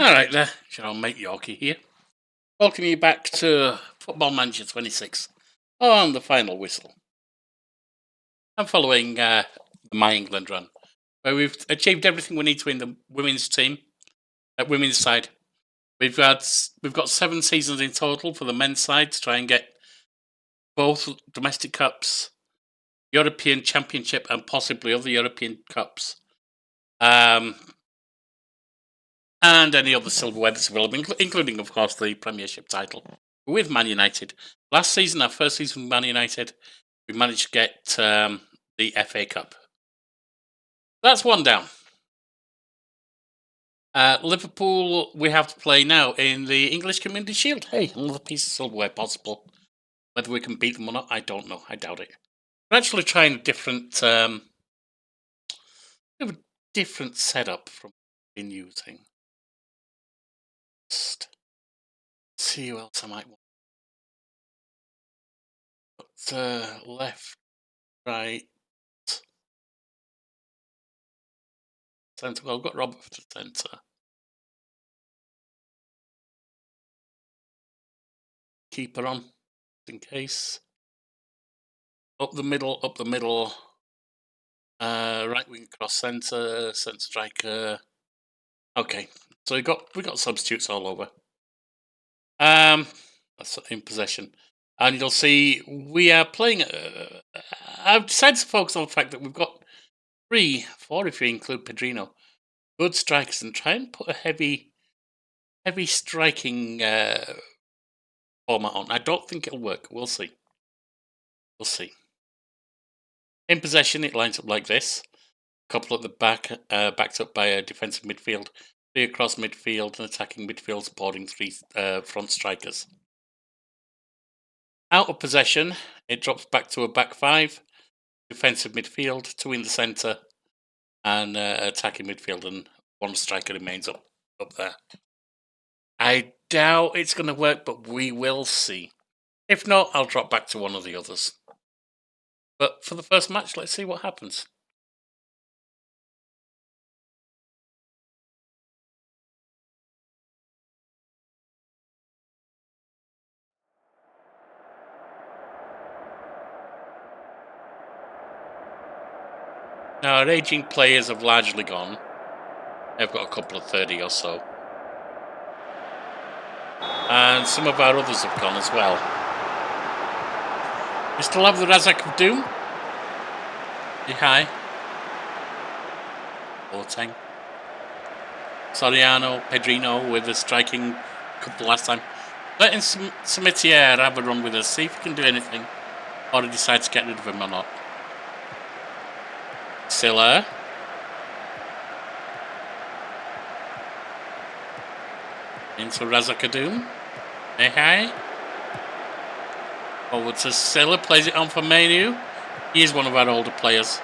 Alright there, your old mate Yorkie here. Welcome you back to Football Manager 26 on the final whistle. I'm following the My England run, where we've achieved everything we need to win the women's team, women's side. We've got 7 seasons in total for the men's side to try and get both domestic cups, European Championship, and possibly other European cups. And any other silverware that's available, including, of course, the Premiership title with Man United. Last season, our first season with Man United, we managed to get the FA Cup. That's one down. Liverpool, we have to play now in the English Community Shield. Hey, another piece of silverware possible. Whether we can beat them or not, I don't know. I doubt it. We're actually trying a different setup from what we've been using. Just see who else I might want. Left, right, centre. Well, I've got Robert for the centre. Keeper on, in case. Up the middle. Right wing cross centre striker. Okay, so we got substitutes all over. That's in possession, and you'll see we are playing. I've decided to focus on the fact that we've got 4 if you include Pedrino, good strikers, and try and put a heavy striking format on. I don't think it'll work. We'll see. In possession, it lines up like this. A couple at the back, backed up by a defensive midfield, 3 across midfield, and attacking midfield supporting 3 front strikers. Out of possession, it drops back to a back 5, defensive midfield, 2 in the centre, and attacking midfield, and 1 striker remains up there. I doubt it's going to work, but we will see. If not, I'll drop back to one of the others. But for the first match, let's see what happens. Now, our aging players have largely gone. I've got a couple of 30 or so. And some of our others have gone as well. We still have the Razak of Doom. High. Boateng. Soriano, Pedrino with a striking couple last time. Letting Samitier have a run with us, see if he can do anything. Or he decides to get rid of him or not. Silla. Into Razakadum. Hey. Forward to Silla, plays it on for Menu. He is one of our older players.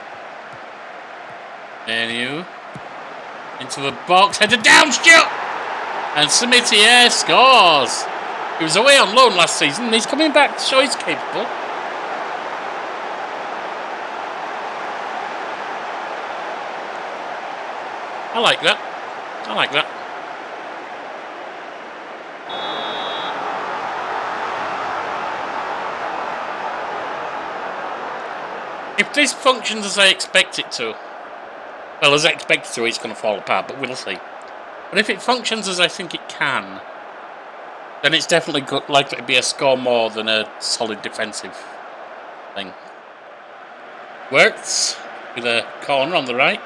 Menu. Into the box, headed down, Stuart! And Samitier scores! He was away on loan last season, and he's coming back to show he's capable. I like that. If this functions as I expect it to, well, as I expect it to, it's going to fall apart, but we'll see. But if it functions as I think it can, then it's definitely likely to be a score more than a solid defensive thing. Wirtz with a corner on the right.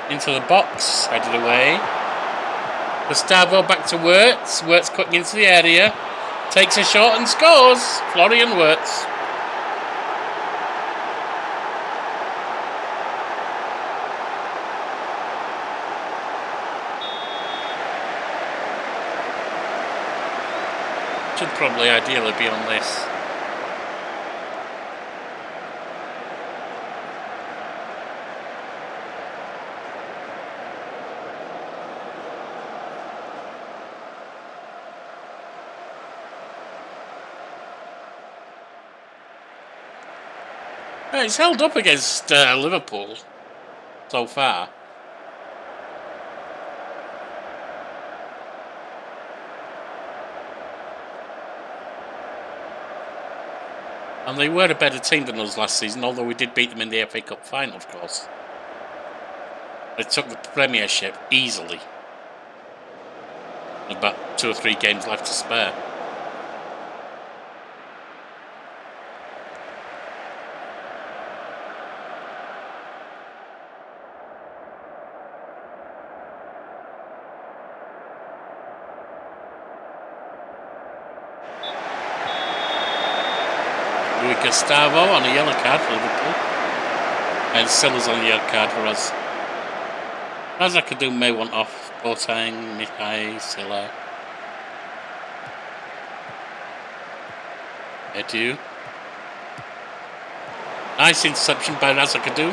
Into the box, headed away. Gustavo back to Wirtz. Wirtz cutting into the area. Takes a shot and scores. Florian Wirtz. Should probably ideally be on this. It's held up against Liverpool so far. And they were a better team than us last season, although we did beat them in the FA Cup final, of course. They took the Premiership easily. About 2 or 3 games left to spare. Gustavo on a yellow card for Liverpool. And Silla's on a yellow card for us. As I could do, may want off. Boateng, Mihai, Silla. Edu. Nice interception by Razakadou.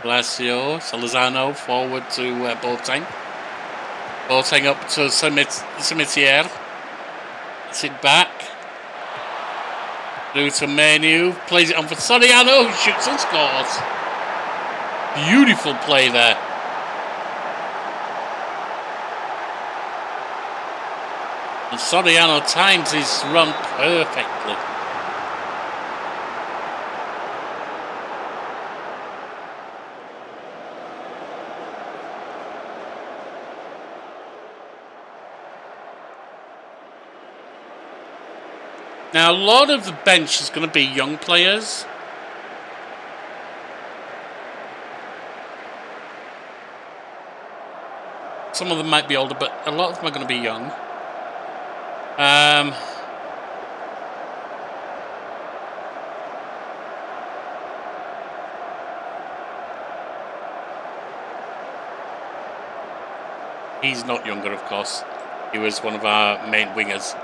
Palacio, Salazano forward to Boateng. Boateng up to Cimetière. Sit back. Through to Menu, plays it on for Soriano, who shoots and scores. Beautiful play there. And Soriano times his run perfectly. Now, a lot of the bench is going to be young players. Some of them might be older, but a lot of them are going to be young. He's not younger, of course. He was one of our main wingers.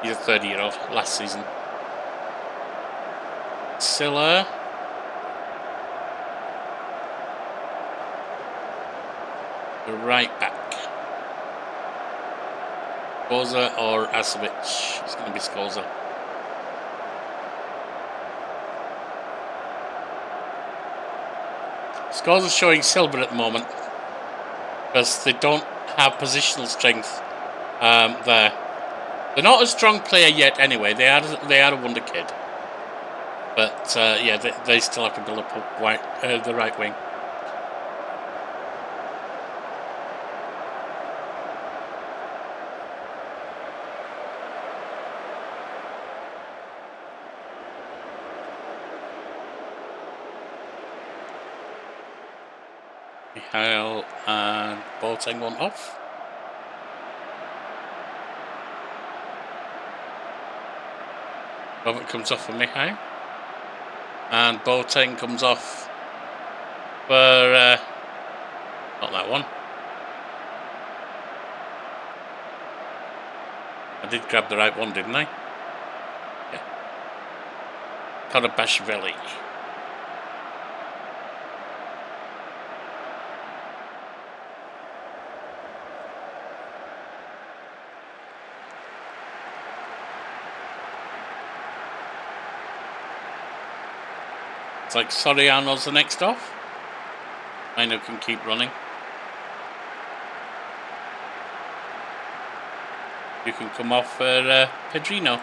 He's a 30-year-old last season. Silla. The right back. Skorza or Asovic. It's going to be Skorza. Skorza's showing silver at the moment because they don't have positional strength there. They're not a strong player yet anyway. They are a wonder kid. But yeah, they still have to build up the right wing. Mihail and Boateng one off. Robert comes off for Mihail. And Boateng comes off for not that one. I did grab the right one, didn't I? Yeah. Karabashvili. It's like Soriano's the next off. Mino can keep running. You can come off for Pedrino.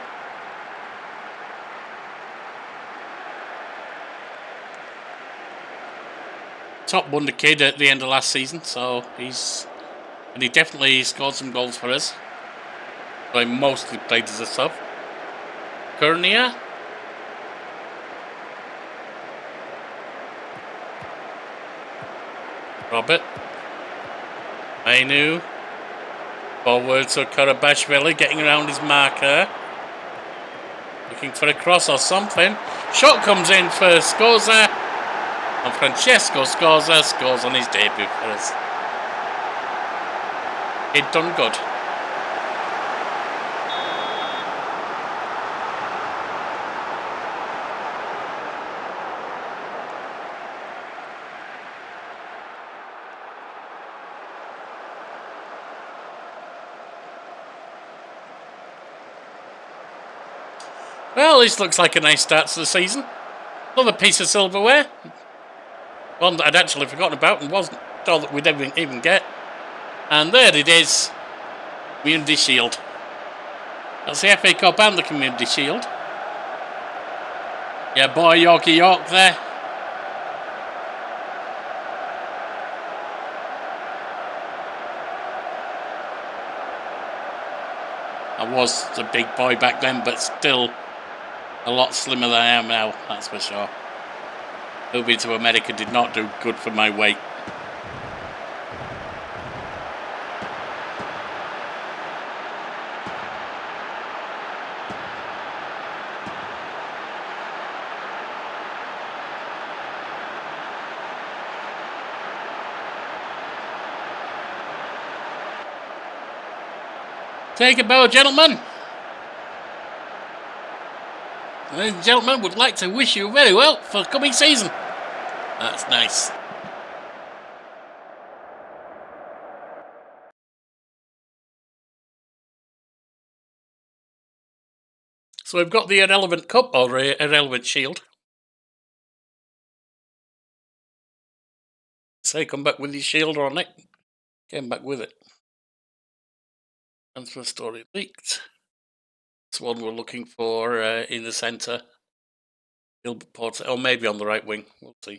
Top wonder kid at the end of last season, so he definitely scored some goals for us. But I mostly played as a sub. Kurnia. Robert. Ainu. Forward to Karabashvili, getting around his marker. Looking for a cross or something. Shot comes in for Skorza. And Francesco Skorza scores on his debut for us. He'd done good. Well, this looks like a nice start to the season. Another piece of silverware. One that I'd actually forgotten about and wasn't sure that we'd even get. And there it is. Community Shield. That's the FA Cup and the Community Shield. Yeah, boy, Yorkie York there. I was a big boy back then, but still a lot slimmer than I am now, that's for sure. Moving to America did not do good for my weight. Take a bow, gentlemen. Ladies and gentlemen, would like to wish you very well for the coming season. That's nice. So we've got the Irrelevant Cup, or Irrelevant Shield. Say, come back with your shield on it. Came back with it. Transfer story leaked. This one we're looking for in the centre. Gilbert Porter, or maybe on the right wing. We'll see.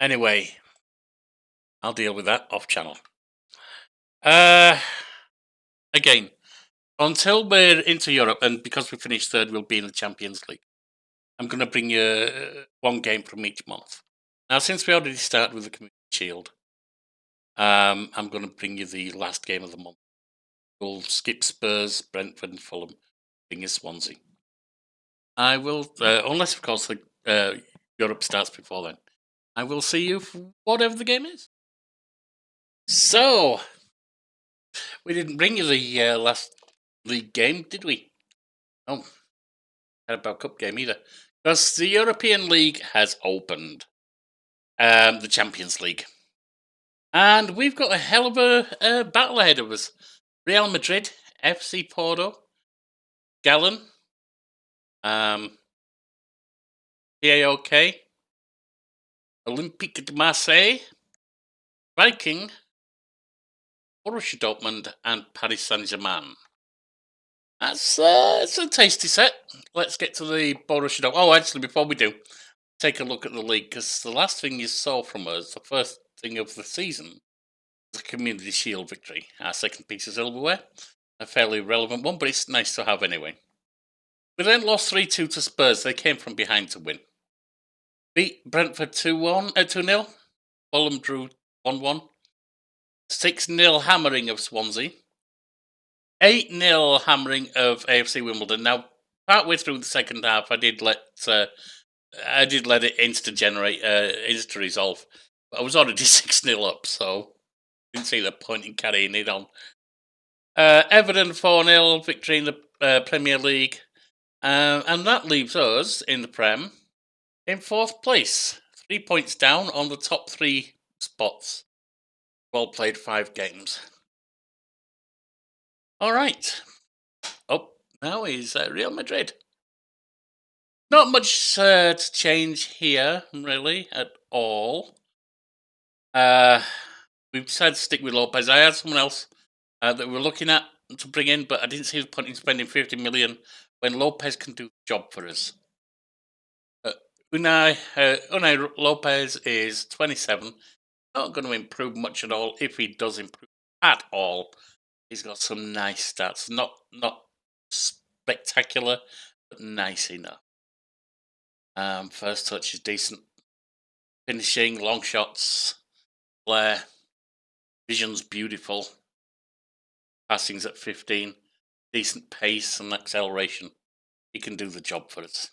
Anyway, I'll deal with that off channel. Again, until we're into Europe, and because we finished third, we'll be in the Champions League. I'm going to bring you one game from each month. Now, since we already started with the Community Shield, I'm going to bring you the last game of the month. We'll skip Spurs, Brentford, and Fulham. Bring you Swansea. I will, unless of course the Europe starts before then. I will see you for whatever the game is. So, we didn't bring you the last league game, did we? No, Carabao Cup game either, because the European League has opened. The Champions League. And we've got a hell of a battle ahead of us. Real Madrid, FC Porto, Gallon, PAOK, Olympique de Marseille, Viking, Borussia Dortmund, and Paris Saint-Germain. That's it's a tasty set. Let's get to the Borussia Dortmund. Oh, actually, before we do, take a look at the league, because the last thing you saw from us, the first thing of the season, was a Community Shield victory. Our second piece of silverware. A fairly relevant one, but it's nice to have anyway. We then lost 3-2 to Spurs. They came from behind to win. Beat Brentford 2-0. Fulham drew 1-1. 6-0 hammering of Swansea. 8-0 hammering of AFC Wimbledon. Now, partway through the second half, I did let it insta-generate, insta-resolve. But I was already 6-0 up, so didn't see the point in carrying it on. Everton 4-0 victory in the Premier League. And that leaves us in the Prem in fourth place. 3 points down on the top 3 spots. Well played 5 games. All right. Up now is Real Madrid. Not much to change here, really, at all. We've decided to stick with Lopez. I had someone else that we were looking at to bring in, but I didn't see the point in spending 50 million when Lopez can do the job for us. Unai Lopez is 27. Not going to improve much at all. If he does improve at all, he's got some nice stats. Not spectacular, but nice enough. First touch is decent. Finishing, long shots, flair. Vision's beautiful. Passing's at 15. Decent pace and acceleration. He can do the job for us.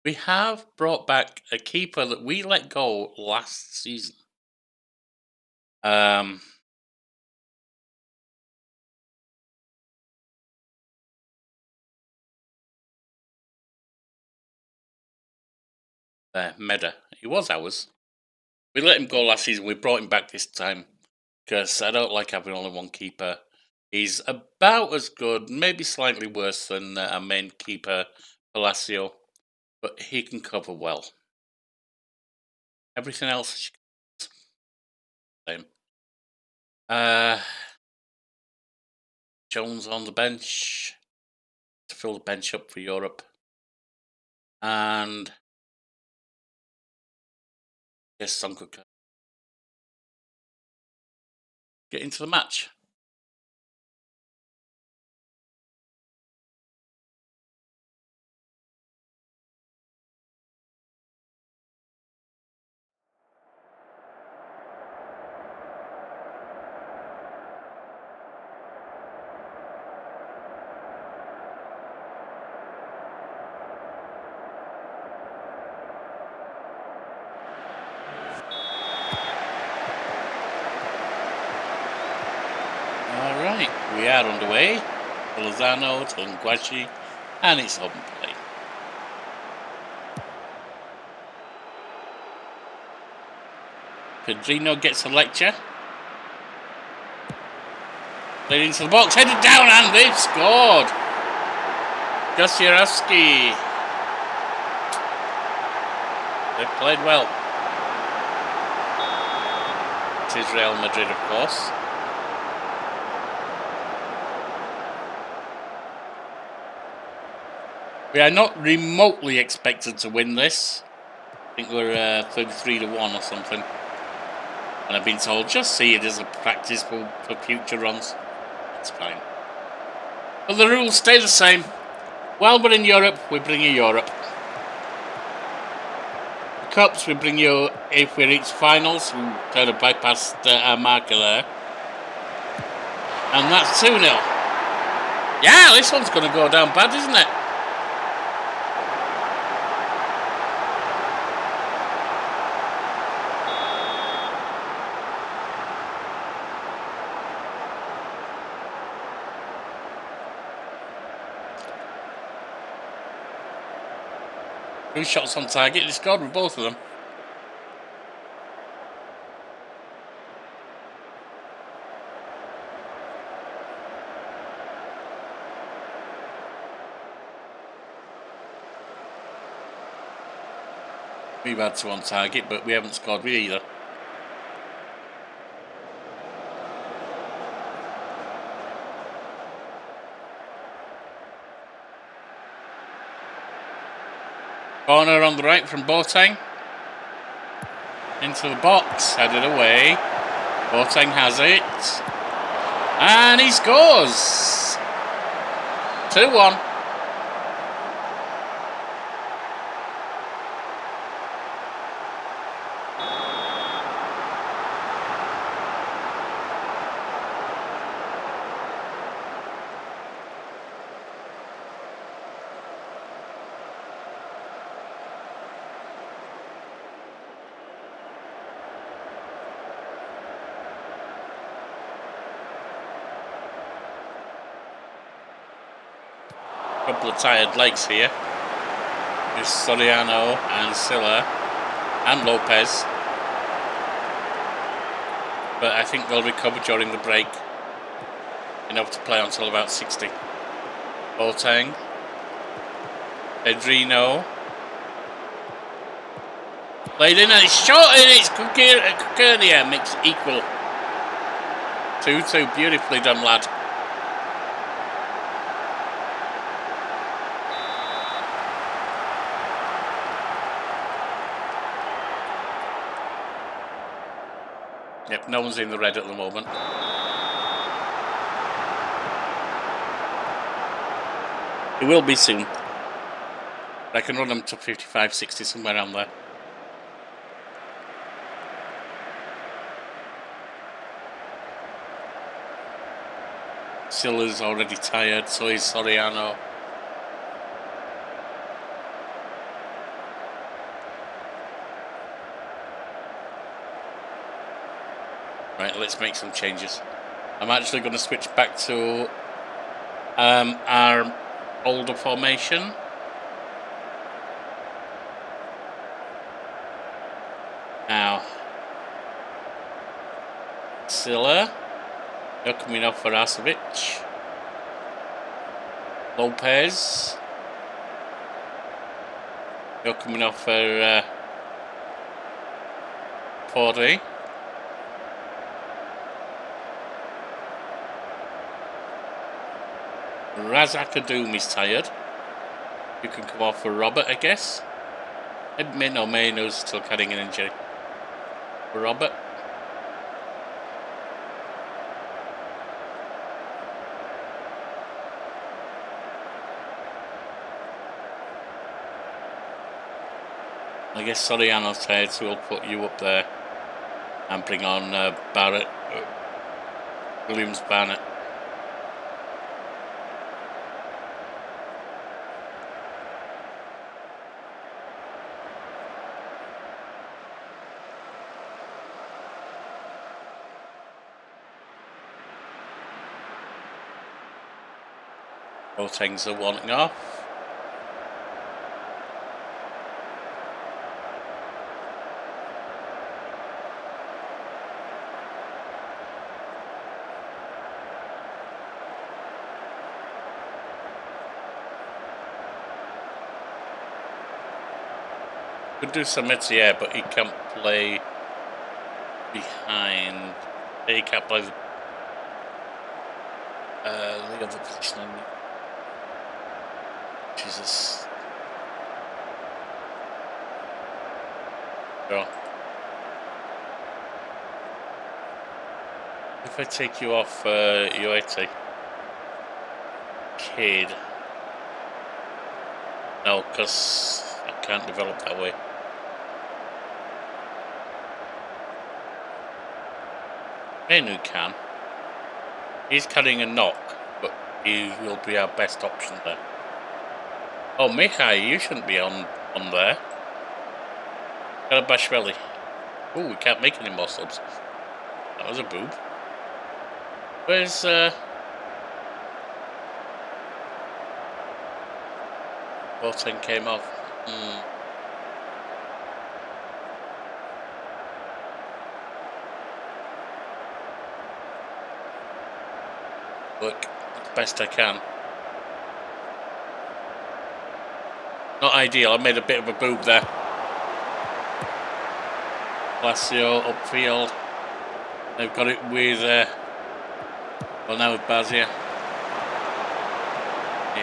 We have brought back a keeper that we let go last season. Meda. He was ours. We let him go last season. We brought him back this time because I don't like having only one keeper. He's about as good, maybe slightly worse than our main keeper, Palacio, but he can cover well. Everything else, same. Jones on the bench to fill the bench up for Europe. And yes, Son could get into the match. Alright, we are underway. Lozano to Nguashi, and it's open play. Pedrino gets a lecture. Played into the box, headed down, and they've scored. Gosiorowski. They've played well. It is Real Madrid, of course. We are not remotely expected to win this. I think we're 33-1 or something. And I've been told, just see it as a practice for future runs. It's fine. But the rules stay the same. While we're in Europe, we bring you Europe. The Cups, we bring you if we reach finals. We kind of bypassed our marker there. And that's 2-0. Yeah, this one's going to go down bad, isn't it? Two shots on target. They scored with both of them. We've had two on target, but we haven't scored with either. Corner on the right from Boateng. Into the box, headed away. Boateng has it. And he scores! 2-1. Couple of tired legs here. There's Soriano and Silla and Lopez. But I think they'll recover during the break. Enough to play until about 60. Boateng. Pedrino. Played in and it's short and it's Kukurnia makes it equal. 2-2, beautifully done, lad. Yep, no one's in the red at the moment. It will be soon. I can run them to 55, 60, somewhere around there. Silla's already tired, so is Soriano. Right, let's make some changes. I'm actually going to switch back to our older formation. Now, Silla, you're coming off for Asovic. Lopez, you're coming off for Fordy. Razakadoom is tired. You can come off for Robert, I guess. Mayno's still carrying an injury. For Robert. I guess Soriano's tired, so we'll put you up there and bring on Barrett, Williams Barnett. Both things are wanting off. Could do Samitier, but he can't play behind. He can't play the other position. Jesus. Sure. If I take you off UAT. Kid. No, because I can't develop that way. Menu can. He's carrying a knock, but he will be our best option there. Oh, Mihai, you shouldn't be on there. Got a Bashveli. Oh, we can't make any more subs. That was a boob. Where's Boateng came off. Look, the best I can. Not ideal, I made a bit of a boob there. Palacio upfield. They've got it with, well now with Bazia.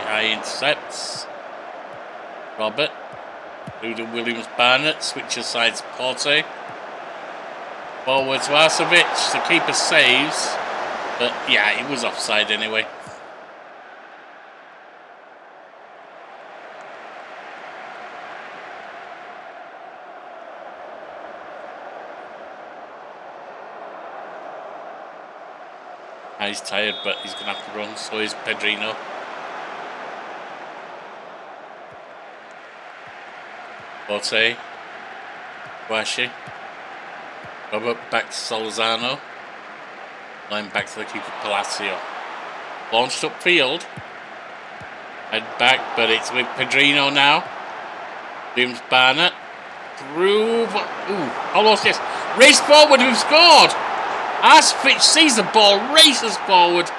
High intercepts. Robert. Through to Williams Barnett, switches sides Porte. Forward to Arsevic, the keeper saves. But yeah, it was offside anyway. He's tired, but he's going to have to run, so is Pedrino. Forte. Guashi. Robert back to Solzano. Line back to the keeper Palacio. Launched upfield. Head back, but it's with Pedrino now. James Barnett. Through. Ooh, almost yes. Race forward, we've scored! Arsfitch sees the ball, races forward,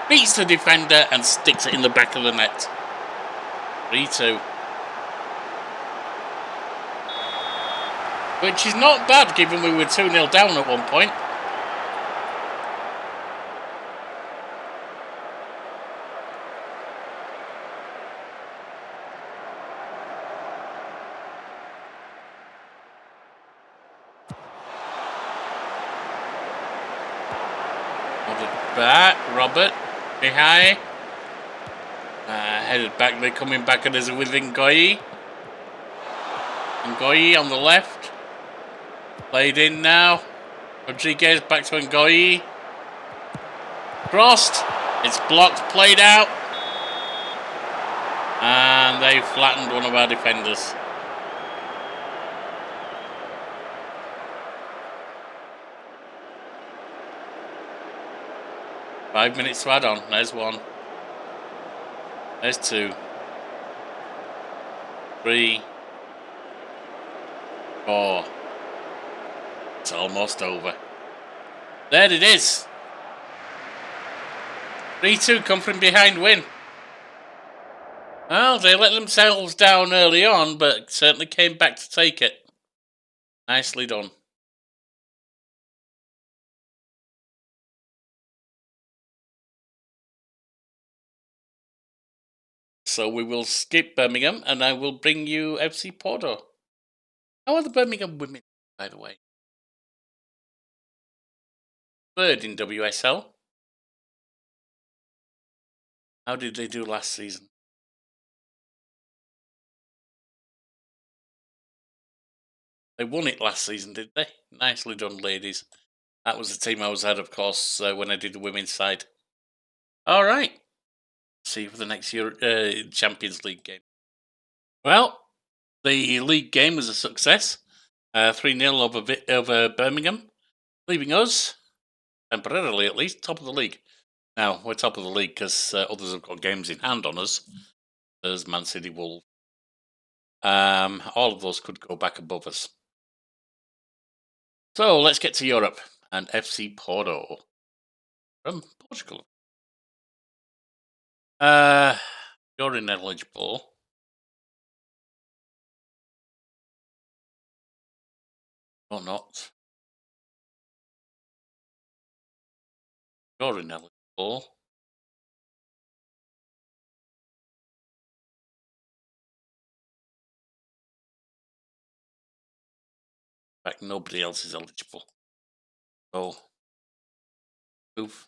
beats the defender and sticks it in the back of the net. 3-2. Which is not bad given we were 2-0 down at one point. Back, Robert, behind, headed back, they're coming back at us with Ngoyi. Ngoyi on the left, played in now, Rodriguez back to Ngoyi, crossed, it's blocked, played out, and they flattened one of our defenders. Five minutes to add on. There's one. There's two. 3, 4. It's almost over. There it is. 3-2, come from behind win. Well, they let themselves down early on, but certainly came back to take it. Nicely done. So we will skip Birmingham and I will bring you FC Porto. How are the Birmingham women, by the way? Third in WSL. How did they do last season? They won it last season, did they? Nicely done, ladies. That was the team I was at, of course, when I did the women's side. All right. See you for the next year Champions League game. Well, the league game was a success. 3-0 over Birmingham, leaving us, temporarily at least, top of the league. Now, we're top of the league because others have got games in hand on us. There's Man City, Wolves. All of those could go back above us. So let's get to Europe and FC Porto from Portugal. You're ineligible. Or not. You're ineligible. In fact, nobody else is eligible. So, move.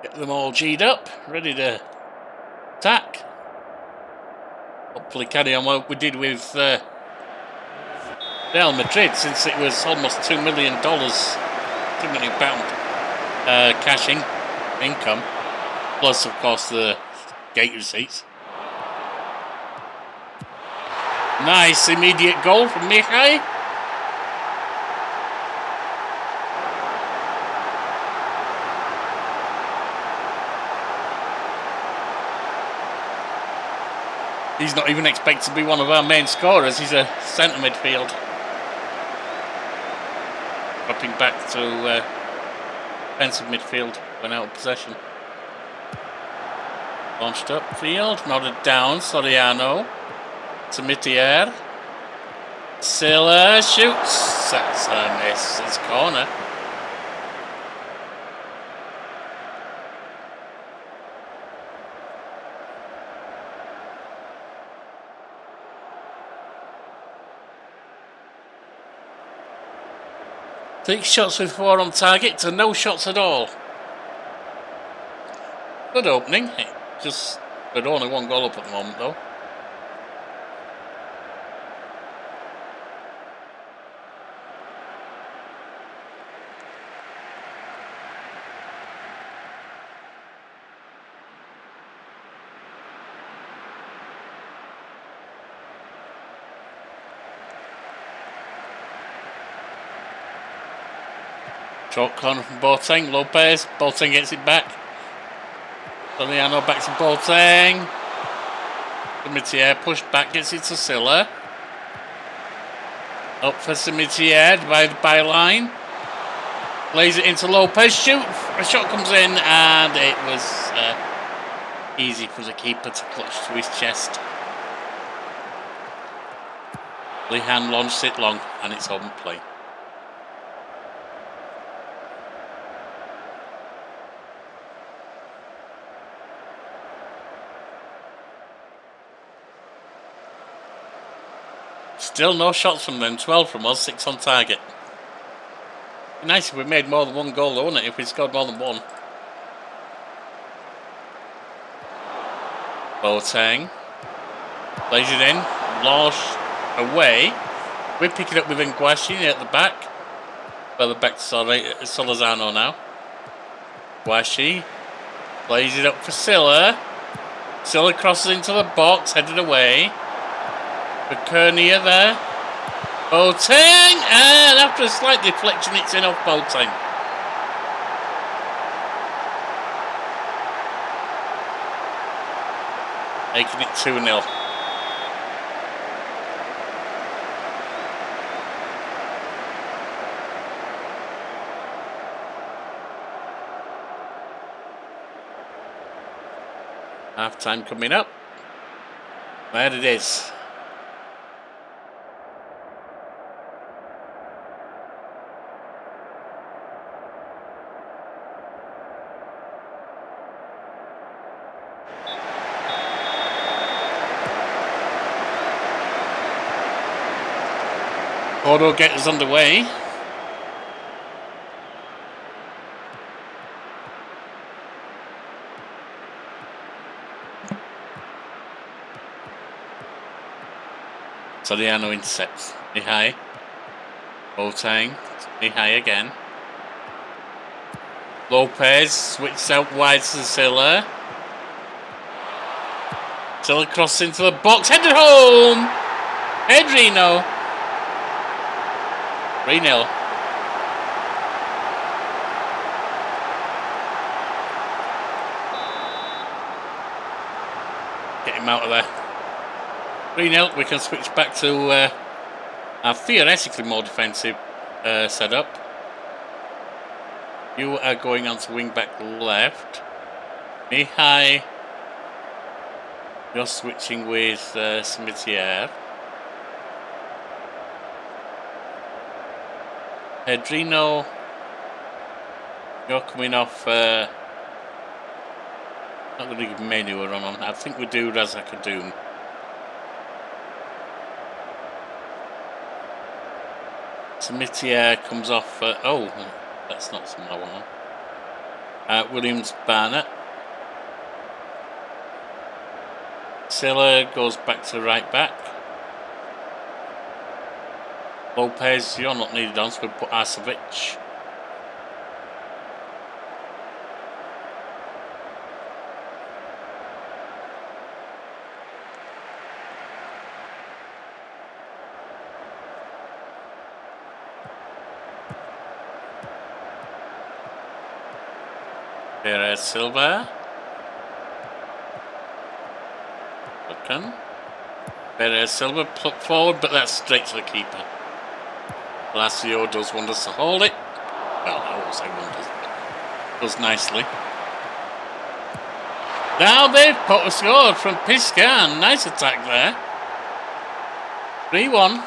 Get them all G'd up, ready to attack. Hopefully carry on what we did with Real Madrid, since it was almost £2 million, £2 million cash income, plus of course the gate receipts. Nice immediate goal from Mihai. He's not even expected to be one of our main scorers. He's a centre midfield. Dropping back to defensive midfield when out of possession. Launched upfield, nodded down, Soriano. Samitier. Silla shoots. That's a miss. It's corner. Six shots with 4 on target to no shots at all. Good opening. Just with only 1 goal up at the moment though. Short corner from Boateng, Lopez, Boateng gets it back. Soriano back to Boateng. Samitier pushed back, gets it to Silla. Up for Samitier by the byline. Lays it into Lopez, shoot! A shot comes in and it was easy for the keeper to clutch to his chest. Lihan launched it long and it's open play. Still no shots from them, 12 from us, 6 on target. It'd be nice if we made more than 1 goal though, wouldn't it, if we scored more than 1. Boateng. Plays it in, Losh away. We pick it up with Nguashi at the back. Further back to Solazano now. Nguashi plays it up for Silla. Silla crosses into the box, headed away. Berkernia there. Boateng! And after a slight deflection, it's in off Boateng. Making it 2-0. Half time coming up. There it is. Auto get us underway. Soriano intercepts. Mihai. Boateng. Mihai again. Lopez switches out wide to Silla. Silla crosses into the box. Headed home! Pedrino. 3-0. Get him out of there. 3-0. We can switch back to our theoretically more defensive setup. You are going on to wing back left. Mihai. You're switching with Smitier. Pedrino. You're coming off. Not going to give Menu a run on. I think we do Razak Doom. Smitier comes off. Oh, that's not someone I want on. Williams Barnett. Silla goes back to right back. Lopez, you're not needed on, so we put Arsevic. Perez Silva. Looking. Perez Silva plucked forward, but that's straight to the keeper. Palacio does wonders to hold it. Well, I won't say wonders, but does nicely. Now they've put a score from Piscan. Nice attack there. 3-1.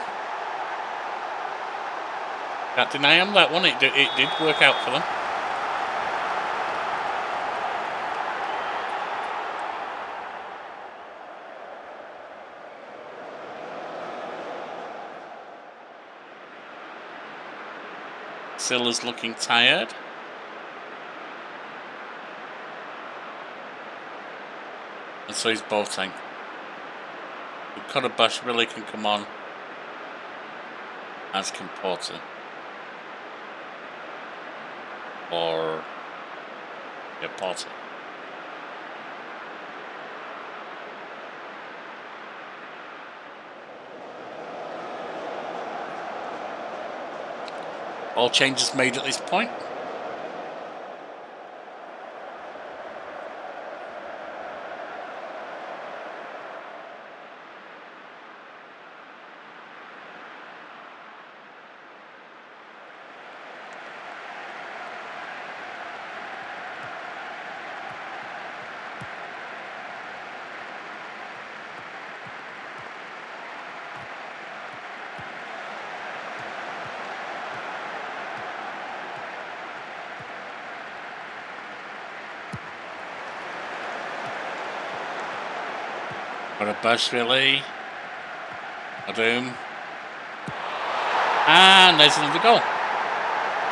Can't deny them that one. It did work out for them. Silla's looking tired. And so he's Boateng. Kodabashvili can come on, as can Porter. Or yeah, Porter. All changes made at this point. Kodabashvili. Adoom. And there's another goal.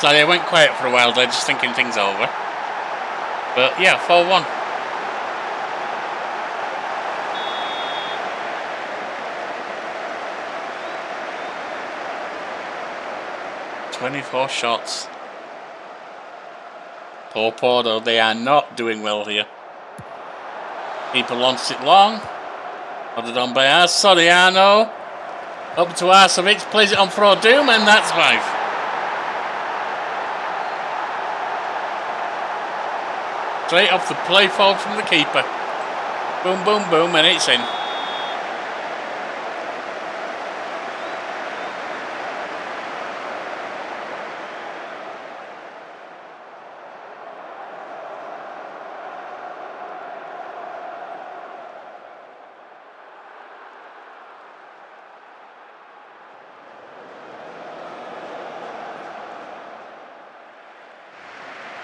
Sorry, I went quiet for a while there, just thinking things over. But yeah, 4-1. "24 shots. Poor Porto, they are not doing well here. Keeper launched it long. Nodded on by Soriano. Up to Arsevic, plays it on for Doom, and that's 5. Straight off the play forward from the keeper. Boom, boom, boom, and it's in.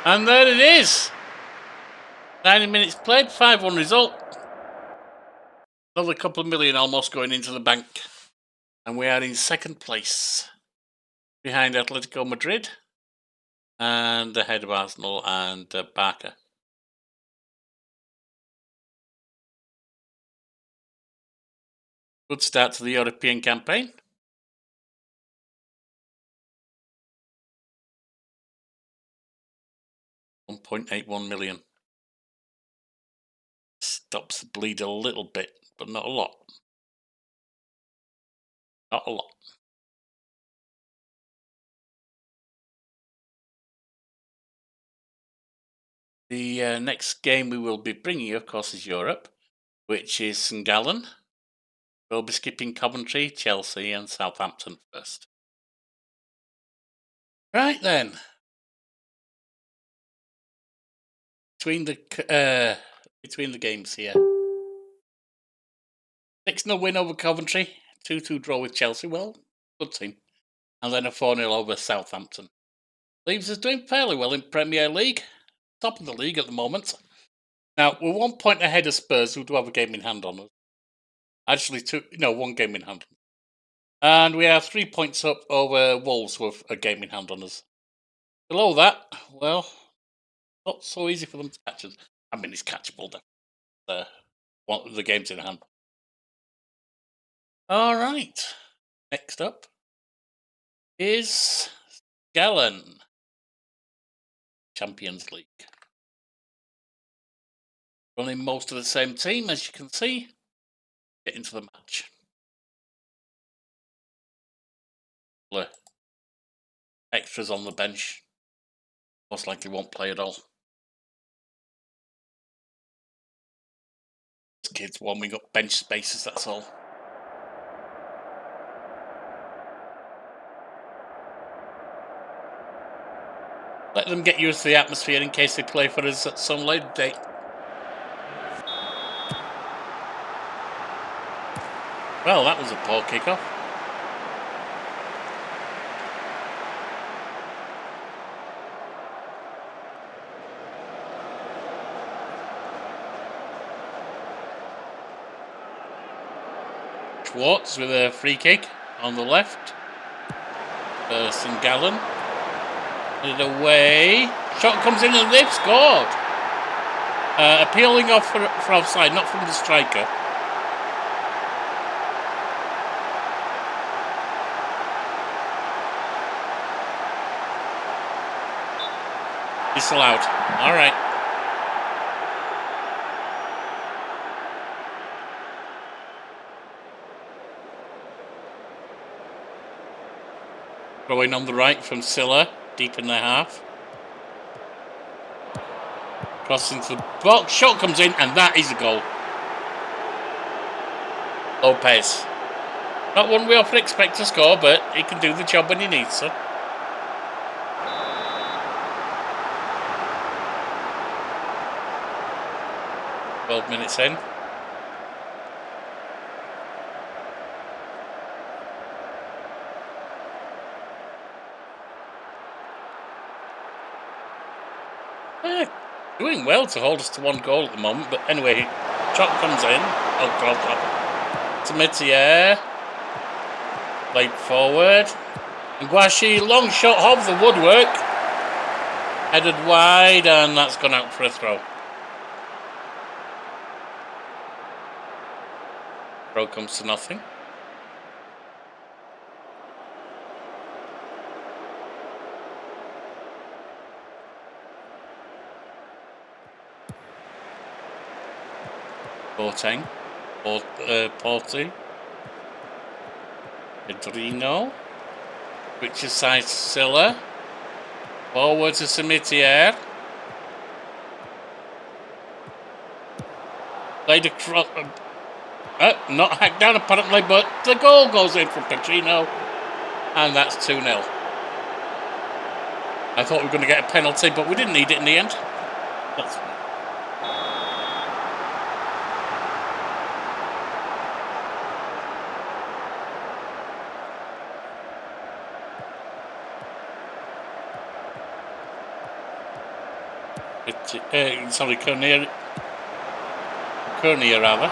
And there it is. 90 minutes played, 5-1 result. Another couple of million almost going into the bank. And we are in second place, behind Atletico Madrid and ahead of Arsenal and Barca. Good start to the European campaign. £1.81 million. Stops the bleed a little bit, but not a lot. Not a lot. The next game we will be bringing you, of course, is Europe, which is St Gallen. We'll be skipping Coventry, Chelsea and Southampton first. Right then. Between the games here. 6-0 win over Coventry, 2-2 draw with Chelsea. Well, good team. And then a 4-0 over Southampton. Leaves us doing fairly well in Premier League. Top of the league at the moment. Now, we're 1 point ahead of Spurs, who do have a game in hand on us. Actually, one game in hand. And we are 3 points up over Wolves with a game in hand on us. Below that, well, not so easy for them to catch us. I mean, it's catchable, the game's in hand. All right. Next up is Gallen, Champions League. Running most of the same team, as you can see. Get into the match. Extras on the bench. Most likely won't play at all. This kid's warming up bench spaces, that's all. Let them get used to the atmosphere in case they play for us at some later date. Well, that was a poor kickoff. Schwartz with a free kick on the left. St Gallen. It away. Shot comes in and they've scored. Appealing off for offside, not from the striker. Disallowed. All right. Throwing on the right from Silla, deep in their half. Crossing to the box, shot comes in, and that is a goal. Lopez. Not one we often expect to score, but he can do the job when he needs to. Minutes in. Doing well to hold us to 1 goal at the moment, but anyway, shot comes in. Oh God, to Metier. Played forward. And Guashi, long shot off the woodwork. Headed wide, and that's gone out for a throw. Throw comes to nothing. Boateng. Porty. Pedrino. Richard side to Silla. Forward to Samitier. Played across. Not hacked down apparently, but the goal goes in from Pedrino. And that's 2-0. I thought we were going to get a penalty, but we didn't need it in the end. That's fine. Sorry, Curnia rather.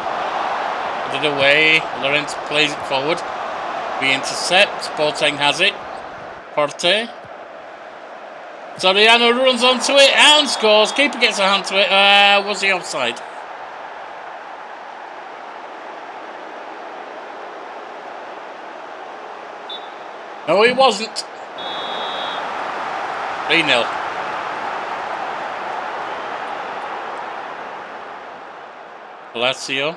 Put it away. Lawrence plays it forward. We intercept. Boateng has it. Porte. Soriano runs onto it and scores. Keeper gets a hand to it. Was he offside? No, he wasn't. 3-0. Palacio.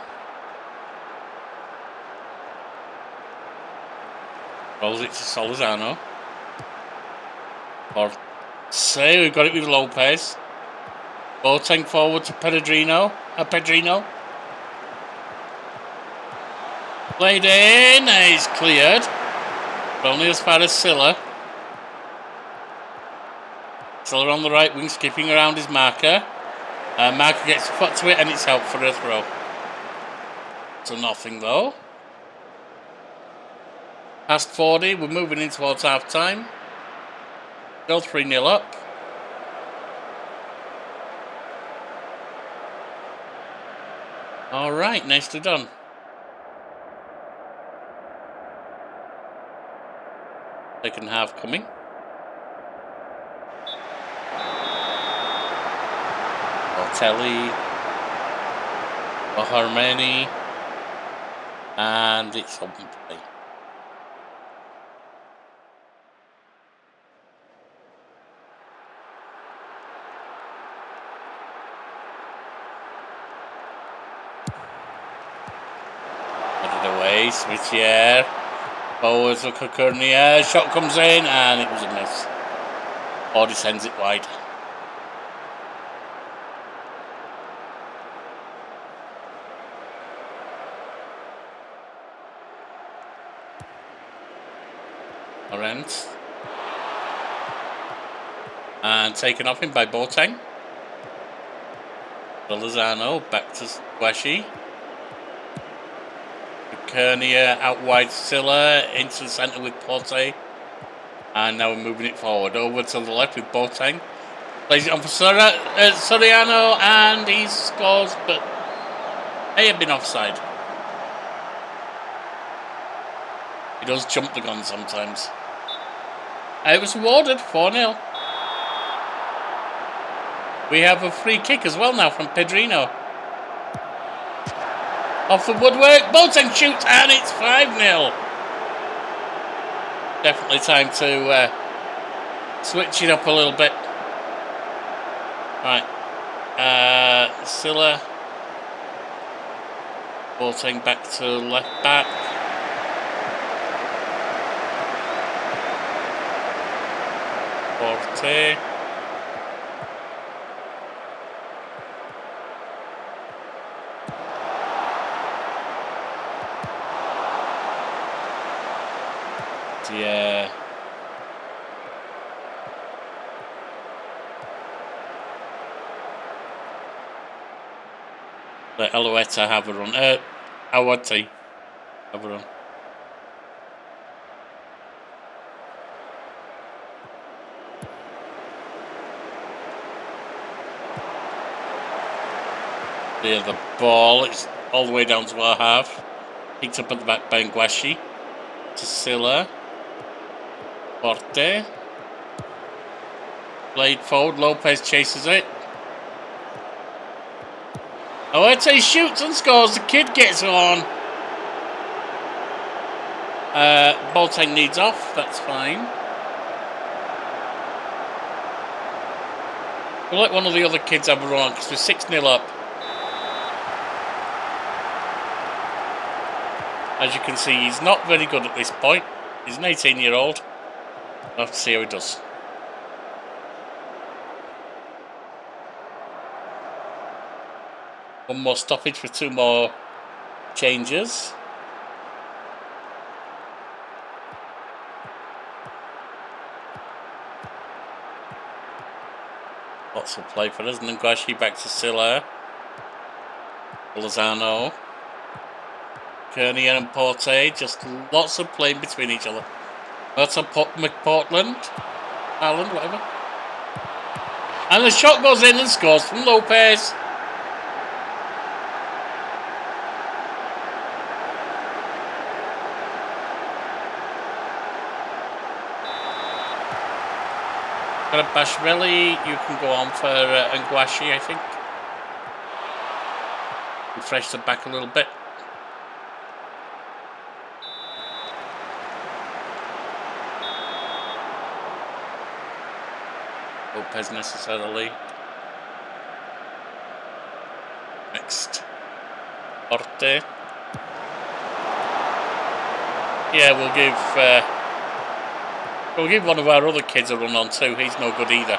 Rolls it to Solizano. Say we've got it with Lopez. Boateng forward to Pedrino. Played in. He's cleared. But only as far as Silla. Silla on the right wing, skipping around his marker. Marker gets a foot to it and it's help for a throw. So nothing though. Past 40, we're moving in towards half time. Still 3-0 up. Alright, nicely done. Second half coming. Ortelli. Harmony. And it's open play. Away, Smith forwards look at Curnia, shot comes in and it was a miss. Or he sends it wide. Lorenz. And taken off him by Boateng. Lozano back to Guashi. Curnia out wide, Silla into the centre with Porte, and now we're moving it forward over to the left with Boateng. Plays it on for Soriano and he scores, but may have been offside. He does jump the gun sometimes. It was awarded 4-0. We have a free kick as well now from Pedrino. Off the woodwork, Boateng shoots and it's 5-0. Definitely time to switch it up a little bit. Right, Silla. Boateng back to left back. Porte. Yeah. Let Alouetta have a run. Awati have a run. There, the ball. It's all the way down to our half. Picked up at the back by Nguashi. To Silla. Porte. Played forward. Lopez chases it. Awete shoots and scores. The kid gets on. Boateng needs off. That's fine. We'll let one of the other kids have a run because we're 6-0 up. As you can see, he's not very good at this point. He's an 18-year-old. We'll have to see how he does. One more stoppage for 2 more changes. Lots of play for us. Nguashi back to Silla. Lozano. Curnia and Porte. Just lots of play between each other. That's a McPortland. Ireland, whatever. And the shot goes in and scores from Lopez. Got a Bashvili. You can go on for Nguashi, I think. Refresh the back a little bit. Lopez necessarily. Next. Orte. Yeah, we'll give one of our other kids a run on too. He's no good either.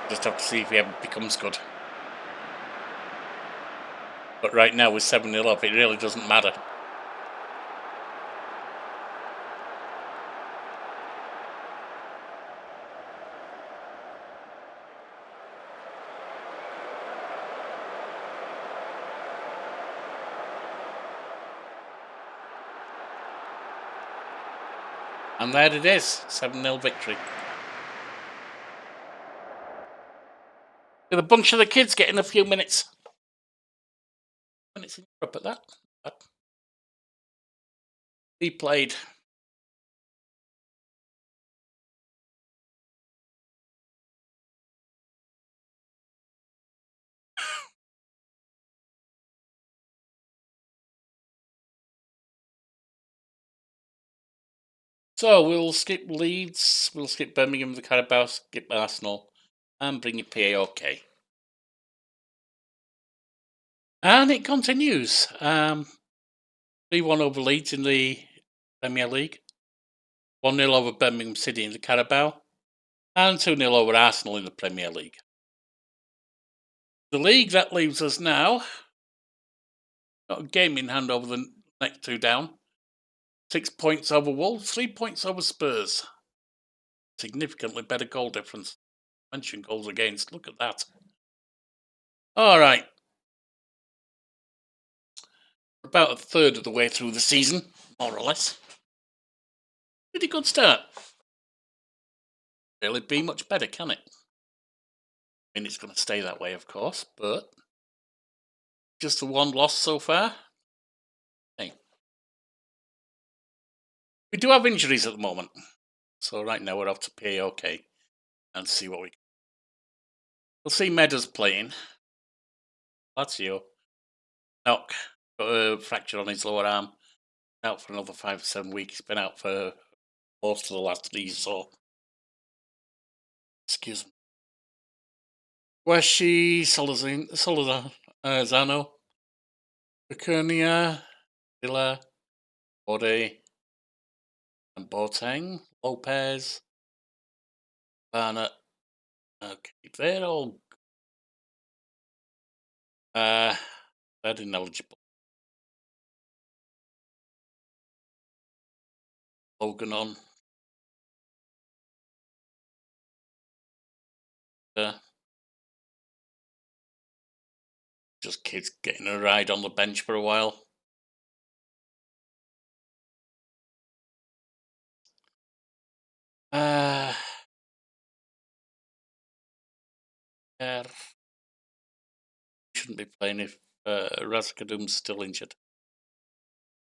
Just have to see if he ever becomes good. But right now with 7-0 up, it really doesn't matter. And there it is, 7-0 victory. With a bunch of the kids getting a few minutes. Minutes in Europe at that. He played. So we'll skip Leeds, we'll skip Birmingham, the Carabao, skip Arsenal, and bring you PAOK. And it continues. 3-1 over Leeds in the Premier League, 1-0 over Birmingham City in the Carabao, and 2-0 over Arsenal in the Premier League. The league, that leaves us now. Got a game in hand over the next two down. 6 points over Wolves, 3 points over Spurs. Significantly better goal difference. Mention goals against. Look at that. All right. About a third of the way through the season, more or less. Pretty good start. Really be much better, can it? I mean, it's going to stay that way, of course, but just the one loss so far. Hey. We do have injuries at the moment. So right now we're off to PAOK and see what we can. We'll see Meadows playing. Lazio. Knock. Got a fracture on his lower arm. Out for another 5 to 7 weeks. He's been out for most of the last 3 or so. Excuse me. Washi, Zano, Vikernia, Villa, Bode, and Boateng, Lopez, Barnett. Okay, they're all they're ineligible. Logan on. Just kids getting a ride on the bench for a while. Shouldn't be playing if Razakadum's still injured.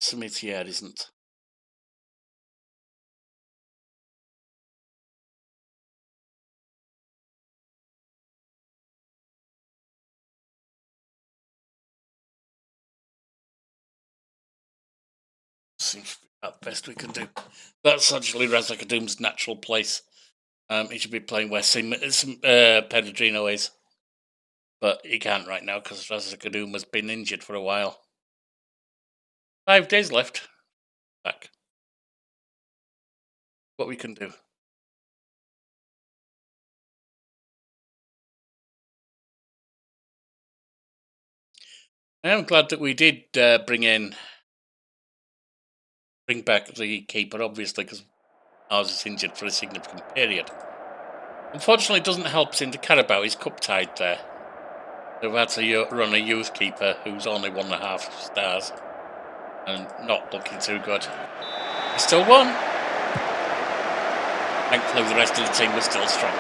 Samitier isn't. Seems to be about the best we can do. That's actually Razakadum's natural place. He should be playing where Pedrodino is. But he can't right now because Razakadum has been injured for a while. 5 days left. Back. What we can do. I am glad that we did bring back the keeper, obviously, because ours is injured for a significant period. Unfortunately, it doesn't help us in the Carabao. He's cup tied there. They've had to run a youth keeper who's only 1.5 stars and not looking too good. He still won. Thankfully, the rest of the team was still strong.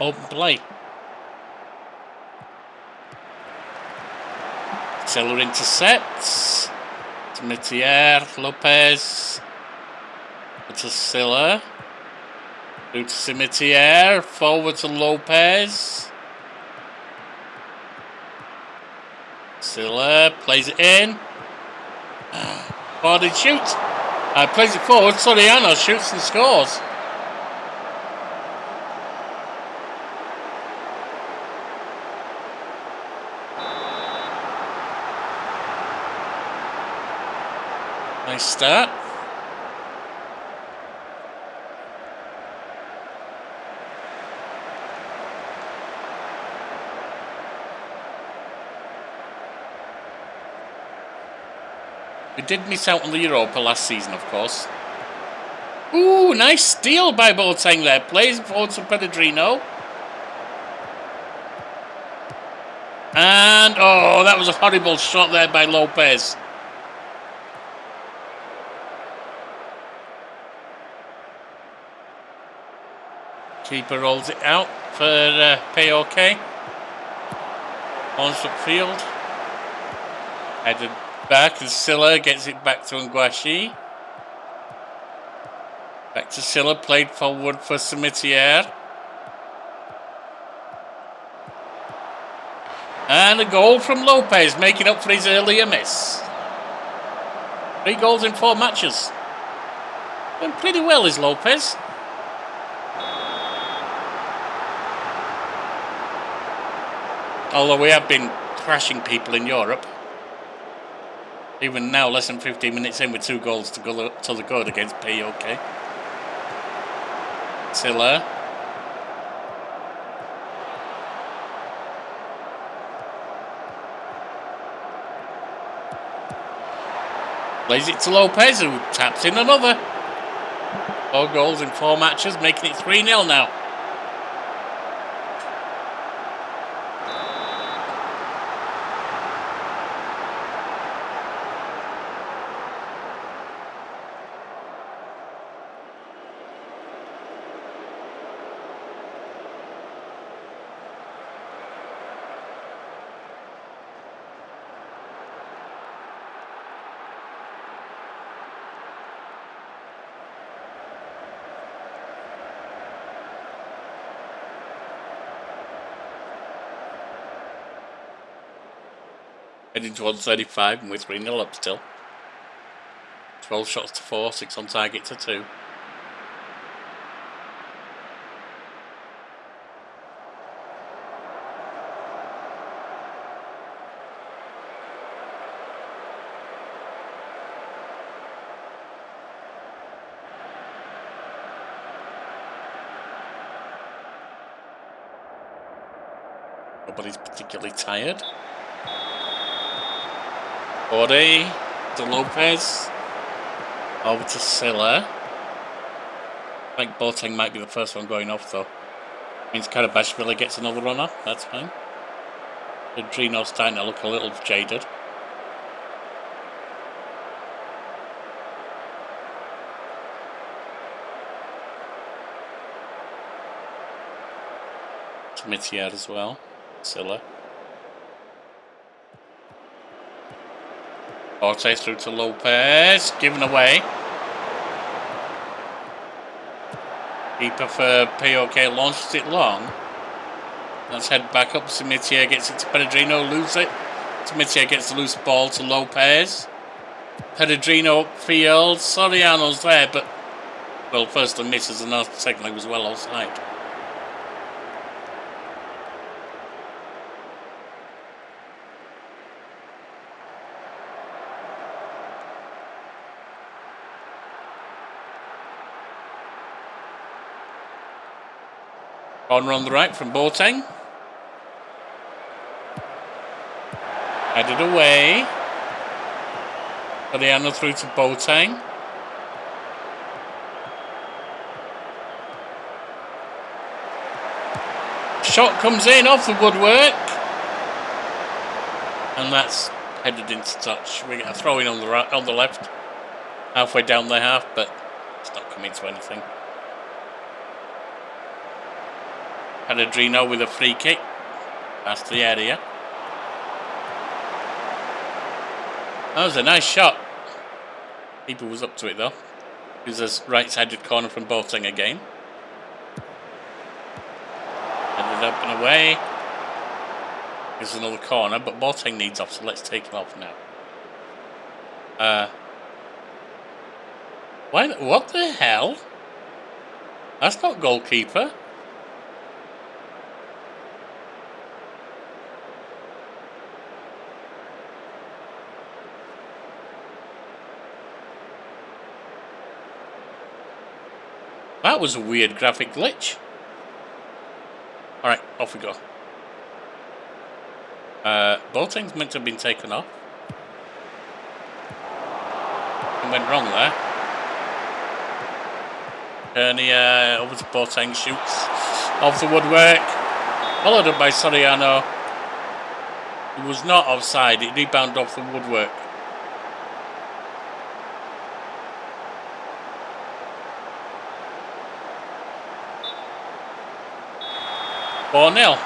Open play. Silla intercepts. To Mitier, Lopez. To Silla. Through to Cimetière. Forward to Lopez. Silla plays it in. Forward shoots. Plays it forward. Soriano shoots and scores. Nice start. We did miss out on the Europa last season, of course. Ooh, nice steal by Boateng there. Plays forward to Pellegrino. And, oh, that was a horrible shot there by Lopez. Keeper rolls it out for POK. On field. Headed back and Silla gets it back to Nguashi. Back to Silla, played forward for Cimetière. And a goal from Lopez, making up for his earlier miss. 3 goals in 4 matches. Doing pretty well is Lopez. Although we have been thrashing people in Europe. Even now, less than 15 minutes in with 2 goals to go to the good against POK. Silla. Plays it to Lopez, who taps in another. 4 goals in 4 matches, making it 3-0 now. Heading towards 35 and we're 3-0 up still. 12 shots to 4, 6 on target to 2. Nobody's particularly tired. Ori to Lopez. Over to Silla. I think Boateng might be the first one going off though. Means Karabashvili gets another runner. That's fine. Drino's starting to look a little jaded. To Mitier as well. Silla. Orte through to Lopez, given away. Keeper for POK launches it long. Let's head back up. Cimetière gets it to Pellegrino, lose it. Cimetière gets the loose ball to Lopez. Pellegrino upfield. Soriano's there, but well, firstly misses and secondly was well offside. Corner on the right from Boateng. Headed away. Soriano through to Boateng. Shot comes in off the woodwork. And that's headed into touch. We get a throw in on the right, on the left. halfway down their half, but it's not coming to anything. Pellegrino with a free kick. Past the area. That was a nice shot. Keeper was up to it though. It was a right-sided corner from Boateng again. Ended up and away. There's another corner, but Boateng needs off, so let's take him off now. What the hell? That's not goalkeeper. That was a weird graphic glitch. Alright, off we go. Boateng's meant to have been taken off. Something went wrong there. Kearney over to Boateng, shoots off the woodwork. Followed up by Soriano. It was not offside, it rebounded off the woodwork. Four 0.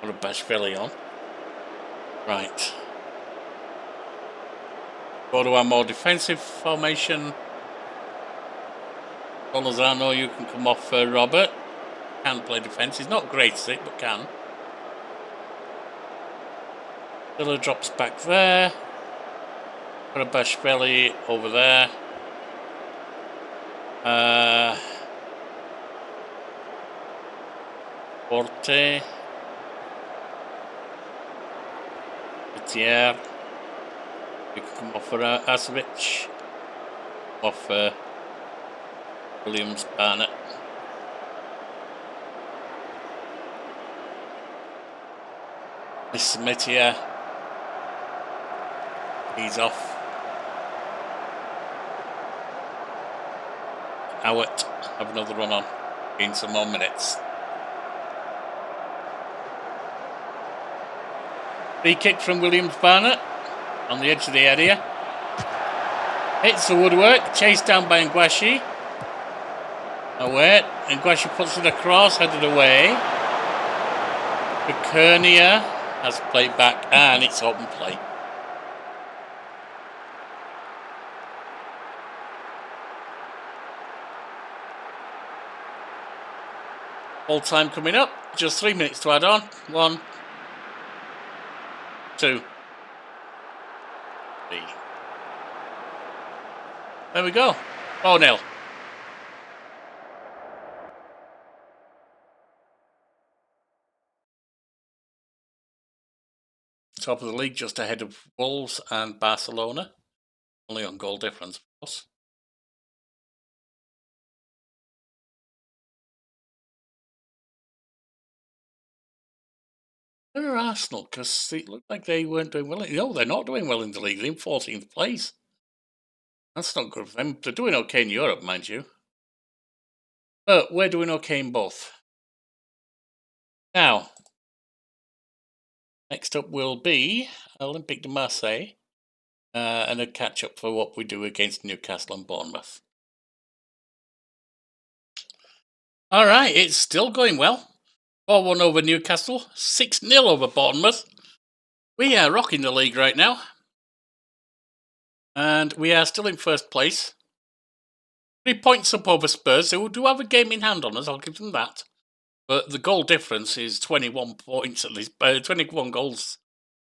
What a Bashvili on. Right. Go to our more defensive formation. Lozano, you can come off for Robert. Can play defence. He's not great at it, but can. Villa drops back there. Got a Bashvili over there. Forte. Etier. You can come off for Asovic. Off for Williams Barnett. Mr. Metier. He's off. Howard have another run on in some more minutes. Free kick from Williams Barnett on the edge of the area. Hits the woodwork, chased down by Ngwashi. Away, Ngwashi puts it across, headed away. Kearney has played back, and it's open play. Full time coming up. Just 3 minutes to add on. 1, 2, 3. There we go. 4-0. Top of the league, just ahead of Wolves and Barcelona. Only on goal difference, of course. Where are Arsenal? Because it looked like they weren't doing well. No, they're not doing well in the league. They're in 14th place. That's not good for them. They're doing okay in Europe, mind you. But we're doing okay in both. Now, next up will be Olympique de Marseille. And a catch-up for what we do against Newcastle and Bournemouth. All right, it's still going well. 4-1 over Newcastle, 6-0 over Bournemouth. We are rocking the league right now. And we are still in first place. 3 points up over Spurs, who do have a game in hand on us, I'll give them that. But the goal difference is 21 points at least, 21 goals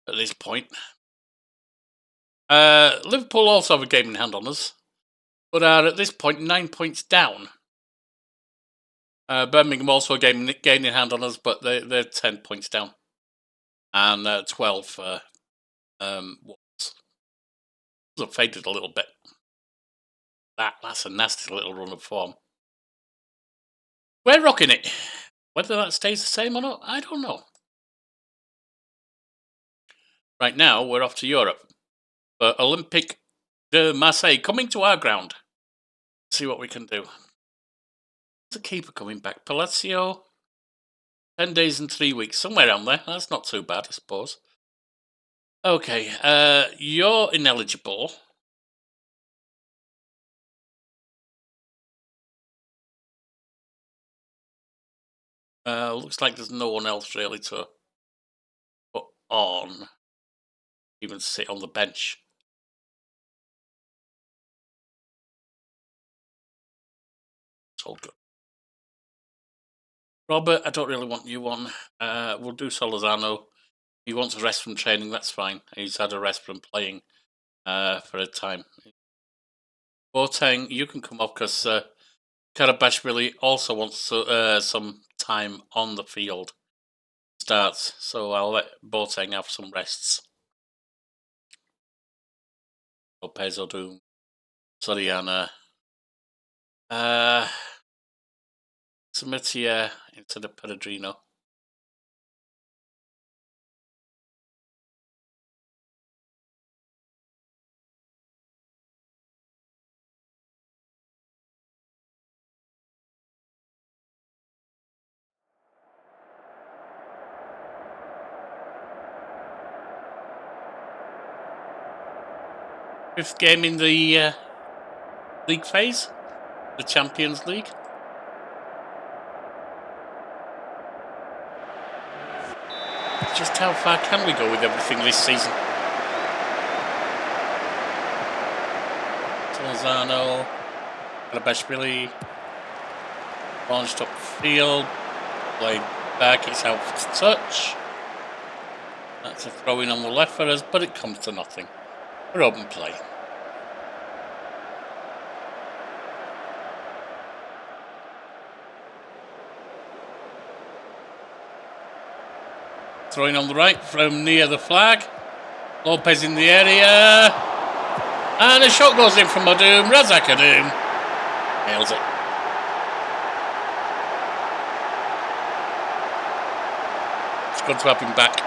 at this point. Liverpool also have a game in hand on us, but are at this point 9 points down. Birmingham also a game in hand on us, but they're 10 points down. And 12 for Wolves. Have faded a little bit. That's a nasty little run of form. We're rocking it. Whether that stays the same or not, I don't know. Right now, we're off to Europe. But Olympique de Marseille coming to our ground. See what we can do. The keeper coming back. Palacio. 10 days and 3 weeks, somewhere around there. That's not too bad, I suppose. Okay, you're ineligible. Looks like there's no one else really to put on, even sit on the bench. It's all good. Robert, I don't really want you on. We'll do Solazano. He wants a rest from training, that's fine. He's had a rest from playing for a time. Boateng, you can come off because Karabashvili also wants some time on the field. Starts, so I'll let Boateng have some rests. Lopez Odum, Soriana, Samitia instead of Pellegrino. Fifth game in the league phase, the Champions League. Just how far can we go with everything this season? Solzano, Karabashvili, launched up field, played back, it's out to touch. That's a throw in on the left for us, but it comes to nothing. We're open play. Throwing on the right from near the flag. Lopez in the area. And a shot goes in from Odum. Razak Odum nails it. It's good to have him back.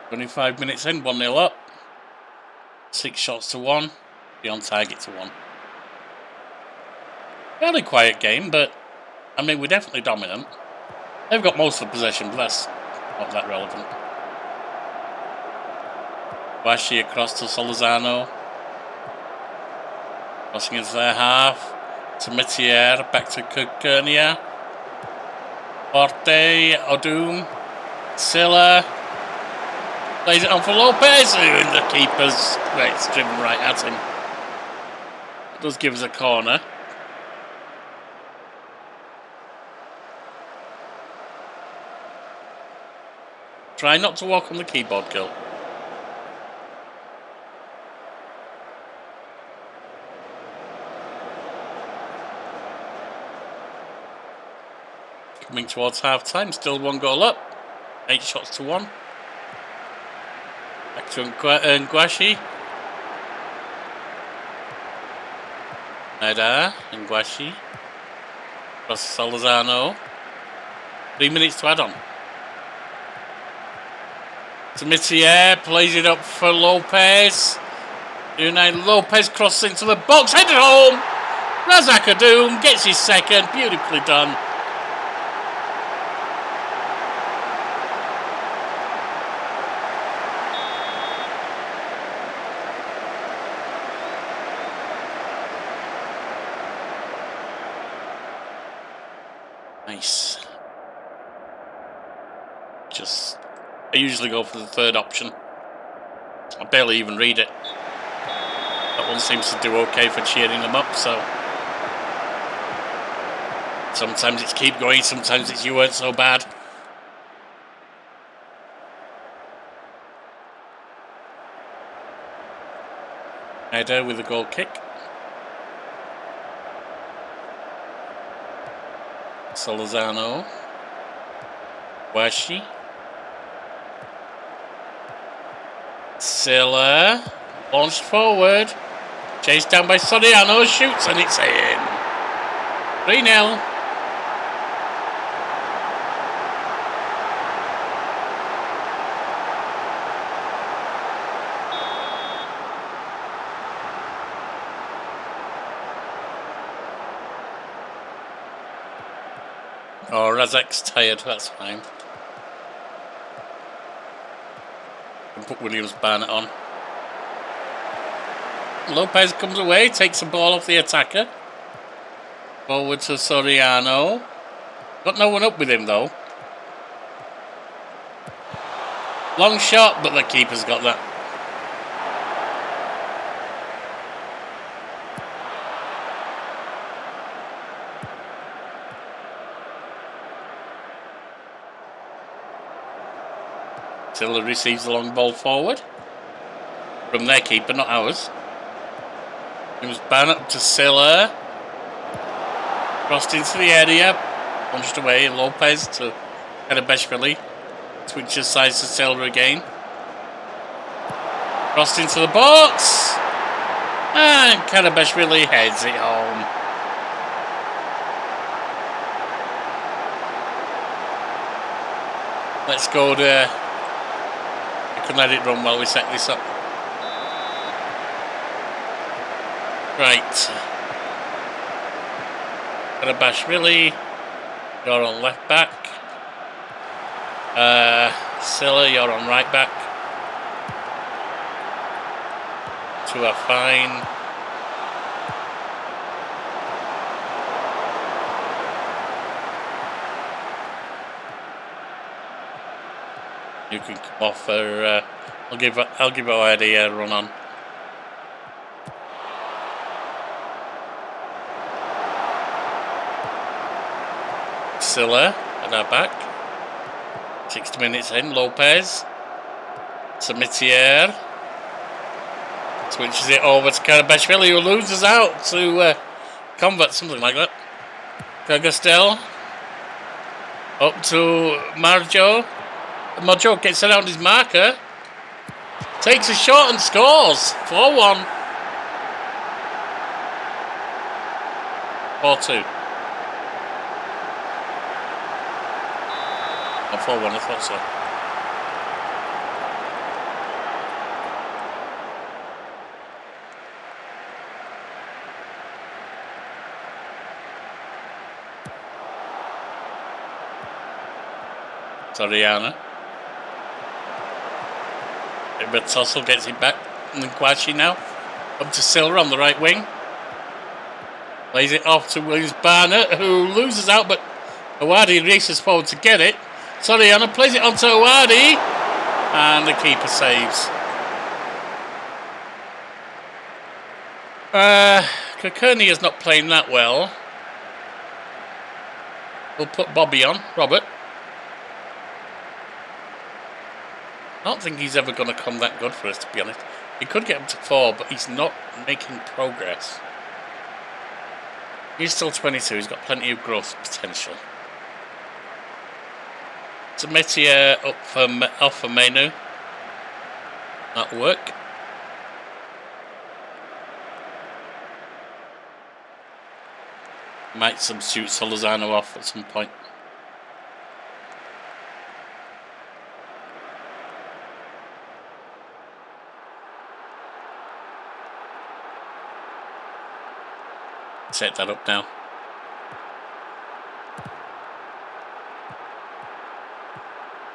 "25 minutes in, 1-0 up. 6 shots to 1. Be on target to 1. Fairly quiet game, but I mean, we're definitely dominant. They've got most of the possession, but that's not that relevant. Washi across to Solazano. Crossing into their half. To Mitier, back to Kukurnia. Forte, Odum, Silla. Plays it on for Lopez, and the keeper's it's driven right at him. It does give us a corner. Try not to walk on the keyboard, girl. Coming towards half time, still 1 goal up. 8 shots to 1. Back to Ngwashi. Maida, Ngwashi. Across Solazano. 3 minutes to add on. Mitier plays it up for Lopez. Unai Lopez crosses into the box, headed home. Razak Odum gets his second, beautifully done. Nice. I usually go for the third option. I barely even read it. That one seems to do okay for cheering them up, so sometimes it's keep going, sometimes it's you weren't so bad. Header with a goal kick. Solazano. Where's she? Silla. Launched forward. Chased down by Soriano. Shoots and it's in. 3-0. Oh, Razak's tired, that's fine. Can put Williams Barnett on. Lopez comes away, takes the ball off the attacker. Forward to Soriano. Got no one up with him though. Long shot, but the keeper's got that. Silla receives the long ball forward. From their keeper, not ours. It was Barnett up to Silla. Crossed into the area. Punched away. Lopez to Karabeshvili. Switches sides to Silla again. Crossed into the box. And Karabeshvili heads it home. Let's go to... I can let it run while we set this up. Right. Karabashvili, you're on left back. Silla, you're on right back. Two are fine. You can come off for. I'll give Eddie a run on. Silla at our back. 60 minutes in. Lopez. Samitier. Switches it over to Karabashvili, who loses out to Convert, something like that. Kagastel. Up to Marjo. Marjo gets around his marker. Takes a shot and scores. 4-1. 4-2. Oh, 4-1, I thought so. Soriano. But Tossel gets it back. And Kwashi now. Up to Silver on the right wing. Lays it off to Williams Barnett, who loses out, but Awadi races forward to get it. Soriano plays it onto Awadi. And the keeper saves. Kokurni is not playing that well. We'll put Bobby on. Robert. I don't think he's ever going to come that good for us, to be honest. He could get up to 4, but he's not making progress. He's still 22. He's got plenty of growth potential. Samitier off for Menu. That'll work. Might substitute Solozano off at some point. Set that up now.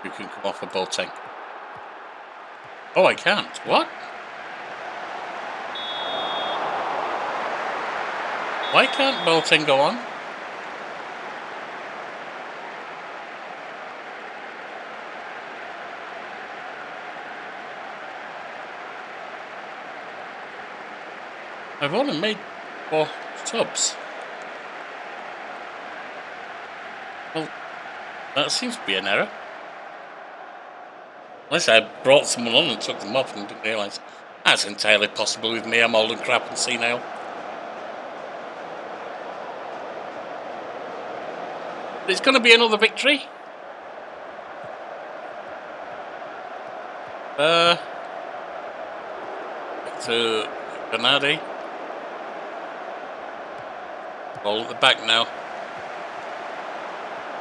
You can come off a Boateng. Oh, I can't. What? Why can't Boateng go on? I've only made 4 subs. Well, that seems to be an error. Unless I brought someone on and took them off and didn't realise. That's entirely possible with me. I'm old and crap and senile. But it's going to be another victory. Back to Bernardi. Ball at the back now.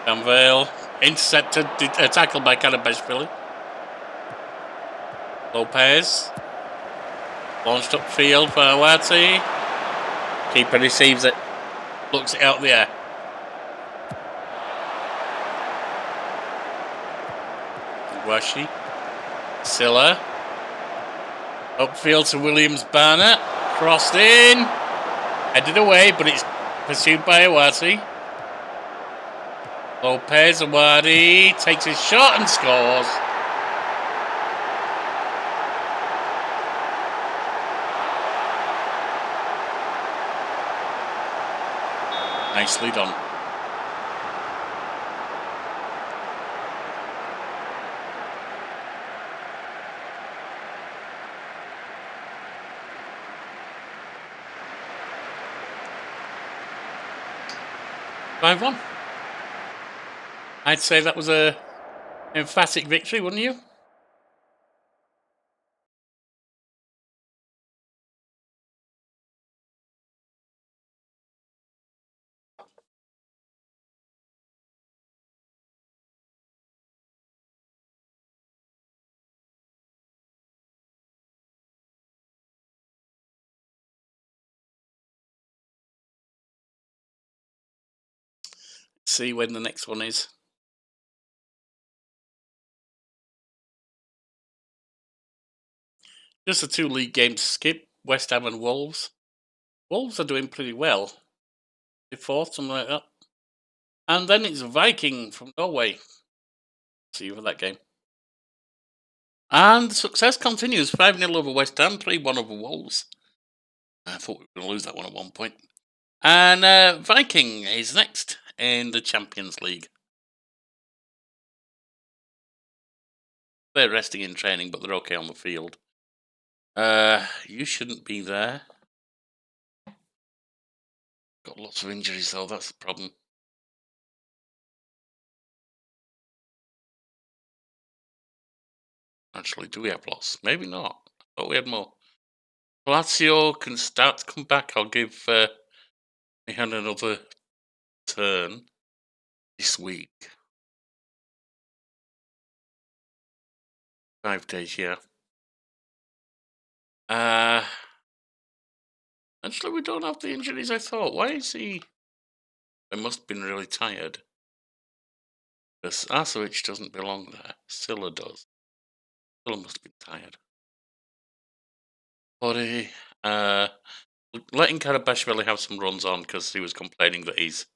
Canvale. Intercepted. Tackled by Karabashvili. Lopez. Launched upfield for Awati. Keeper receives it. Looks it out the air. Washi. Silla. Upfield to Williams Barnett. Crossed in. Headed away, but it's pursued by Awati. Lopez, Awati takes his shot and scores. Nicely done. Five-1. I'd say that was a emphatic victory, wouldn't you? See when the next one is. Just the 2 league games to skip. West Ham and Wolves. Wolves are doing pretty well. They're fourth, something like that. And then it's Viking from Norway. See you for that game. And success continues. 5-0 over West Ham, 3-1 over Wolves. I thought we were going to lose that one at one point. And Viking is next in the Champions League. They're resting in training, but they're okay on the field. You shouldn't be there. Got lots of injuries, though. That's the problem. Actually, do we have lots? Maybe not. I thought we had more. Lazio can start to come back. I'll give Mihan another turn this week. 5 days, yeah. Actually, we don't have the injuries I thought. Why is he... They must have been really tired. Because Arsovic doesn't belong there. Silla does. Silla must have been tired. Body. Letting Karabashvili have some runs on because he was complaining that he's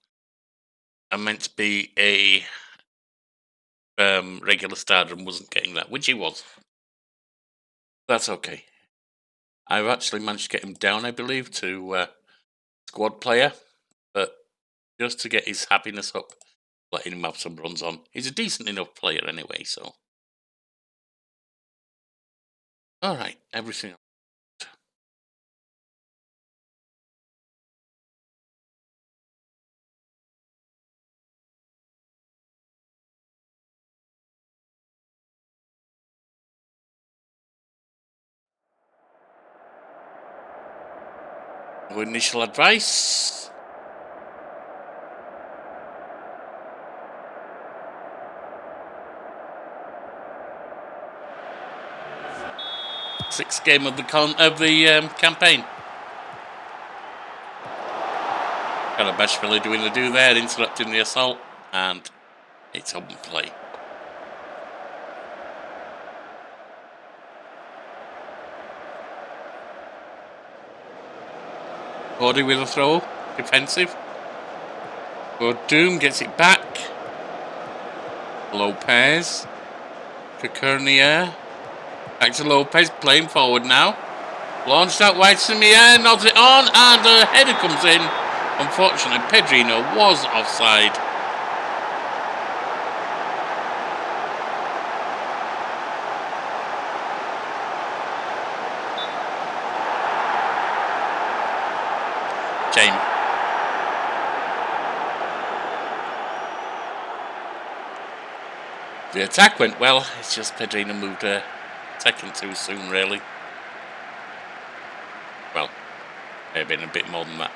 meant to be a regular starter and wasn't getting that, which he was. That's okay. I've actually managed to get him down, I believe, to squad player, but just to get his happiness up, letting him have some runs on. He's a decent enough player anyway, so. Alright, everything. No initial advice. Sixth game of the campaign. Karabashvili doing the do there, interrupting the assault, and it's open play. Body with a throw, defensive. Good Doom gets it back. Lopez. Kakurnia. Back to Lopez, playing forward now. Launched out wide, Samir nods it on, and a header comes in. Unfortunately, Pedrino was offside. Shame. The attack went well, it's just Pedrino moved taken too soon, really. Well, maybe a bit more than that.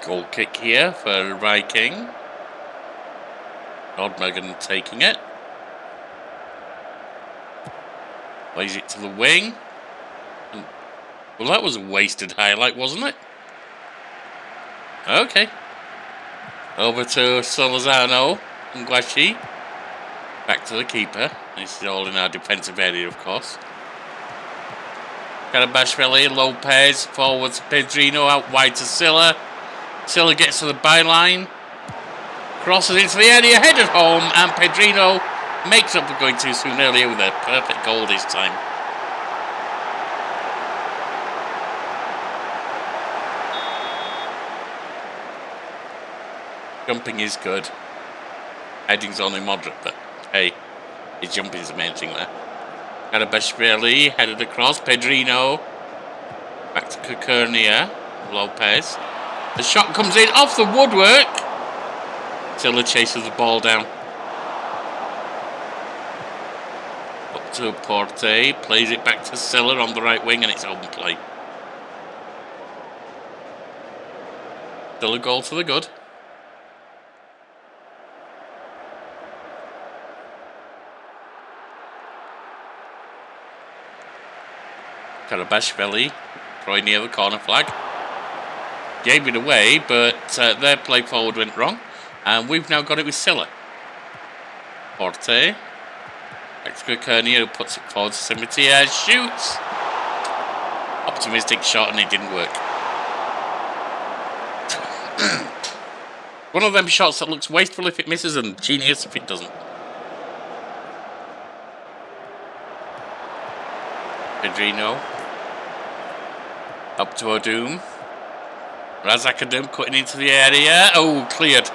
Goal kick here for Viking. Nordmegan taking it. Plays it to the wing. Well, that was a wasted highlight, wasn't it? Okay. Over to Solazano and Guashi. Back to the keeper. This is all in our defensive area, of course. Karabashvili, Lopez, forward to Pedrino, out wide to Silla. Silla gets to the byline. Crosses into the area, headed home, and Pedrino makes up for going too soon earlier with a perfect goal this time. Jumping is good. Heading's only moderate, but hey, his jumping's the main thing there. Karabashvili headed across. Pedrino. Back to Kukurnia. Lopez. The shot comes in off the woodwork. Silla chases the ball down. Up to Porte. Plays it back to Silla on the right wing, and it's open play. Still a goal to the good. Karabashvili, throwing near the corner flag. Gave it away, but their play forward went wrong. And we've now got it with Silla. Porte. Back to Kukurnia, who puts it forward to Simitia. Shoots! Optimistic shot, and it didn't work. One of them shots that looks wasteful if it misses and genius if it doesn't. Pedrino. Up to Odum. Razak Odum cutting into the area. Oh, cleared.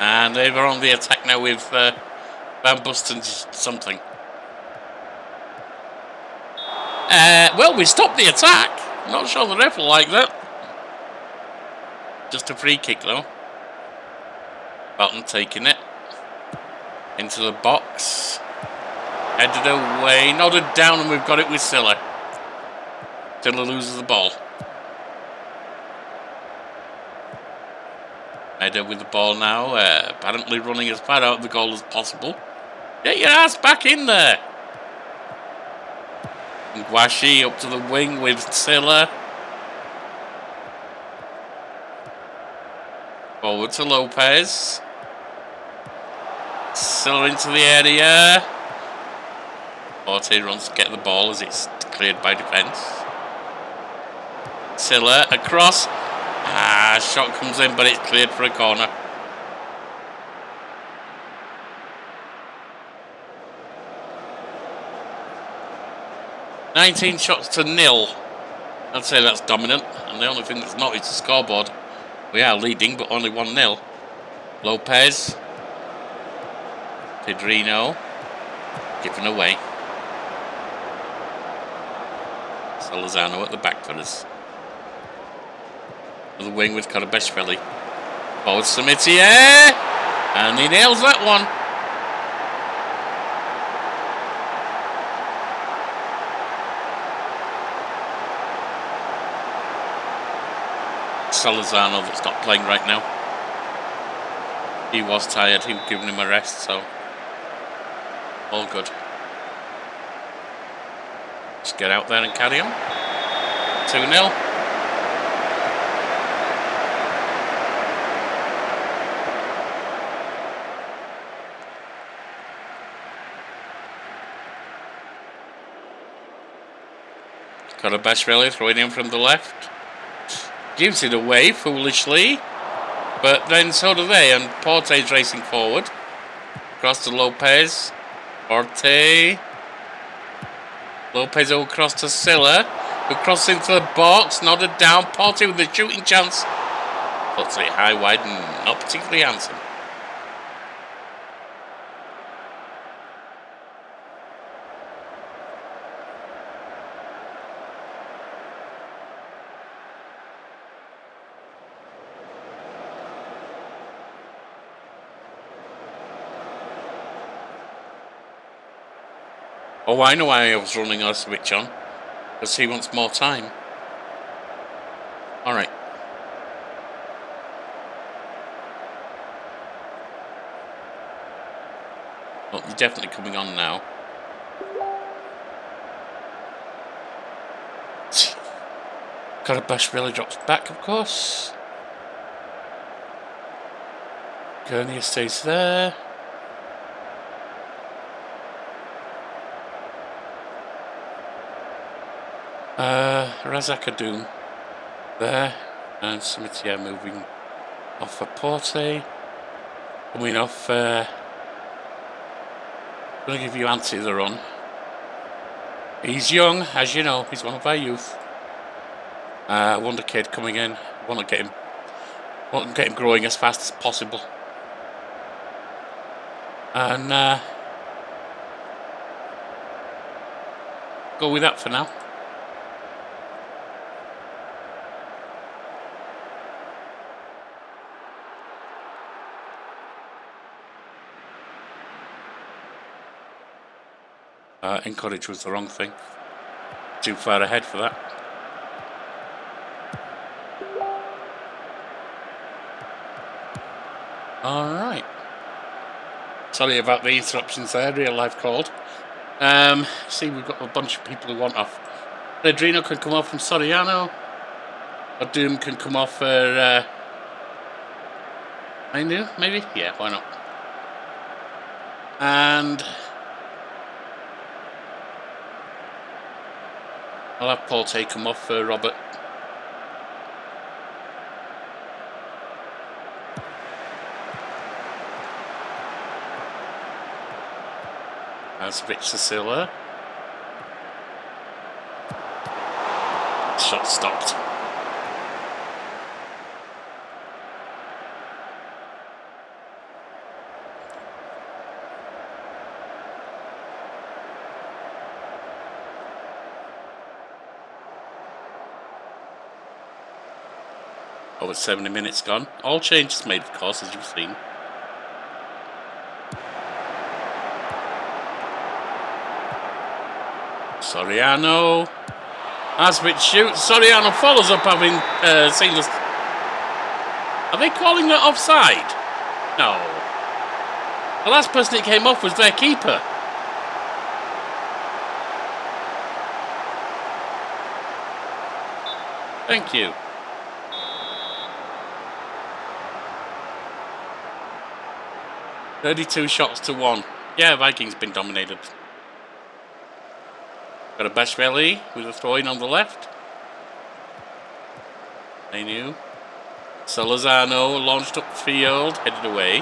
And they were on the attack now with Van Busten something. Well, we stopped the attack. Not sure the ref will like that. Just a free kick though. Barton taking it. Into the box. Headed away. Nodded down, and we've got it with Silla. Silla loses the ball. Header with the ball now, apparently running as far out of the goal as possible. Get your ass back in there! And Guashi up to the wing with Silla. Forward to Lopez. Silla into the area. Porte runs to get the ball as it's cleared by defence. Silla across. Shot comes in, but it's cleared for a corner. $19 shots to 0. I'd say that's dominant, and the only thing that's not is the scoreboard. We are leading, but only 1-0. Lopez. Pedrino. Given away. Solazano at the back for us. The wing with Karabashvili. Forward Simitia. And he nails that one. Solazano that's not playing right now. He was tired. He was giving him a rest, so all good. Just get out there and carry on. 2-0. Karabashvili throwing in from the left. Gives it away foolishly. But then so do they, and Porte's racing forward. Across to Lopez. Porte. Lopez across to Silla, who crosses into the box, nodded down. Porte with the shooting chance. Puts it high, wide, and not particularly handsome. Oh, I know why I was running our switch on. Because he wants more time. Alright. Well, you're definitely coming on now. Karabash really drops back, of course. Gurnia stays there. Razakadoon there. And Simitia moving off for Porte. Coming off. Going to give you Anti the run. He's young, as you know. He's one of our youth. Wonder Kid coming in. Want to get him growing as fast as possible. And go with that for now. Encourage was the wrong thing. Too far ahead for that. Alright. Sorry about the interruptions there, real life called. See, we've got a bunch of people who want off. Pedrino can come off from Soriano. Or Doom can come off for Mainu, maybe? Yeah, why not? And I'll have Porte come off for Robert. As Rich Cecilia. Shot stopped. Over 70 minutes gone. All changes made, of course, as you've seen. Soriano. Asbit shoots. Soriano follows up, having seamless. Are they calling that offside? No. The last person it came off was their keeper. Thank you. $32 shots to 1. Yeah, Vikings been dominated. Got a Bashveli with a throw-in on the left. They knew. Salazano launched upfield, headed away.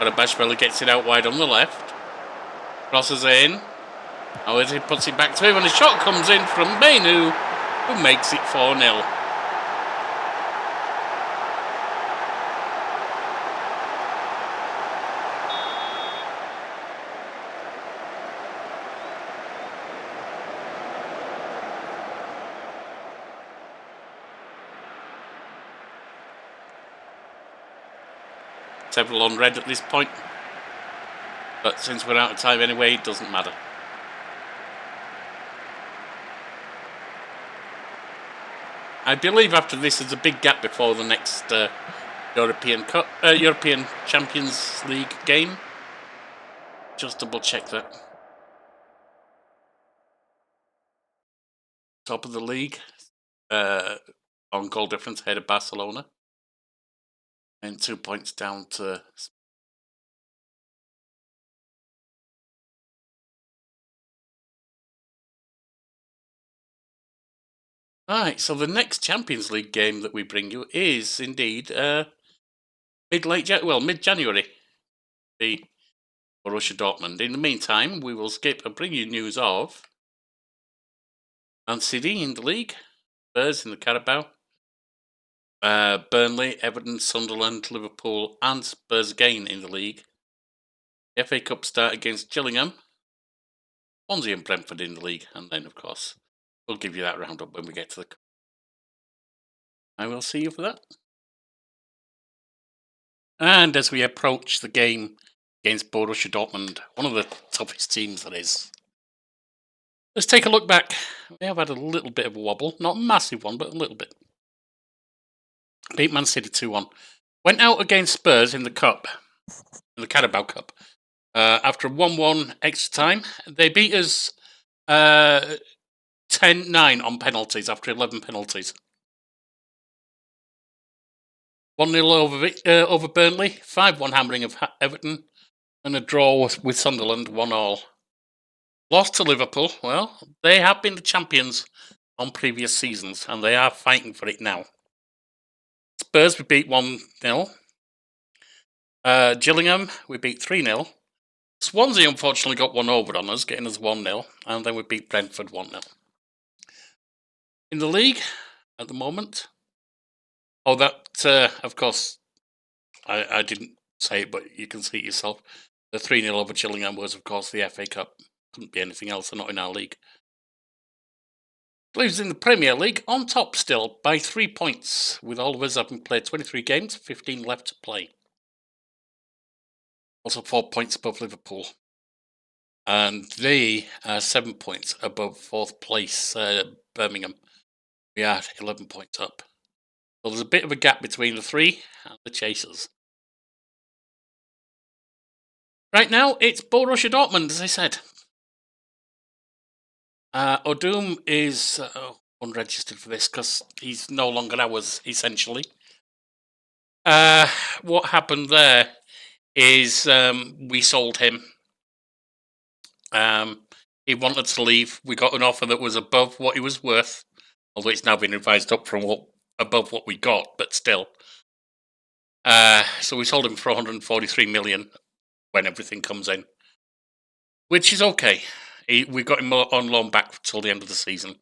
Got a Bashveli gets it out wide on the left. Crosses in. Oh, as he puts it back to him, and a shot comes in from Mainu, who makes it 4-0. Several on red at this point, but since we're out of time anyway, it doesn't matter. I believe after this there's a big gap before the next European Champions League game. Just double check that. Top of the league on goal difference ahead of Barcelona. And 2 points down to. Alright, so the next Champions League game that we bring you is indeed mid-January. The Borussia Dortmund. In the meantime, we will skip and bring you news of Man City in the league, Spurs in the Carabao, Burnley, Everton, Sunderland, Liverpool, and Spurs again in the league. FA Cup start against Gillingham, Swansea and Brentford in the league, and then, of course, we'll give you that roundup when we get to the. I will see you for that. And as we approach the game against Borussia Dortmund, one of the toughest teams that is. Let's take a look back. We have had a little bit of a wobble. Not a massive one, but a little bit. Beat Man City 2-1. Went out against Spurs in the Cup, in the Carabao Cup. After a 1-1 extra time, they beat us 10-9 on penalties after 11 penalties. 1-0 over Burnley, 5-1 hammering of Everton, and a draw with Sunderland, 1-1. Lost to Liverpool. Well, they have been the champions on previous seasons, and they are fighting for it now. Spurs, we beat 1-0. Gillingham, we beat 3-0. Swansea, unfortunately, got one over on us, getting us 1-0, and then we beat Brentford 1-0. In the league, at the moment, of course, I didn't say it, but you can see it yourself. The 3-0 over Gillingham was, of course, the FA Cup. Couldn't be anything else, they're not in our league. Leaves in the Premier League on top still by 3 points, with all of us having played 23 games, 15 left to play. Also 4 points above Liverpool. And they are 7 points above 4th place Birmingham. We are 11 points up. So there's a bit of a gap between the 3 and the chasers. Right now, it's Borussia Dortmund, as I said. Odum is unregistered for this because he's no longer ours, essentially. What happened there is we sold him. He wanted to leave. We got an offer that was above what he was worth, although it's now been revised up from above what we got, but still. So we sold him for 143 million when everything comes in, which is okay. We got him on loan back till the end of the season.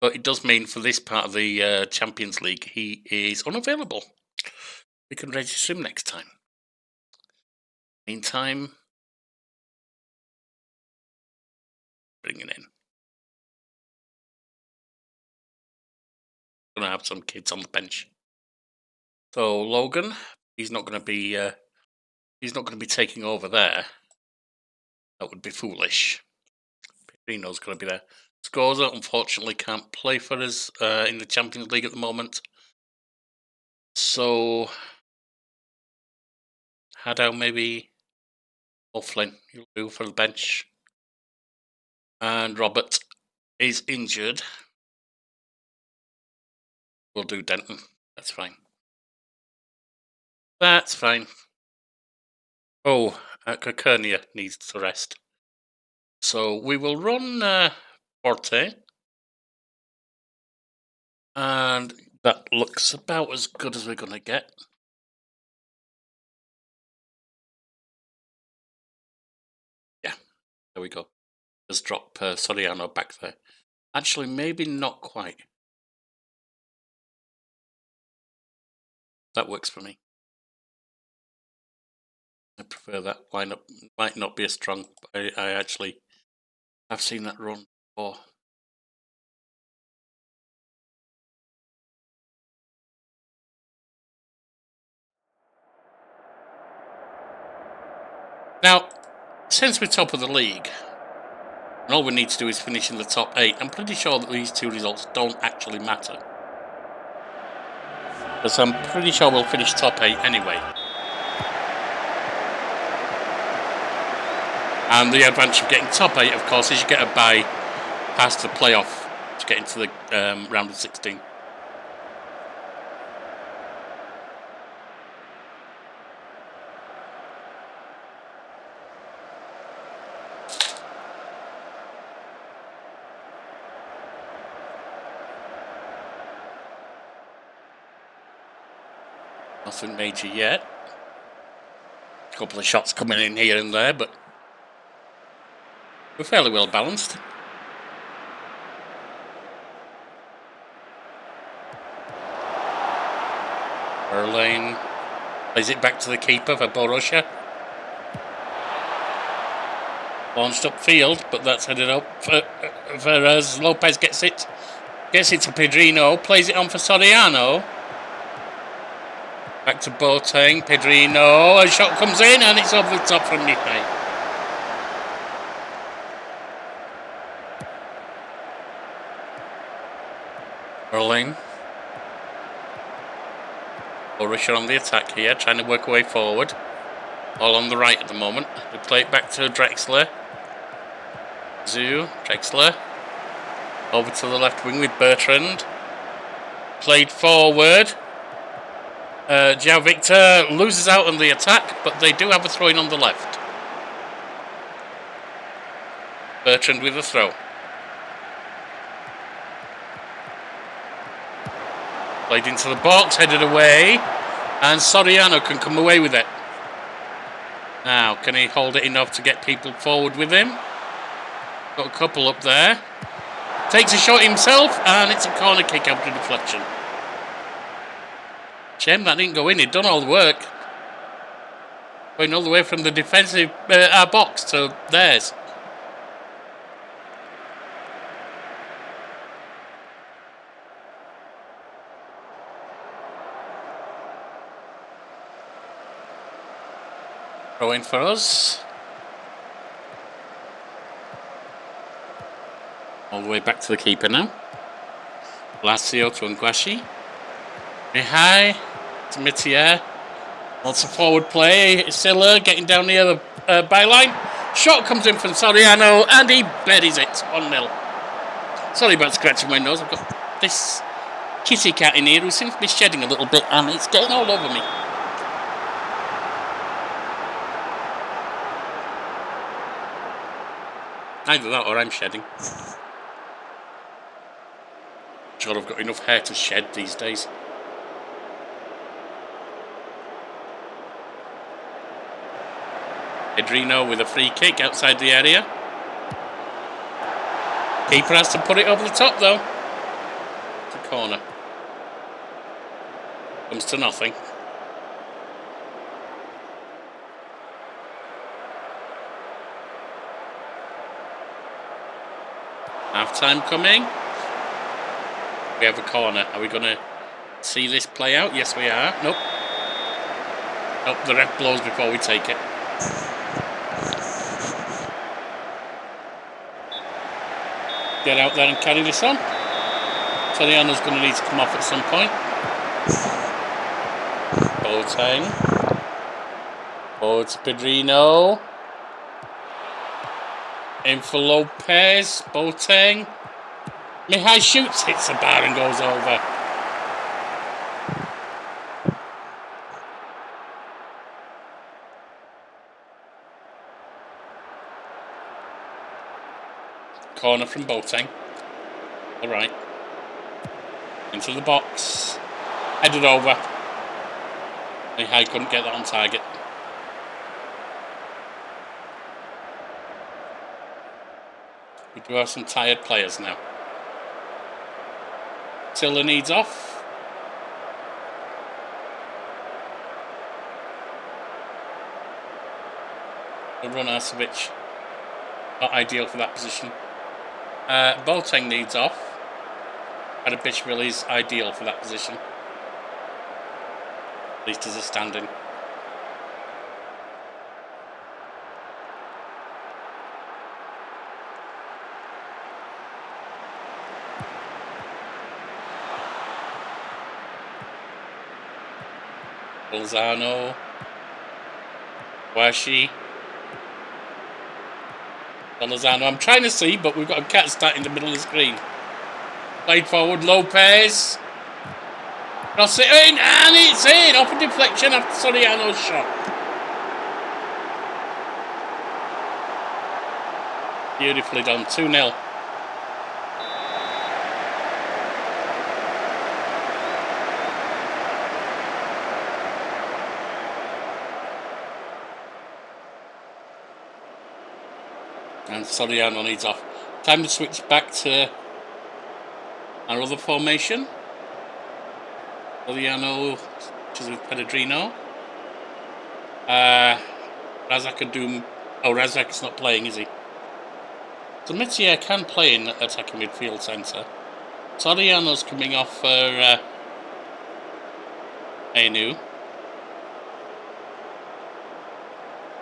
But it does mean for this part of the Champions League, he is unavailable. We can register him next time. Meantime, bring it in. Going to have some kids on the bench. So Logan, he's not going to be taking over there. That would be foolish. Pedrino's going to be there. Scorza, unfortunately, can't play for us in the Champions League at the moment. So, Haddow maybe, or Flynn, you'll do for the bench. And Robert is injured. We'll do Denton. That's fine. That's fine. Oh, Kokernia needs to rest. So we will run Forte. And that looks about as good as we're going to get. Yeah, there we go. Just drop Soriano back there. Actually, maybe not quite. That works for me. I prefer that lineup. Might not be as strong, but I actually have seen that run before. Now, since we're top of the league, and all we need to do is finish in the top 8, I'm pretty sure that these 2 results don't actually matter. Because I'm pretty sure we'll finish top 8 anyway. And the advantage of getting top 8, of course, is you get a bye past the playoff to get into the round of 16. Nothing major yet. A couple of shots coming in here and there, but we're fairly well balanced. Erlane plays it back to the keeper for Borussia. Launched upfield, but that's headed up for us. Lopez gets it to Pedrino, plays it on for Soriano. Back to Boateng, Pedrino, a shot comes in and it's over the top from Nikai. Rolling. Russia on the attack here, trying to work away forward. All on the right at the moment. We play it back to Drexler. Drexler. Over to the left wing with Bertrand. Played forward. João Victor loses out on the attack, but they do have a throw-in on the left. Bertrand with a throw. Played into the box, headed away, and Soriano can come away with it. Now, can he hold it enough to get people forward with him? Got a couple up there. Takes a shot himself, and it's a corner kick after deflection. Shame that didn't go in. He'd done all the work. Going all the way from the defensive our box to theirs. Throw in for us. All the way back to the keeper now. Lazio to Ngwashi. Mihai to Mitier. Lots of forward play. Silla getting down near the byline. Shot comes in from Soriano and he buries it. 1-0. Sorry about scratching my nose. I've got this kitty cat in here who seems to be shedding a little bit and it's getting all over me. Either that or I'm shedding. Sure, I've got enough hair to shed these days. Pedrino with a free kick outside the area. Keeper has to put it over the top though. It's a corner. Comes to nothing. Half time coming. We have a corner. Are we going to see this play out? Yes, we are. Nope. Nope, the ref blows before we take it. Get out there and carry this on. Soriano's going to need to come off at some point. Boateng. Forward to Pedrino. In for Lopez. Boateng. Mihai shoots, hits the bar and goes over. Corner from Boateng. Alright. Into the box. Headed over. Mihai couldn't get that on target. We do have some tired players now. Tiller needs off. Runasovic, not ideal for that position. Boateng needs off. Adabishvili is ideal for that position. At least as a stand-in. Bolzano, Washi, Bolzano. I'm trying to see, but we've got a cat stat in the middle of the screen. Played forward, Lopez. Cross it in, and it's in. Off a deflection after Soriano's shot. Beautifully done. 2-0. And Soriano needs off. Time to switch back to our other formation. Soriano, which is with Pellegrino. Razak and Doom. Oh, Razak is not playing, is he? So Metier can play in attacking midfield centre. Soriano's coming off for Ainu.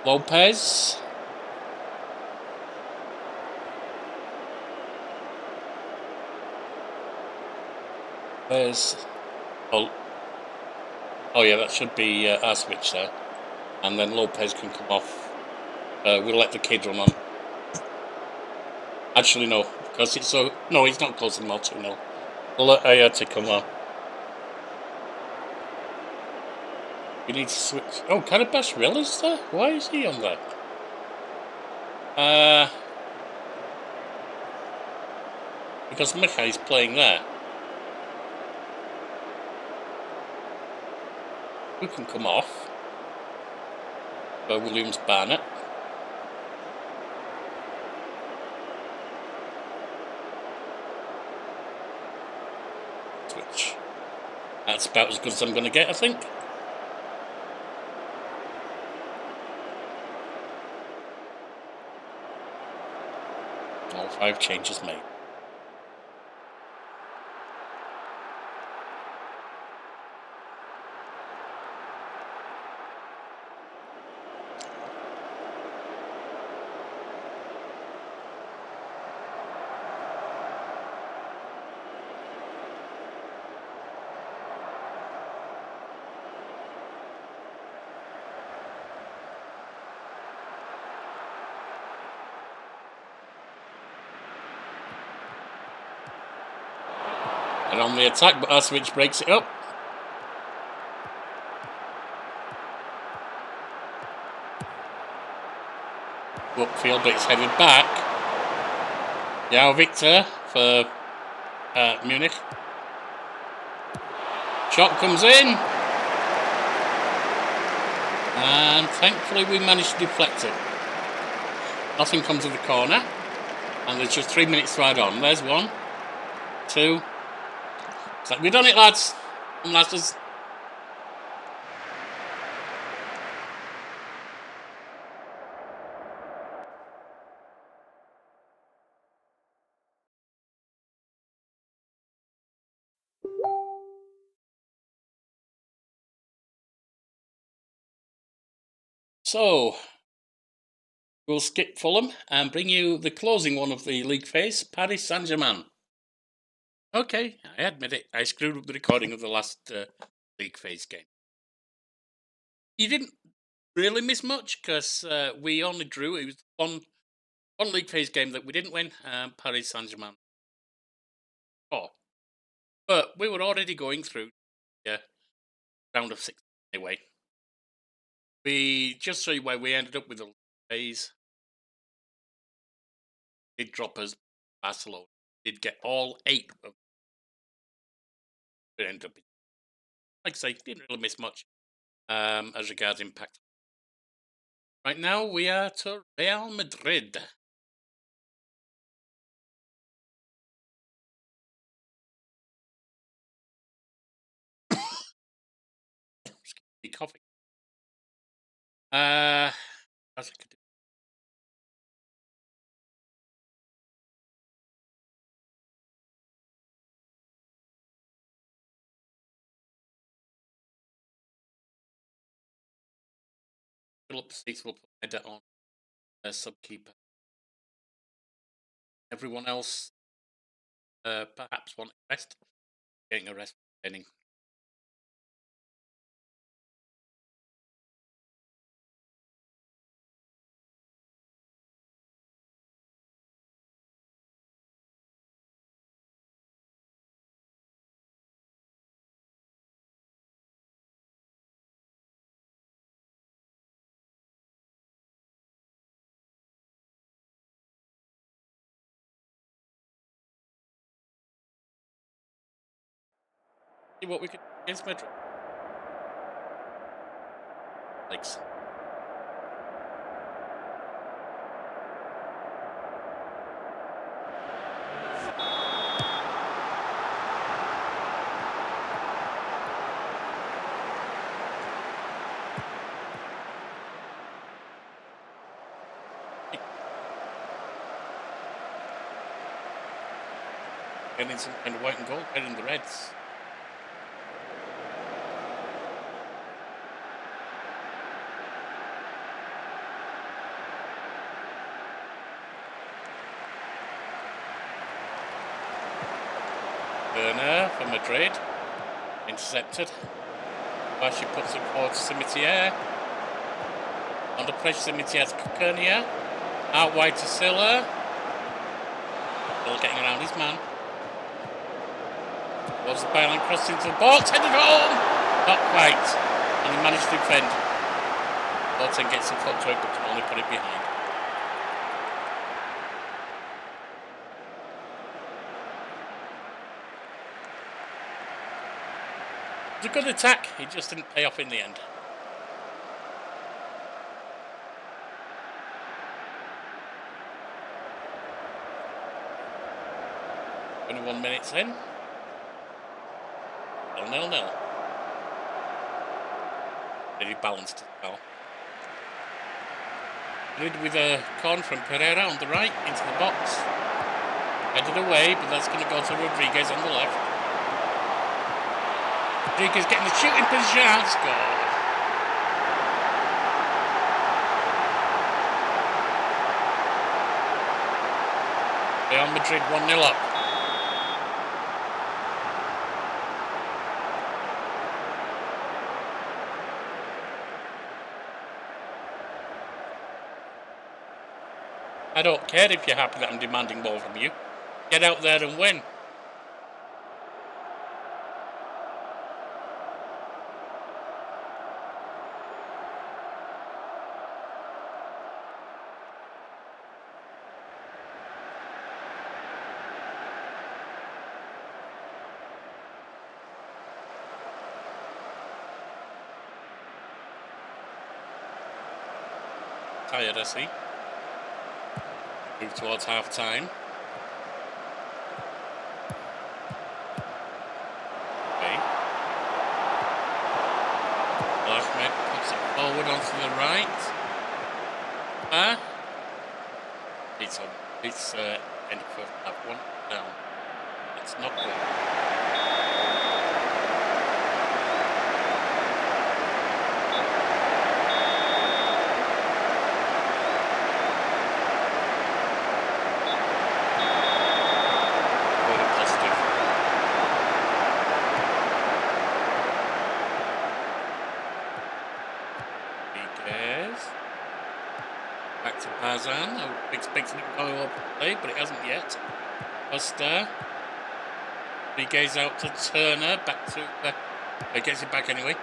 Lopez. There's... Oh, oh yeah, that should be our switch there. And then Lopez can come off. We'll let the kid run on. Actually, no, because it's so... No, he's not close anymore, 2-0. We'll let Ayata come on. We need to switch... Oh, Carabash is there? Why is he on there? Because Micha is playing there. Who can come off? Williams Barnett. Switch. That's about as good as I'm going to get, I think. All 5 changes made. And on the attack, but our switch breaks it up. Upfield, but it's headed back. Now Victor for Munich. Shot comes in. And thankfully we managed to deflect it. Nothing comes of the corner. And there's just 3 minutes to add on. There's 1, 2. It's like, we've done it, lads and lasses. So, we'll skip Fulham and bring you the closing one of the league phase, Paris Saint-Germain. Okay, I admit it. I screwed up the recording of the last league phase game. You didn't really miss much because we only drew. It was one league phase game that we didn't win, Paris Saint-Germain. But we were already going through round of 6 anyway. We just show you where we ended up with the league phase. Did drop us Barcelona. Did get all 8 of them. It ended up, like I say, didn't really miss much as regards impact. Right now we are to Real Madrid. Excuse me, coughing. As I could do. Fill up the seats. We'll put Eda on as subkeeper. Everyone else perhaps want a rest. Getting a rest for training. See what we could do against Madrid. Thanks. Getting some kind of white and gold, getting the Reds. Turner for Madrid. Intercepted. Bashi puts it forward to Cimetière. Under pressure, Cimetière's Kukurnia. Out wide to Silla. Still getting around his man. Was the byline crossed into the box, headed home! Not quite. And he managed to defend. Boateng gets a foot to it, but can only put it behind. It was a good attack, it just didn't pay off in the end. Minutes in. Still 0-0. Really balanced as well. With a corner from Pereira on the right into the box. Headed away, but that's going to go to Rodriguez on the left. Rodriguez getting the shooting position and score. Real Madrid 1-0 up. I don't care if you're happy that I'm demanding more from you. Get out there and win. Tired, I see. Move towards half time. Okay. Ahmed puts it forward onto the right. It's end of first half, 1 down. That's not good. Back to Bazan. I was expecting it to go up play, but it hasn't yet. Costa. Rodriguez out to Turner. Back to... he gets it back anyway.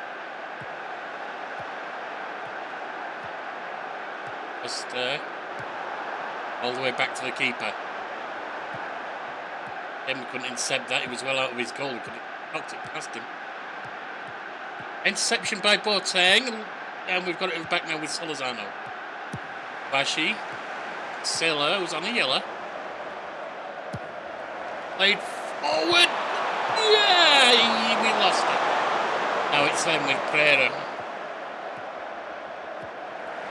Costa. All the way back to the keeper. Again, we couldn't intercept that. He was well out of his goal. We could have knocked it past him. Interception by Boateng. And we've got it back now with Solorzano. Bashi. Silla was on a yellow. Played forward. Yeah, we lost it. Now it's them with Pereira.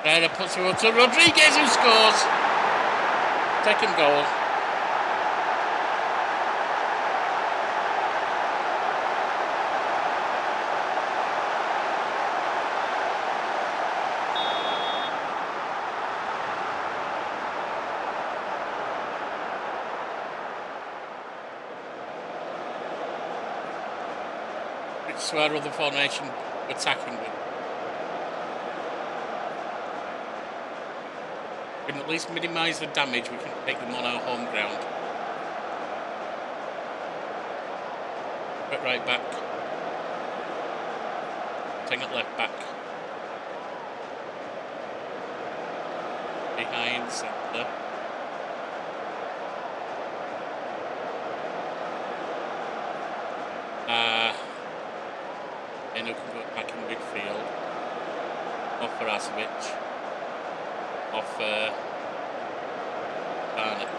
Pereira puts it on to Rodriguez, who scores. Second goal. Where other formation attacking with. We can at least minimise the damage. We can take them on our home ground. Put right back. Take it left back. Behind centre. Who can go back in midfield. Off Arasovic. Off Barnett.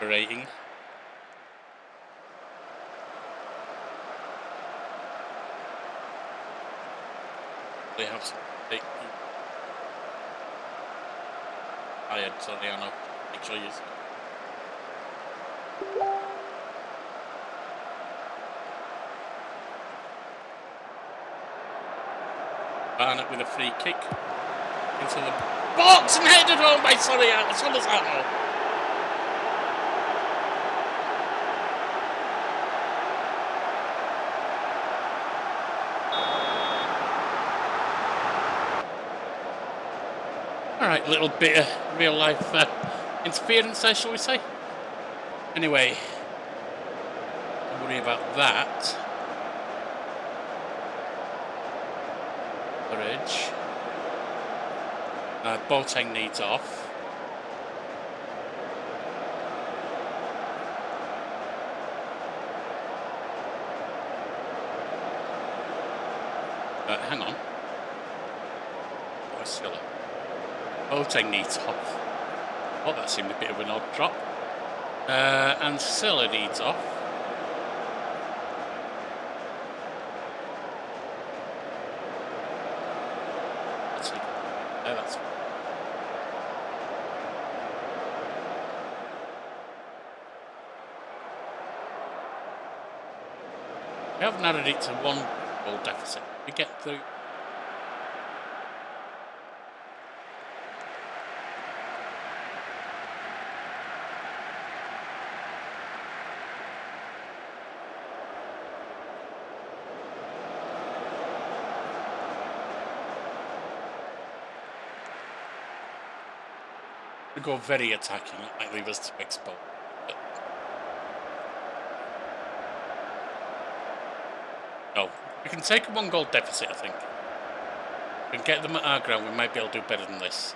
Rating. They have some big tired, so they are not actually used. Barnett with a free kick into the box and headed home by Solizano. All right, little bit of real life interference there, shall we say? Anyway, don't worry about that. Courage. Boateng needs off. Hang on. Oh, Silla. Boateng needs off. Oh, that seemed a bit of an odd drop. And Silla needs off. Let's see. That's. We have narrowed it to 1 goal deficit. We get through. We go very attacking. That might leave us to expose. No, we can take a 1 goal deficit, I think. We can get them at our ground, we might be able to do better than this.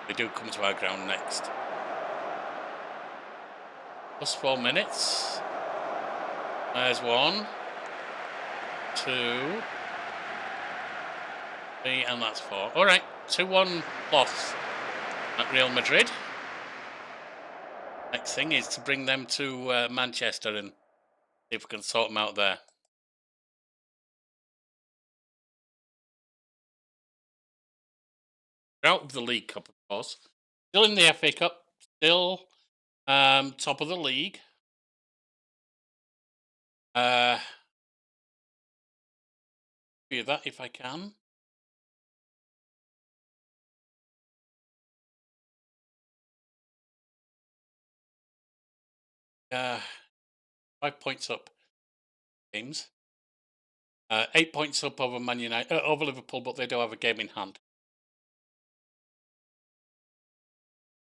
They do come to our ground next. Plus 4 minutes. There's 1, 2, 3, and that's 4. Alright, 2-1 loss at Real Madrid. Next thing is to bring them to Manchester and see if we can sort them out there. Out of the League Cup, of course. Still in the FA Cup. Still top of the league. Do that if I can. Uh, 5 points up. Games. 8 points up over Man United, over Liverpool, but they do have a game in hand.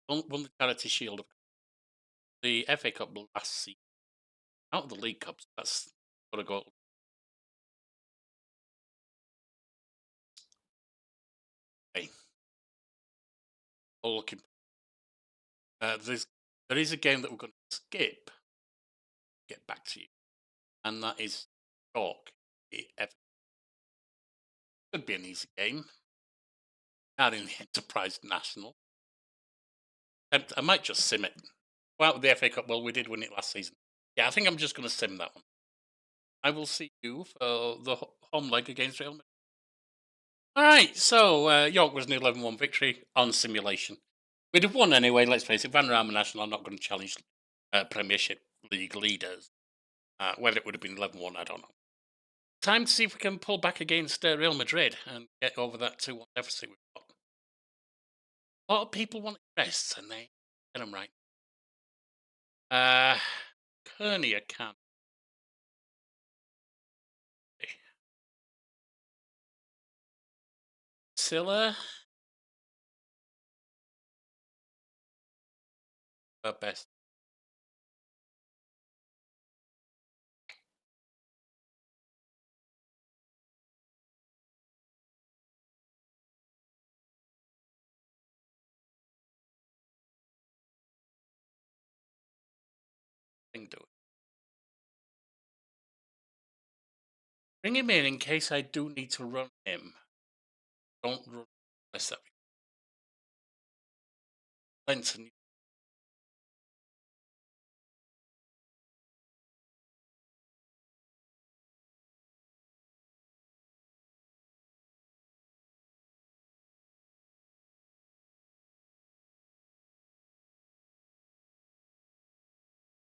Won the Charity Shield. The FA Cup last season. Out of the League Cups, that's got to go. Okay. All looking. There is a game that we're going to skip. Get back to you, and that is York. Could be an easy game. Not in the Enterprise National. I might just sim it. Well, out with the FA Cup, well, we did win it last season. Yeah, I think I'm just going to sim that one. I will see you for the home leg against Real Madrid. All right, so York was an 11-1 victory on simulation. We'd have won anyway, let's face it. Van Raam and National are not going to challenge Premiership League leaders. Whether it would have been 11-1, I don't know. Time to see if we can pull back against Real Madrid and get over that 2-1 deficit we've got. A lot of people want rests, and they get them right. Kearney can. Silla. Best. Thing do it. Bring him in case I do need to run him. Don't run mess up. Benson.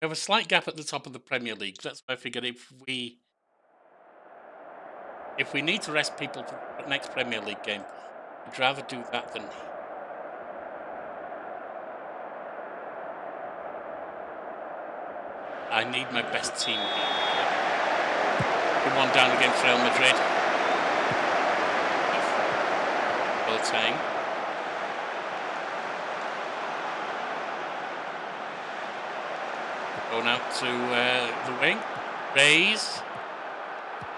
We have a slight gap at the top of the Premier League. That's why I figured if we if we need to rest people for the next Premier League game, I'd rather do that than. I need my best team here. Good one down against Real Madrid. Boateng. Going out to the wing. Reyes.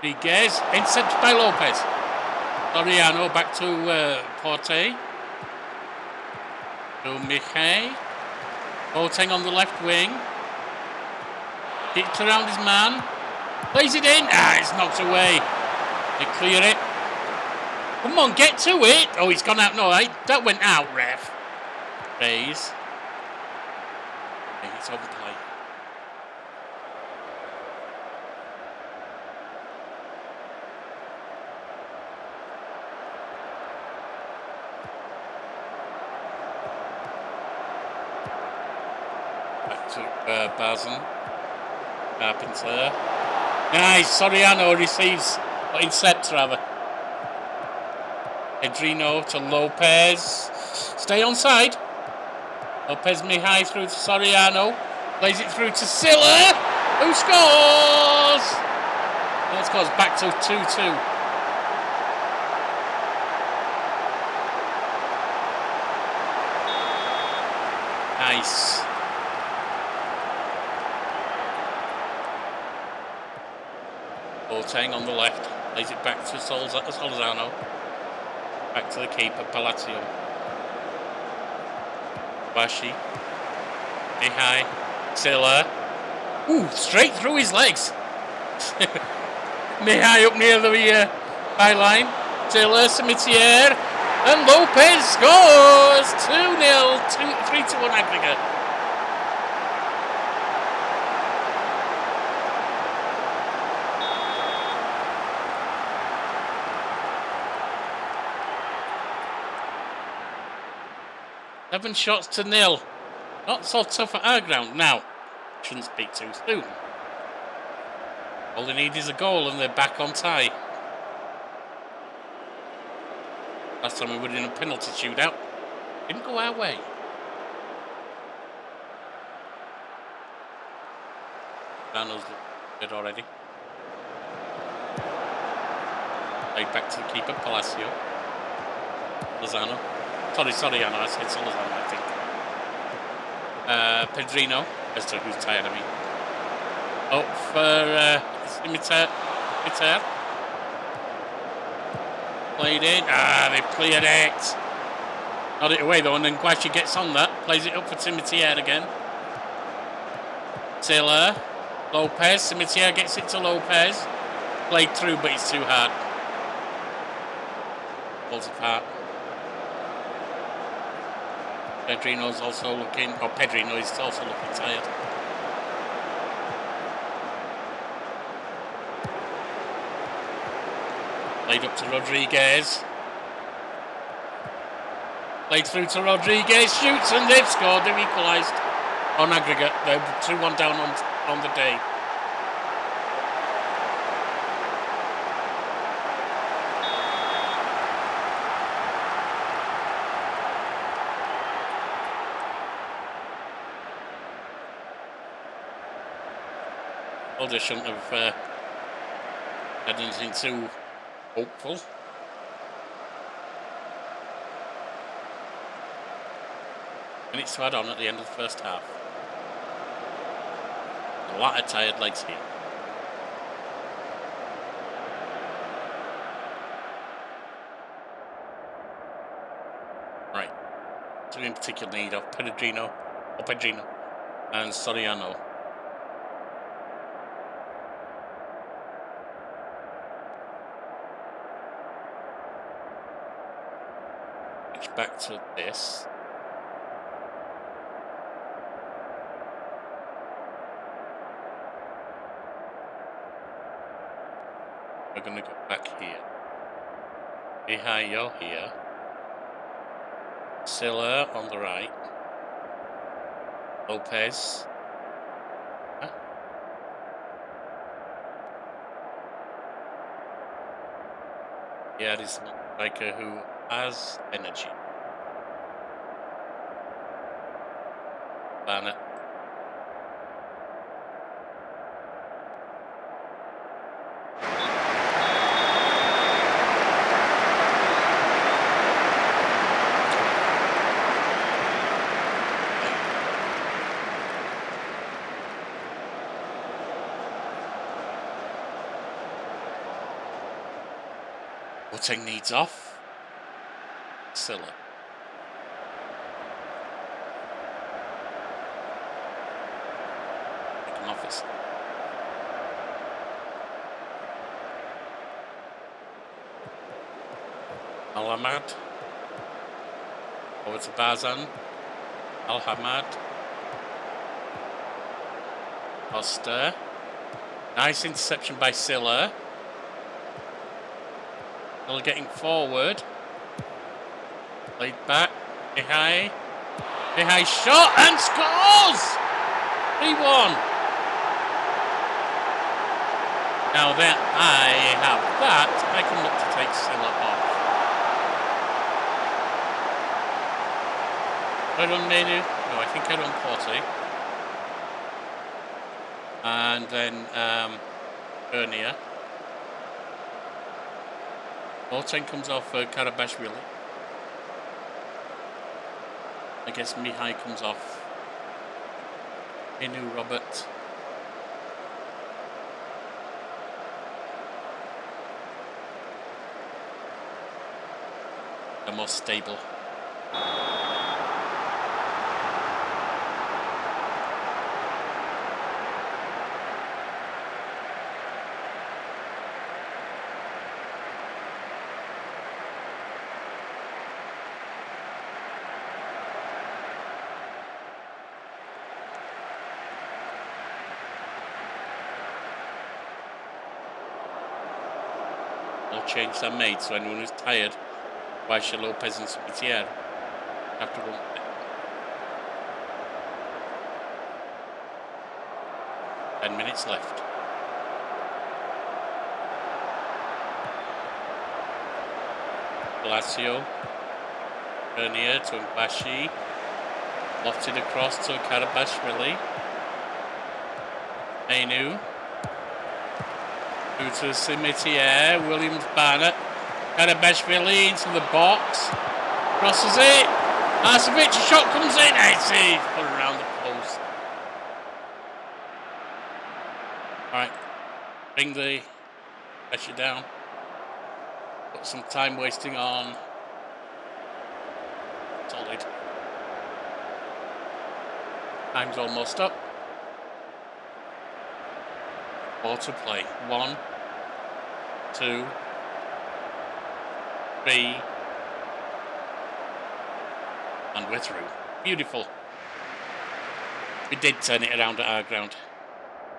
Rodriguez. Intercepted by Lopez. Soriano back to Porte. To Miche. Boateng on the left wing. Kicks around his man. Plays it in. It's knocked away. They clear it. Come on, get to it. Oh, he's gone out. No, that went out, ref. Reyes. It's open play. Back to Bazin. Carpenter. Nice. Soriano receives, or intercepts rather. Pedrino to Lopez. Stay on side. Lopez Mihai through to Soriano. Plays it through to Silla. Who scores? That scores back to 2-2. Nice. Boateng on the left. Plays it back to Solzano. Back to the keeper, Palacio. Bashi. Mihai. Silla. Ooh, straight through his legs. Mihai up near the byline. Silla, Cimetière. And Lopez scores! 2-0, 3-1 aggregate. Seven shots to 0. Not so tough at our ground. Now, shouldn't speak too soon. All they need is a goal and they're back on tie. Last time we were in a penalty shootout. Didn't go our way. Dano's good already. Played back to the keeper, Palacio. Lozano. Soriano, I said Solozano, I think. Pedrino, as to who's tired of me. Up for Cimetière. Played it. They cleared it. Got it away though, and then Guashi gets on that. Plays it up for Cimetière again. Taylor. Lopez. Cimetière gets it to Lopez. Played through, but it's too hard. Falls apart. Pedrino's also looking, or Pedrino is also looking tired. Played up to Rodriguez. Played through to Rodriguez, shoots, and they've scored. They've equalised on aggregate. They're 2-1 down on the day. They shouldn't have had anything too hopeful. Minutes to add on at the end of the first half. A lot of tired legs here. Right. So in particular need of Pedrino and Soriano. Back to this. We're going to go back here. Mihai, you're here. Silla on the right. Lopez. Huh? Yeah, this one striker who has energy. Banner. Boateng needs off. Silla. Taken office. Al-Hamad. Over to Bazan. Al-Hamad. Costa. Nice interception by Silla. Silla getting forward. Played back. Mihai. Mihai shot and scores! 3-1. Now that I have that, I can look to take Silla off. I run Menu? No, I think I run Porte. And then Bernier. Boateng comes off Karabashvili. I guess Mihai comes off. Menu Robert. The more stable. No changes are made, so anyone who's tired, Baisha Lopez and Subitier have to run. 10 minutes left. Palacio. Bernier to Mbashi. Lofted across to Karabashvili. Menu. Through to Cimetière. Williams Barnett. Karabashvili into the box. Crosses it. Arsevic, a shot comes in. It's put around the post. Alright. Bring the pressure down. Put some time wasting on. Solid. Time's almost up. Ball to play. 1, 2, 3. And we're through. Beautiful. We did turn it around at our ground.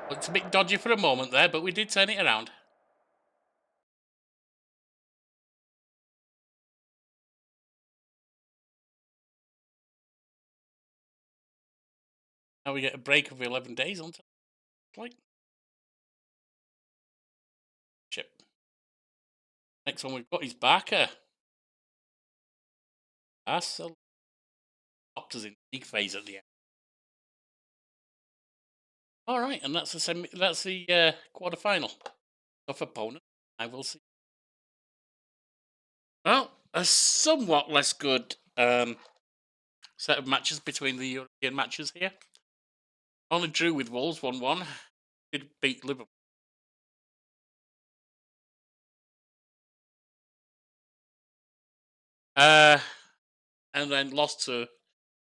Looked a bit dodgy for a moment there, but we did turn it around. Now we get a break of 11 days on flight. Chip. Next one we've got is Barker. Arsenal popped us in the league phase at the end. All right, and that's the quarter-final. Tough opponent. I will see. Well, a somewhat less good set of matches between the European matches here. Only drew with Wolves 1-1. Did beat Liverpool. And then lost to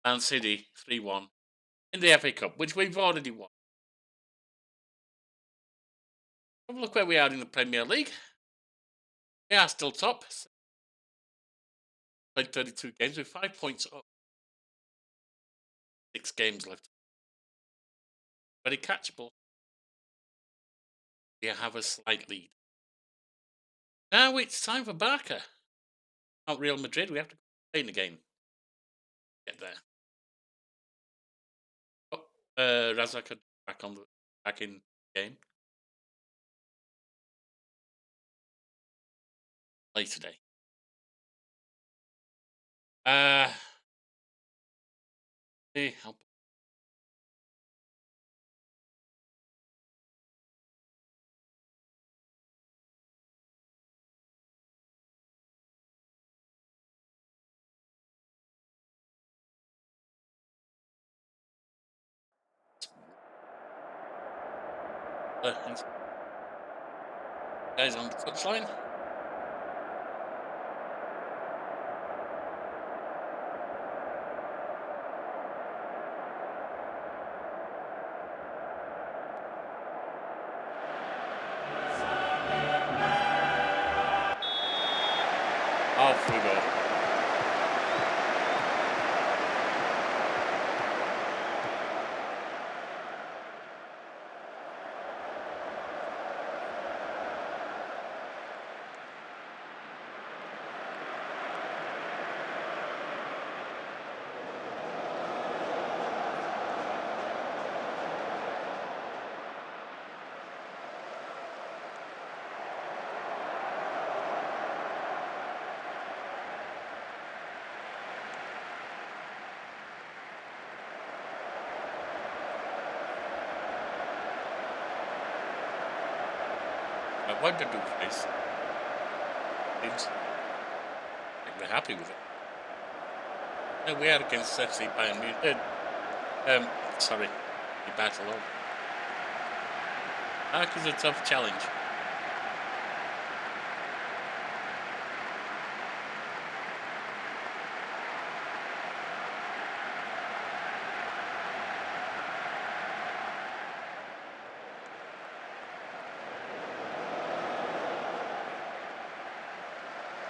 Man City 3-1 in the FA Cup, which we've already won. Have a look where we are in the Premier League. We are still top. Played 32 games with 5 points up. 6 games left. Very catchable. We have a slight lead. Now it's time for Barca. Not Real Madrid. We have to play in the game. Get there. Oh, Razak back in the game. play today. Uh, help. Guys on the touchline. Off we go. What did do face? Seems like we're happy with it. No, we are against FC Bayern Munich. Sorry, Barcelona. Because it's a tough challenge.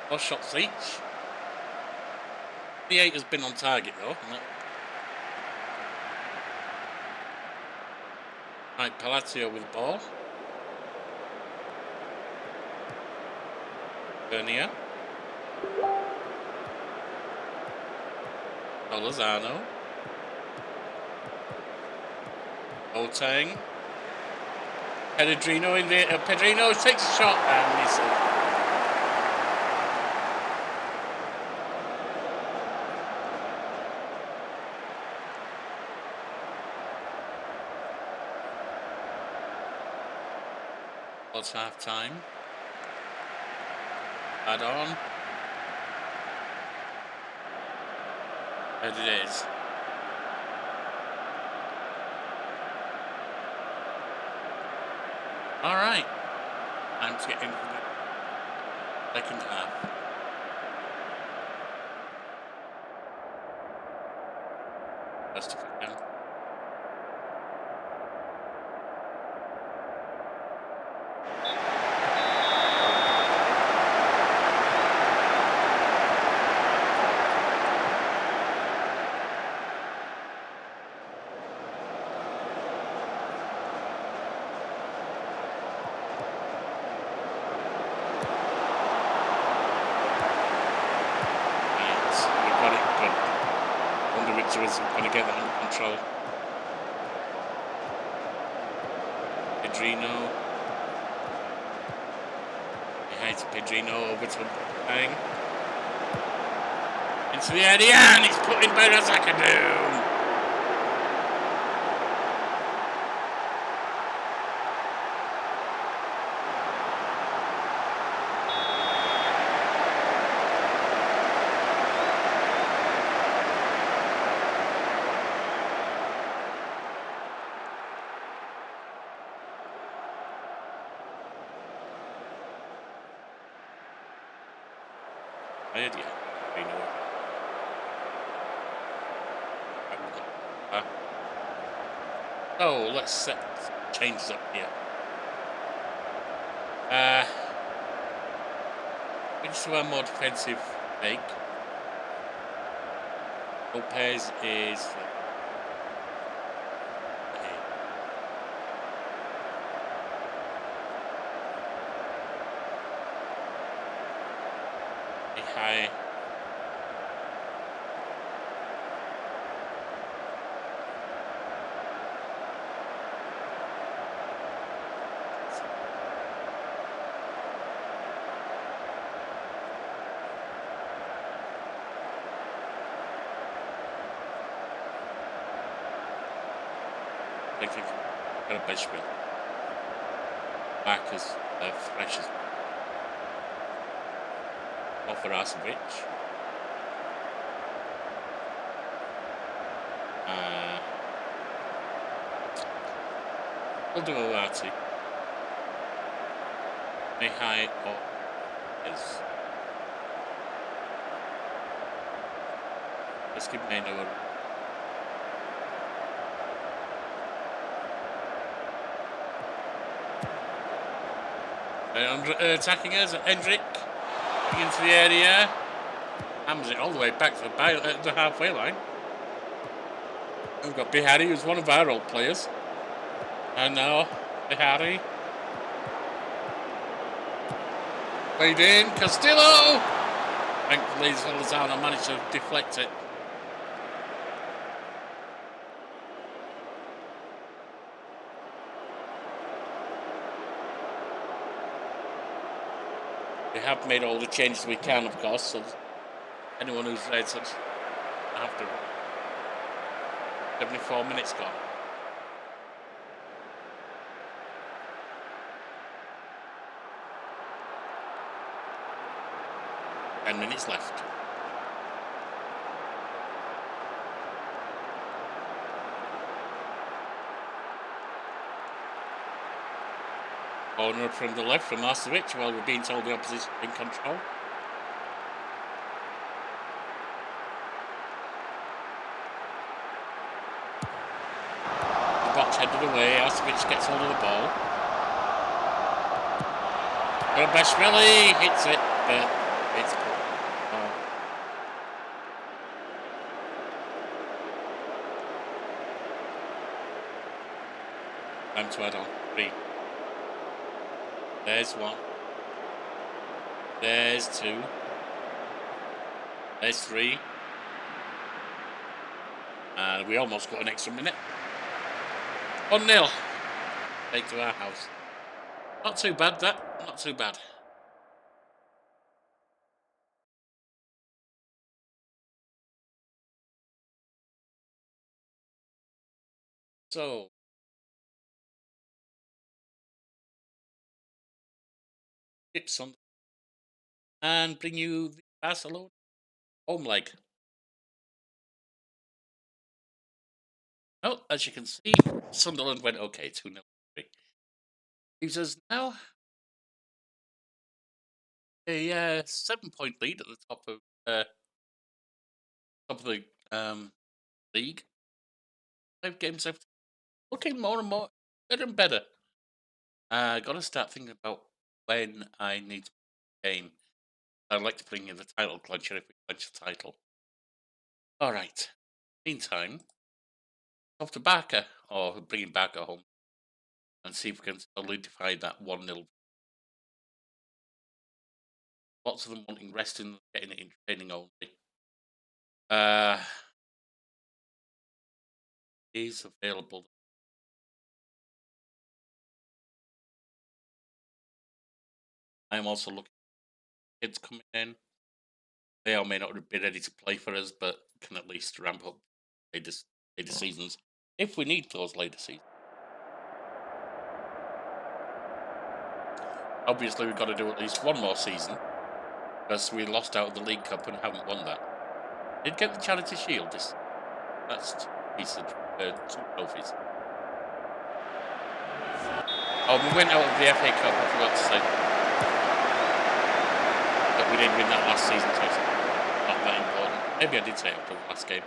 Four shots each. The 8 has been on target though. Right, Palacio with the ball. Bernier. Lozano. Boateng. Pedrino in there. Pedrino takes a shot and misses. It's half time. Add on. And it is. All right. Time to get into the second half. Best if we can. Was going to get that under control. Pedrino. Behind Pedrino over to Bang. Into the area and he's put in by Razakadu. So let's set changes up here. We just have a more defensive make. Lopez is high. I think got a Bishop back as fresh as offer Asovic. We'll do Olati. Mihai or is. Let's give Maino a. Attacking us, Hendrik into the area, hams it all the way back to the halfway line. We've got Bihari, who's one of our old players, and now Bihari played in Castillo. Thankfully, Lozano managed to deflect it. We have made all the changes we can, of course, so anyone who's read such after 74 minutes gone. Ten minutes left. Corner from the left from Arsevic, while we're being told the opposition in control. The box headed away, Arsevic gets hold of the ball. Bashvili hits it, but it's time to add on 3. There's 1. There's 2. There's 3. And we almost got an extra minute. 1-0. Take to our house. Not too bad, that. Not too bad. So. Tips on. And bring you the Barcelona home leg. Oh, as you can see, Sunderland went okay, 2-0. Leaves us now a 7-point lead at the top of the league. 5 games left, looking more and more better and better. Got to start thinking about when I need to play a game. I'd like to bring in the title clincher if we clinch the title. All right. Meantime, off to Barker, or bringing Barker home, and see if we can solidify that 1-0. Lots of them wanting resting, getting it in training only. Is available. I'm also looking at kids coming in. They all may not be ready to play for us, but can at least ramp up later seasons if we need those later seasons. Obviously, we've got to do at least one more season because we lost out of the League Cup and haven't won that. Did get the Charity Shield. That's 2 trophies. Oh, we went out of the FA Cup, I forgot to say. But we didn't win that last season, so it's not that important. Maybe I did say it after the last game.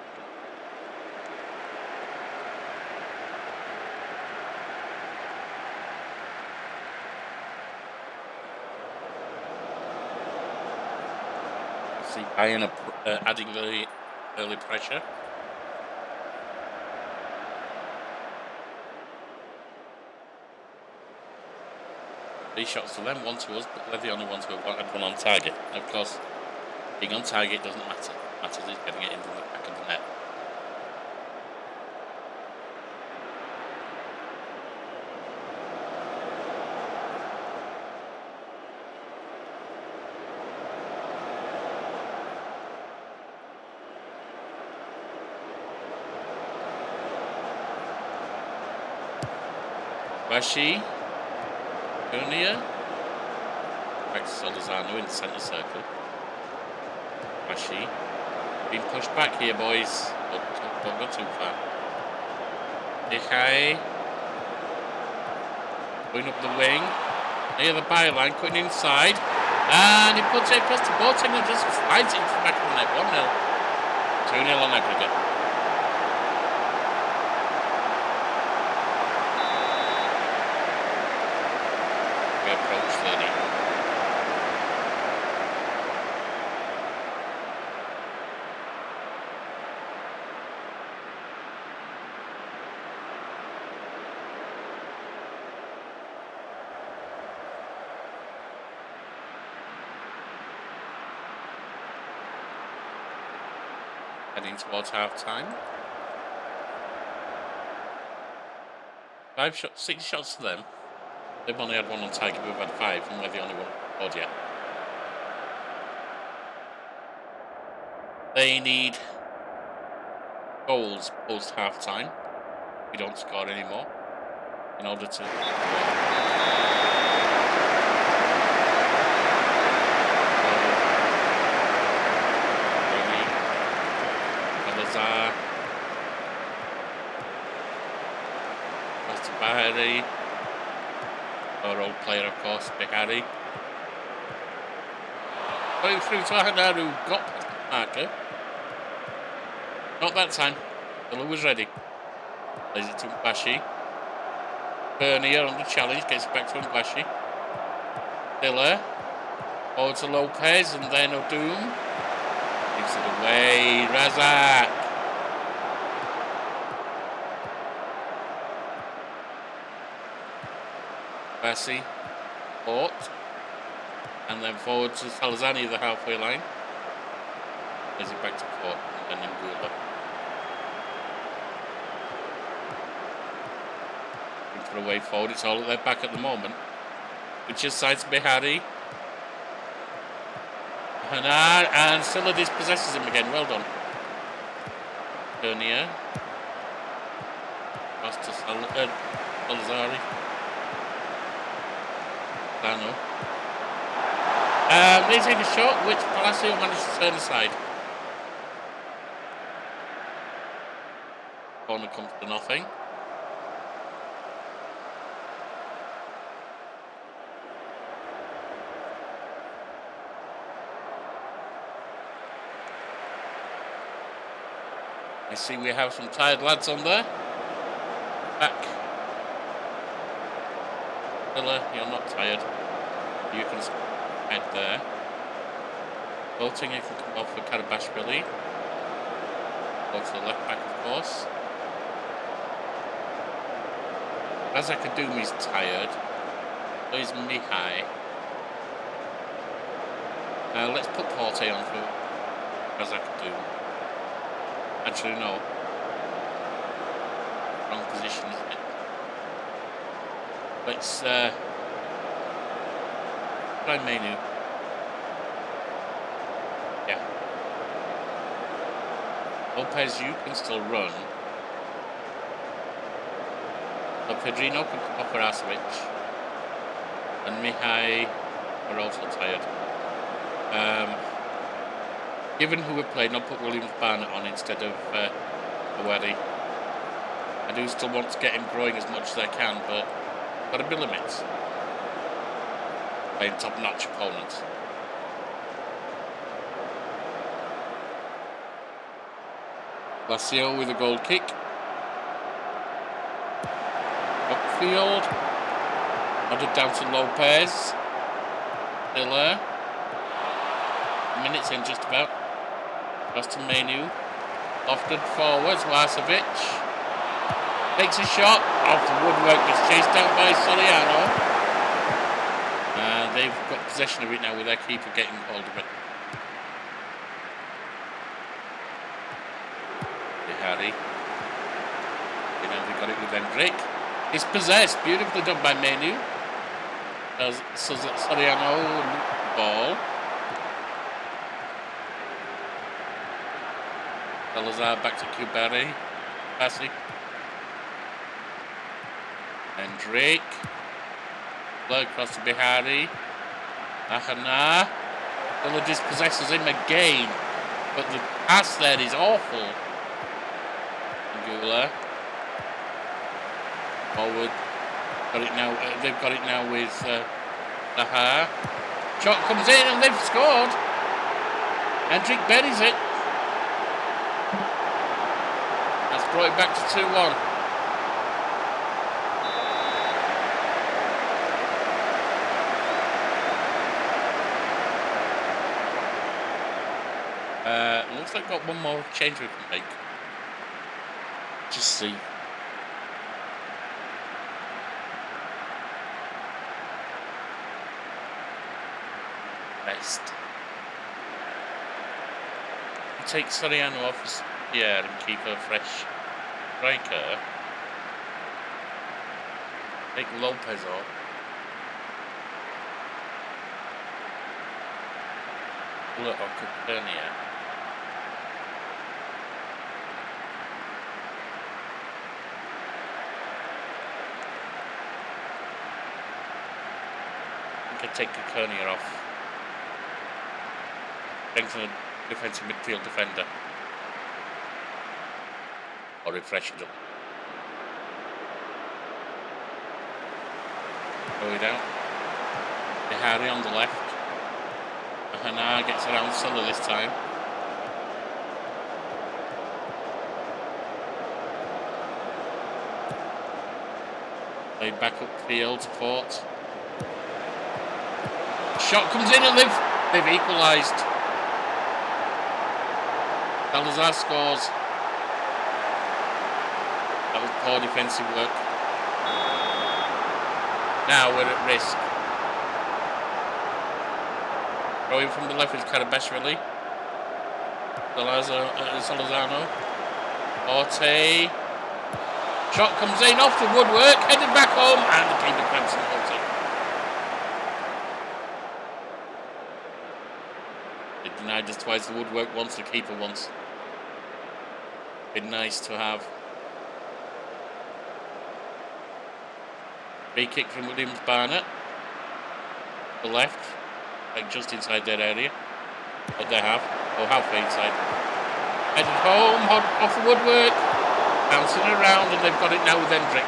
See Bayern adding the early pressure. Three shots to them, 1 to us, but they're the only ones who have had one on target. Of course, being on target doesn't matter. What matters is getting it into the back of the net. Bashi. Junior. Back to Soldazano in the centre circle. Bashi. Being pushed back here, boys. Don't go too far. Dikai. Going up the wing. Near the byline, cutting inside. And he puts it across the Boateng and just slides it into the back of the net. 1-0. 2-0 on aggregate. We approach 30. Heading towards half time. 6 shots to them. They've only had one on target, we've had 5, and we're the only one scored yet. They need goals post half time. We don't score anymore in order to. Bahari, our old player, of course, Bahari. Going through to Ahadar, who got past the marker. Not that time. Villa was ready. Plays it to Mbashi. Bernier on the challenge, gets back to Mbashi. Villa. Forward to Lopez, and then O'Doom. Gives it away. Razak. Bassi, Port, and then forward to Salazani, the halfway line. Plays it back to Port, and then Ngula. Looking for a way forward, it's all at their back at the moment. Which is side to Behari. Hanar, and Silla dispossesses him again, well done. Bernier. Pass to Salazari. Lano. They take a shot, which Palacio managed to turn aside. Corner comes to nothing. I see we have some tired lads on there. Back. Villa, you're not tired. You can head there. Boateng, you can come off for Karabashvili. Go to the left back, of course. Razakadumi's tired. So is Mihai. Let's put Porte on for Razakadumi. Actually, no. Wrong position, isn't it? Let's try menu. Yeah. Lopez, you can still run. So Pedrino can come off for Asovic. And Mihai are also tired. Given who we played, I'll put Williams Barnett on instead of Awadi. I do still want to get him growing as much as I can, but got to be limits. Playing top-notch opponents. Lazio with a goal kick. Upfield. Nodded down to Lopez. Villa. Minutes in just about. Pass to Menu. Lofted forwards. Vlasovic. Takes a shot off the woodwork, gets chased down by Soriano. They've got possession of it now with their keeper getting hold of it. Harry. They got it with Hendrick. It's possessed, beautifully done by Menu. Soriano ball. Salazar back to Kuberi. Bassi. And Drake. Blow across to Bihari. Ahana. Villa dispossesses him again. But the pass there is awful. Angula. Forward. Got it now. They've got it now with Zaha. Shot comes in and they've scored. Hendrick buries it. That's brought it back to 2-1. Looks like got one more change we can make. Just see. Best. Take Soriano off here and keep a fresh striker. Take Lopez off. Look on Capernia. I can take Capernia off. Strengthen a defensive midfield defender. Or refresh it up. Going out. Bihari on the left. Hana gets around Sulla this time. Played back upfield, support. Shot comes in and they've equalised. Salazar scores. That was poor defensive work. Now we're at risk. Throwing from the left is Karabashvili. Salazano. Orte. Shot comes in off the woodwork, headed back home, and the keeper grabs and holds it. They denied us twice, the woodwork once, the keeper once. Been nice to have. Free kick from Williams Barnett. The left. Like just inside their area. What they have. Or halfway inside. Headed home, off the woodwork. Bouncing around, and they've got it now with Hendrick.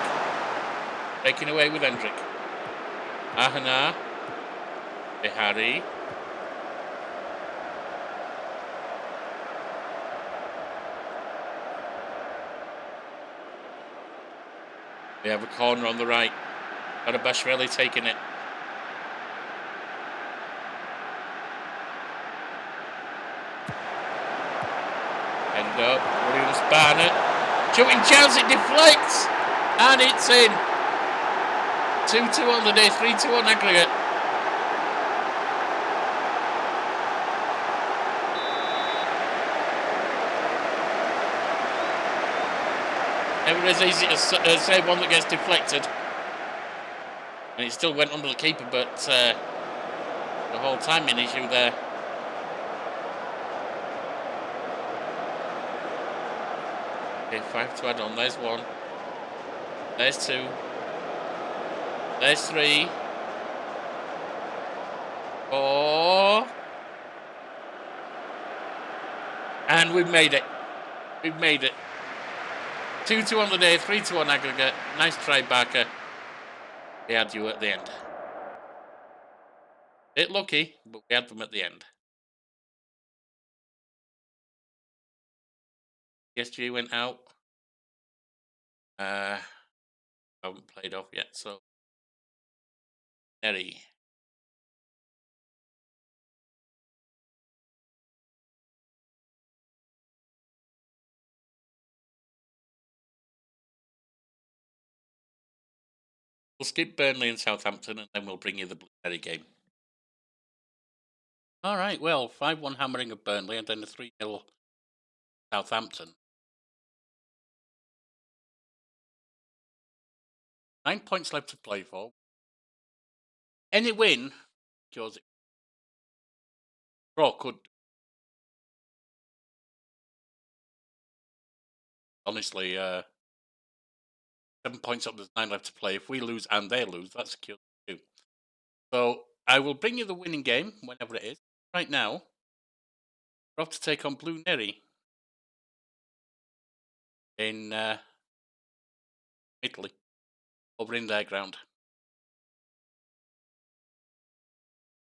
Taking away with Hendrick. Ahana. Bihari. We have a corner on the right. Karabashvili taking it. End up. Williams Barnett. Shooting chance, it deflects. And it's in. 2-2 on the day, 3-2 on aggregate. Never as easy to save one that gets deflected. And it still went under the keeper, but the whole timing issue there. Okay, 5 to add on. There's 1. There's 2. There's 3. 4. And we've made it. We've made it. 2-2 on the day, 3-2 on aggregate. Nice try, Barker. We had you at the end. Bit lucky, but we had them at the end. PSG went out. Haven't played off yet, so Neri. We'll skip Burnley and Southampton, and then we'll bring you the Neri game. All right, well, 5-1 hammering of Burnley, and then a 3-0 Southampton. 9 points left to play for. Any win, cures it. Draw could. Honestly, 7 points up. There's 9 left to play. If we lose and they lose, that secures 2. So I will bring you the winning game whenever it is. Right now, we're off to take on Blue Neri in Italy, over in their ground.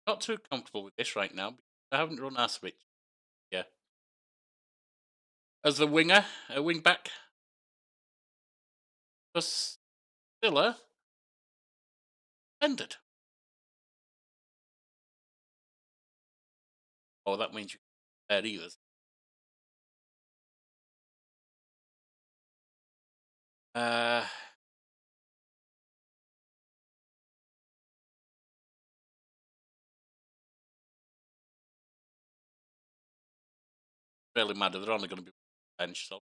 Not too comfortable with this right now, because I haven't run our switch. Yeah. As the winger, a wing back, Priscilla ended. Oh, that means you can't there either. Really matter. They're only going to be bench, so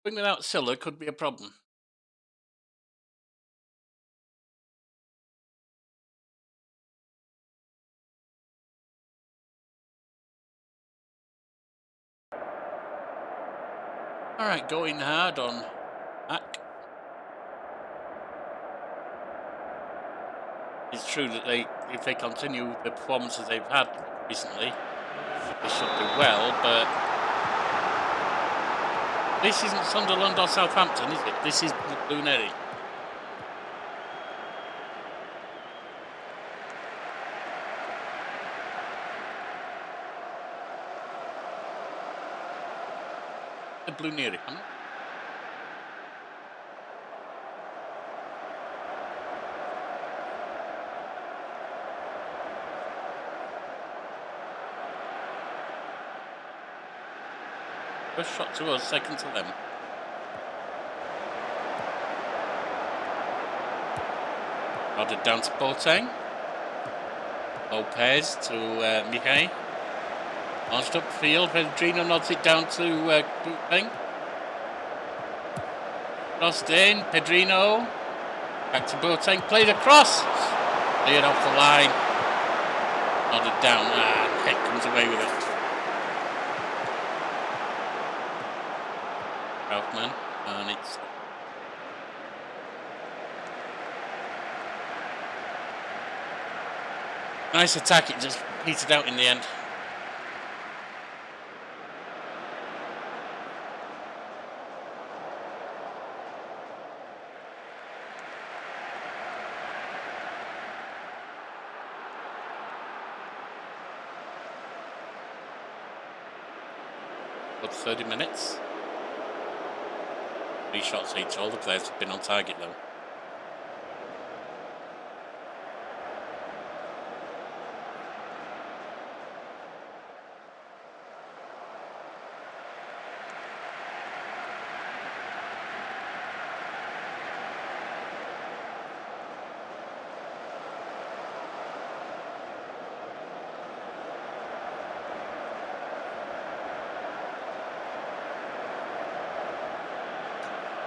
wing without Silla could be a problem. All right, going hard on Mac. It's true that if they continue the performances they've had recently, they should do well, but this isn't Sunderland or Southampton, is it? This is Blue Neri. The Blue Neri, huh? First shot to us, second to them. Nodded down to Boateng. Lopez to Mihai. Launched upfield. Pedrino nods it down to Boateng. Crossed in. Pedrino. Back to Boateng. Played across. Cleared off the line. Nodded down. Heck comes away with it. Kaufman. And it's nice attack, it just petered out in the end. About 30 minutes. 3 shots each. All the players have been on target though.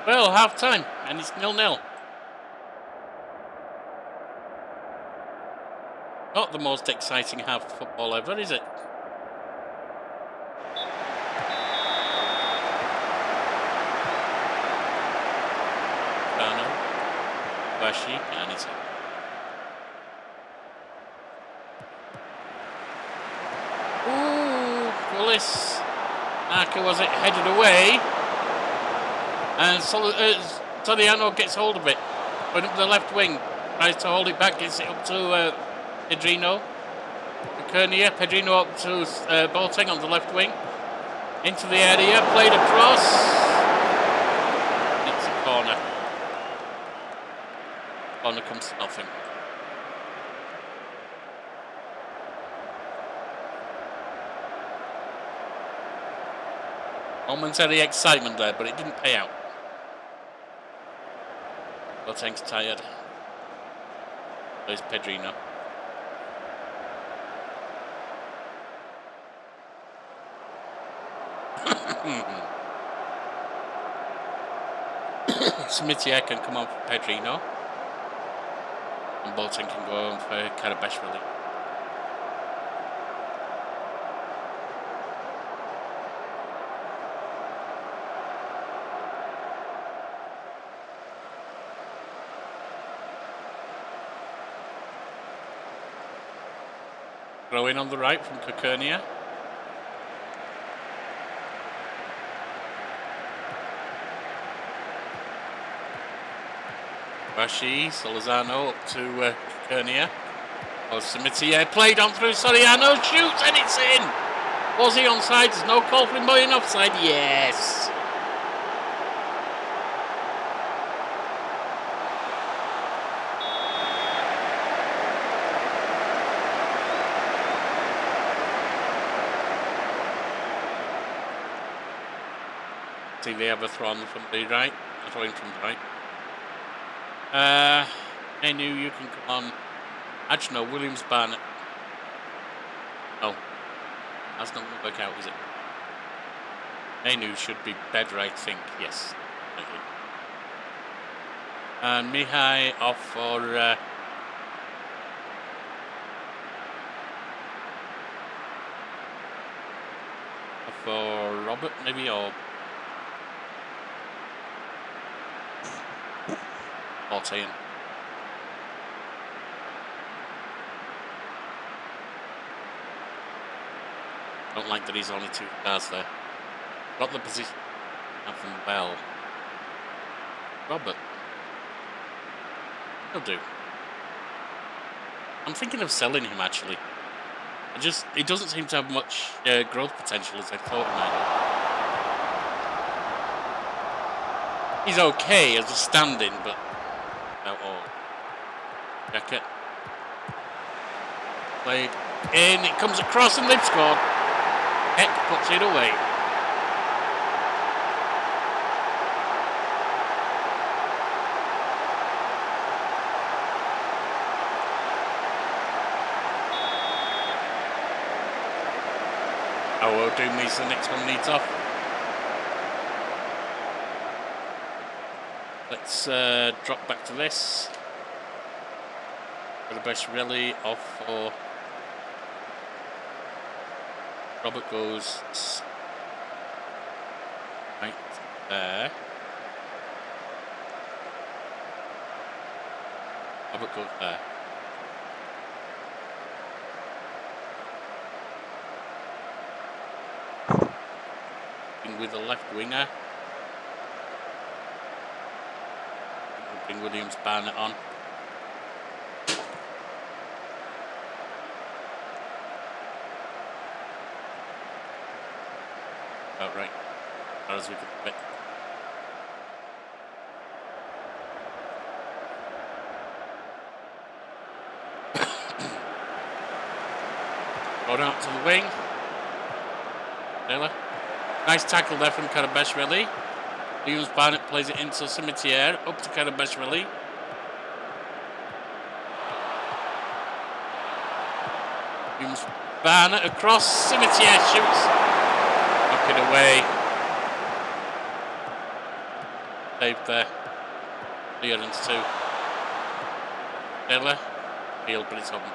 Well, half time, and it's 0-0. Not the most exciting half of football ever, is it? Bano, Bashi, and it's ooh, Willis. Aka was it headed away? And Soriano gets hold of it. Went up to the left wing. Tries to hold it back. Gets it up to Pedrino. Kernia. Pedrino up to Boateng on the left wing. Into the area. Played across. It's a corner. Corner comes to nothing. Momentary excitement there, but it didn't pay out. Boateng's tired. There's Pedrino. Smithia can come on for Pedrino. And Bolton can go home for Karabashvili. Throw in on the right from Kokurnia. Rashi, Solazano up to Kokurnia. Oh, Samitier played on through Soriano, shoots and it's in! Was he onside? There's no call for him being offside. Yes! See they have a throw from the right. A throw in from the right. I knew you can come on. Actually, no, Williams Barnett. No. That's not going to work out, is it? Menu should be better, I think. Yes. Thank you. And Mihai off for Robert, maybe, or 14. Don't like that he's only 2 stars there. Got the position. Have them well. Robert. He'll do. I'm thinking of selling him actually. He doesn't seem to have much growth potential as I thought he might. He's okay as a stand-in, but not all. Jacket. Played in, it comes across and they've scored. Heck puts it away. Oh, well, Doom needs the next one needs off. Let's drop back to this. Karabashvili off for Robert goes right there. Robert goes there. With the left winger. We'll bring Williams Barnett on. About right. As far as we can fit. Going out to the wing. Taylor. Nice tackle there from Karabashvili. Williams Barnett plays it into Cimetière. Up to Karabashvili. Williams Barnett across. Cimetière shoots. Knock it away. Saved there. Clearance too. Taylor. Field, but it's open.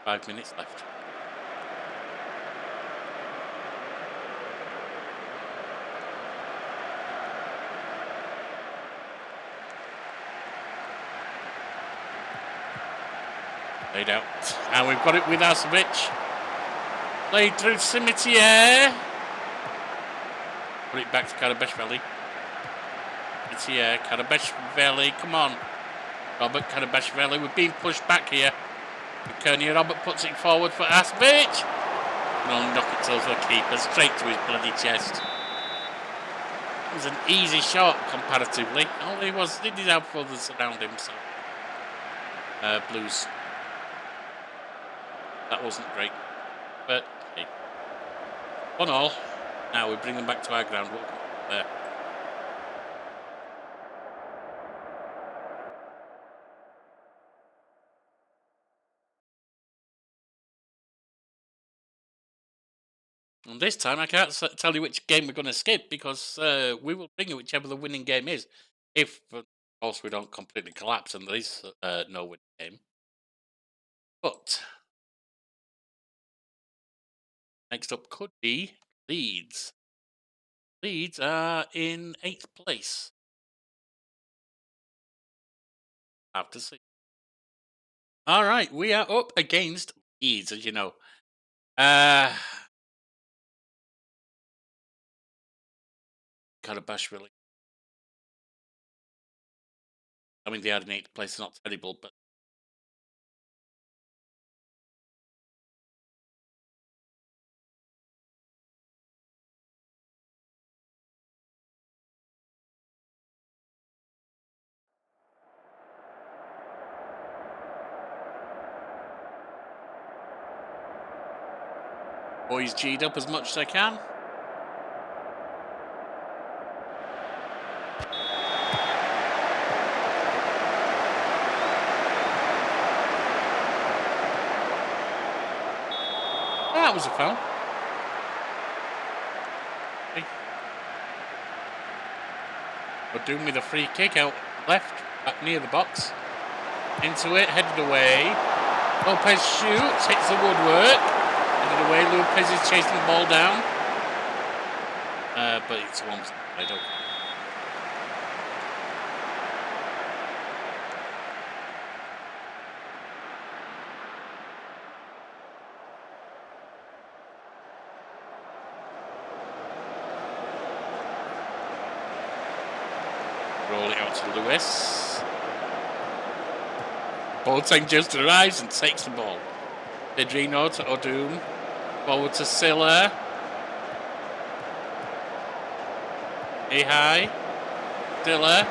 Five minutes left. Laid out. And we've got it with Asovic. Played through Cimetière. Put it back to Karabashvili. Cimetière, Karabashvili, come on. Robert Karabashvili, we're being pushed back here. Kokurnia, Robert puts it forward for Asovic. And only knock it to the keeper, straight to his bloody chest. It was an easy shot comparatively. All he did have others around him, so. Blues. That wasn't great. But, hey. 1-1. Now we bring them back to our ground. We'll come there. And this time I can't tell you which game we're going to skip because we will bring you whichever the winning game is. If, of course, we don't completely collapse and there is no winning game. But next up could be Leeds. Leeds are in 8th place. Have to see. All right, we are up against Leeds, as you know. Kind of bash, really. I mean, they are in 8th place, not terrible, but. Boys G'd up as much as I can. That was a foul. We're doing with a free kick out left, back near the box. Into it, headed away. Lopez shoots, hits the woodwork. Headed away, Lopez is chasing the ball down. But it's one side, okay. Roll it out to Lewis. Boateng just arrives and takes the ball. Pedrino to Odum. Forward to Silla. High. Silla.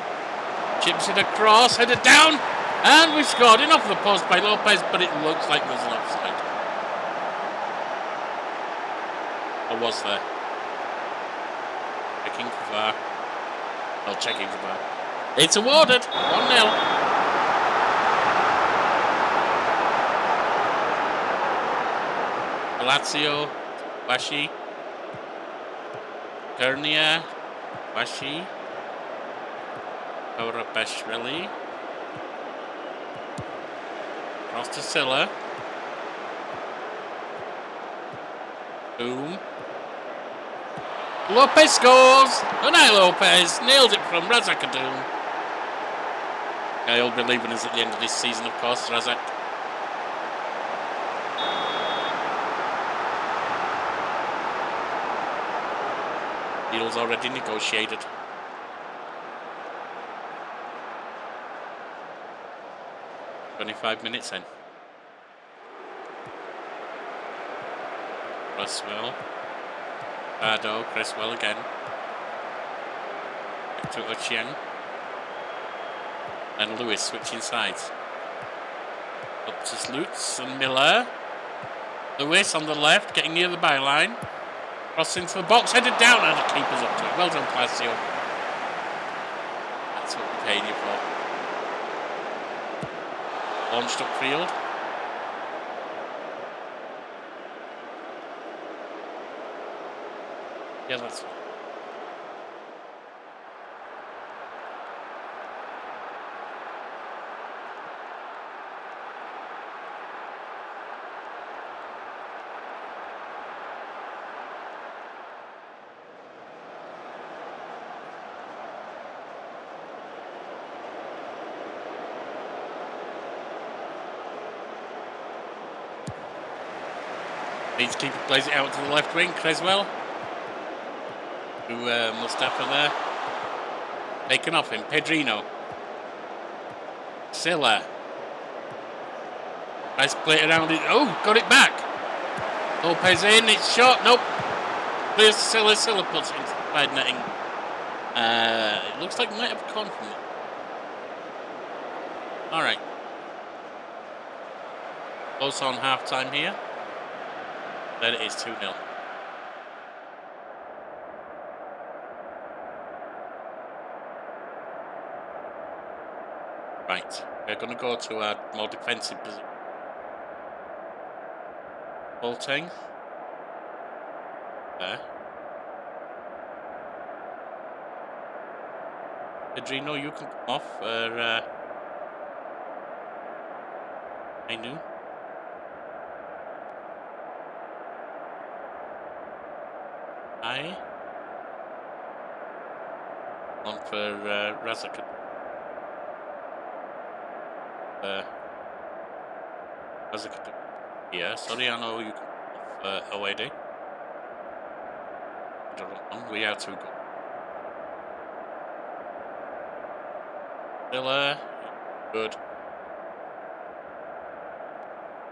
Chips it across, headed down. And we've scored in off the post by Lopez, but it looks like there's an offside. Or was there? Checking for VAR. Oh, checking for VAR. It's awarded. 1-0. Lazio, Washi, Gurnia, Washi, Korabashvili, cross to Silla, boom, Lopez scores, Unai Lopez nailed it from Razak Adoum. He'll be leaving us at the end of this season, of course, Razak. Deal's already negotiated. "25 minutes in. Cresswell. Bardo, Cresswell again. Back to Ochieng. And Lewis switching sides. Up to Lutz and Miller. Lewis on the left, getting near the byline. Cross into the box, headed down, and the keeper's up to it. Well done, Palacio. That's what we paid you for. Launched upfield. Yeah, that's fine. Leeds keeper plays it out to the left wing, Cresswell. To Mustafa there. Taken off him, Pedrino. Silla. Nice play around it. Oh, got it back. Lopez in, it's shot. Nope. Clears Silla. Silla puts it into the side netting. It looks like it might have a corner from it. Alright. Close on half time here. Then it is 2-0. Right, we're going to go to our more defensive position. Boateng. there. Adreno, you can come off for I knew. I on for Razak. Razak. Yeah, sorry, I know you can come off OAD. We have to go. Still good.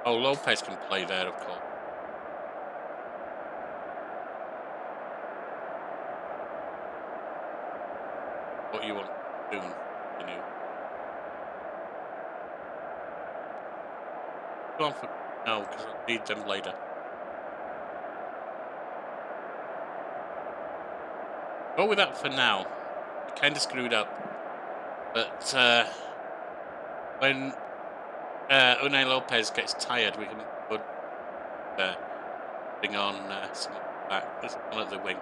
Oh, Lopez can play there, of course. What you want soon, you know. Go on for no, because I need them later. Go with that for now. It kind of screwed up, but when Unai Lopez gets tired, we can put bring on someone back. There's one at the wing.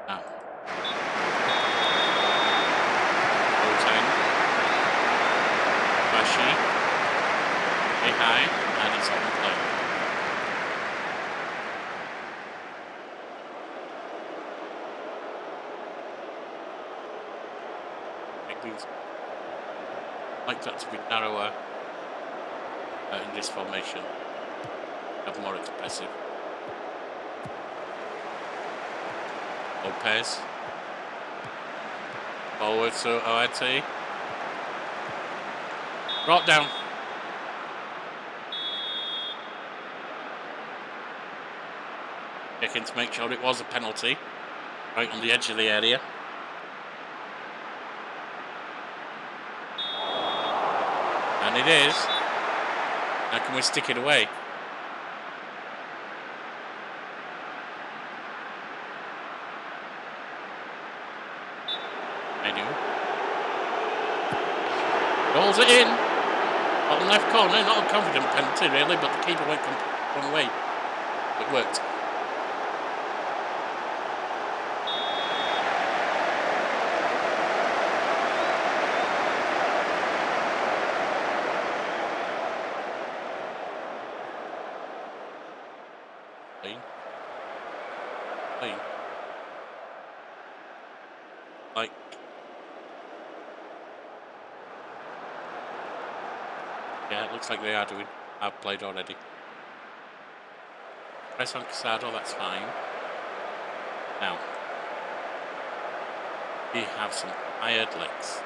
Now, Boateng, Bashi, hey hi, and it's on play. I'd like that to be narrower in this formation, have more expressive. Lopez forward to OIT. Brought down. Checking to make sure it was a penalty, right on the edge of the area. And it is. Now can we stick it away? I do. Rolls it in. Bottom left corner. Not a confident penalty really, but the keeper went one way. It worked. Like yeah, it looks like they are doing. I've played already. Press on Casado, that's fine. Now we have some tired legs.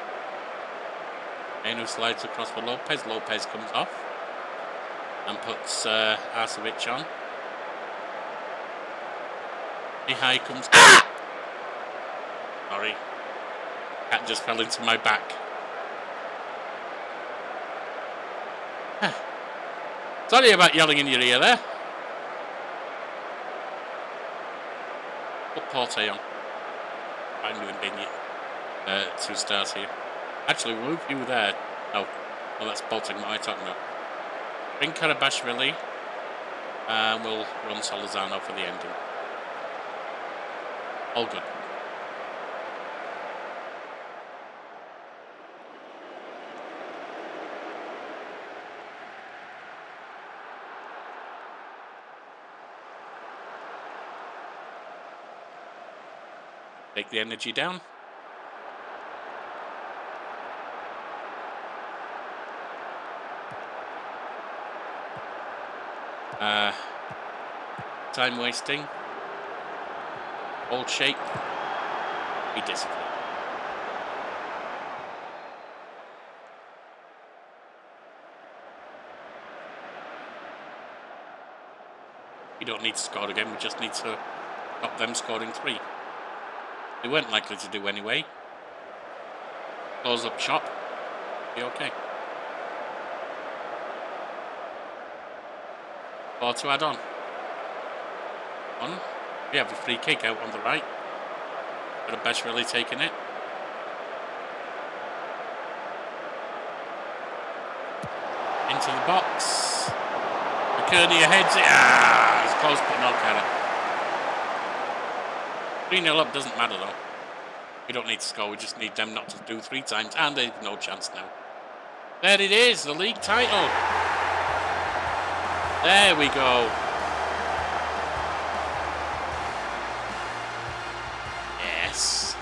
Enu slides across for Lopez. Lopez comes off and puts Arcevic on. Mihai comes. Sorry. Cat just fell into my back. Sorry about yelling in your ear there. Put Porte on. I'm doing Bini. 2 stars here. Actually, we'll move you there. Oh, well, that's Bolting. What am I talking about? Bring Karabashvili. And we'll run Solazano for the ending. All good. Take the energy down. Time wasting. Old shape. Be disciplined. We don't need to score again, we just need to stop them scoring 3. They weren't likely to do anyway. Close up shop. Be okay. 4 to add on. We have a free kick out on the right. Got a Besh really taking it. Into the box. Kearney heads it. Ah, it's close, but no kind of. 3-0 up doesn't matter though. We don't need to score. We just need them not to do 3 times, and they've no chance now. There it is, the league title. There we go. Yes.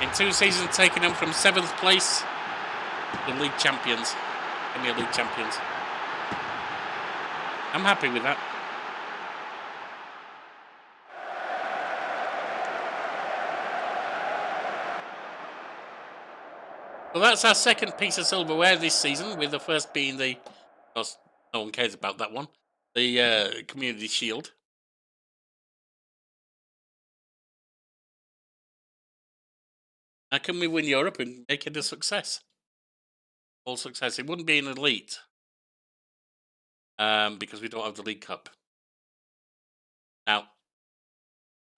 In 2 seasons, taking them from 7th place to league champions, Premier League champions. I'm happy with that. So that's our second piece of silverware this season, with the first being the, of course, no one cares about that one, the Community Shield. How can we win Europe and make it a success? All success. It wouldn't be an elite because we don't have the League Cup. Now,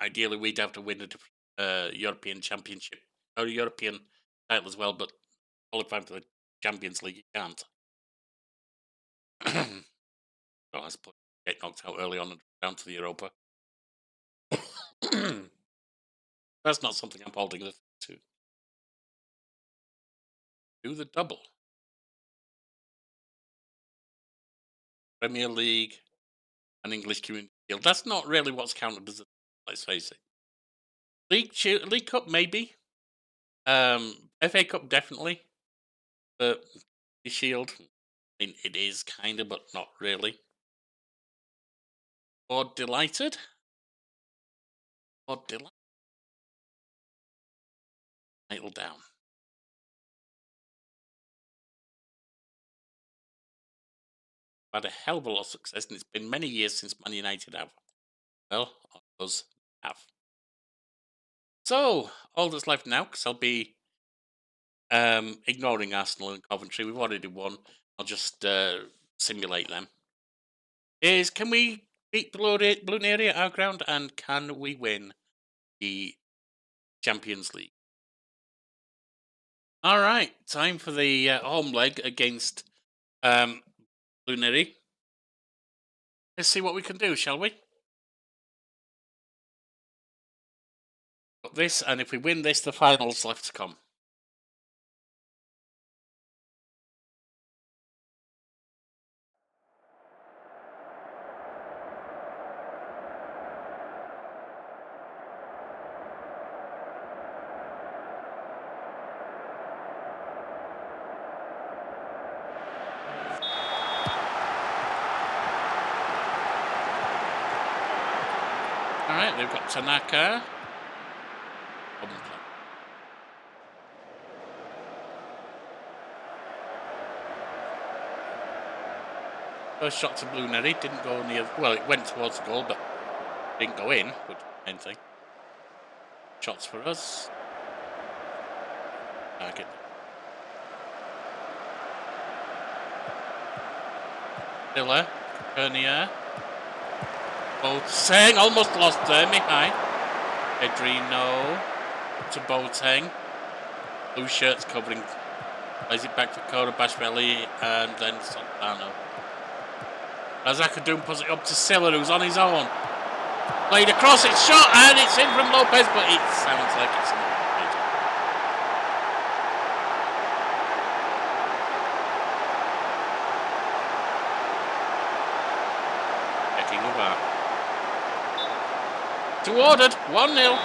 ideally, we'd have to win a different European Championship or a European title as well, but qualifying for the Champions League, you can't. Well, I suppose get knocked out early on and down to the Europa. That's not something I'm holding this to. Do the double. Premier League and English Community Shield. That's not really what's counted as a, let's face it. League Cup, maybe. FA Cup, definitely. But the Shield, I mean, it is kind of, but not really. Or delighted. Title down. Had a hell of a lot of success, and it's been many years since Man United have. Well, us have. So, all that's left now, because I'll be ignoring Arsenal and Coventry, we've already won. I'll just simulate them. Is can we beat Bluneri at our ground, and can we win the Champions League? All right, time for the home leg against Bluneri. Let's see what we can do, shall we? Got this, and if we win this, the finals left to come. Alright, they've got Tanaka. First shot to Bluneri, didn't go near. Well, it went towards the goal, but didn't go in, which is the main thing. Shots for us. Target. Dilla, Bernier. Boateng, almost lost there, Mihai. Pedrino to Boateng. Blue shirts covering. Plays it back for Kora Bashveli and then Santano. Razakadoum puts it up to Silla, who's on his own. Played across, it's shot, and it's in from Lopez, but it sounds like it's not. Checking the VAR. Two ordered, 1-0.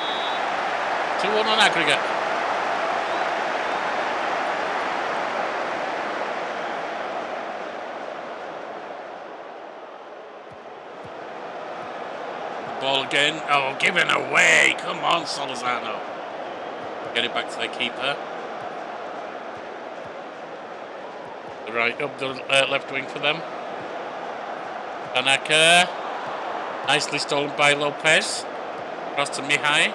2-1 on aggregate. Ball again. Oh, given away. Come on, Solorzano. Get it back to their keeper. Right up the left wing for them. Tanaka. Nicely stolen by Lopez. Across to Mihai.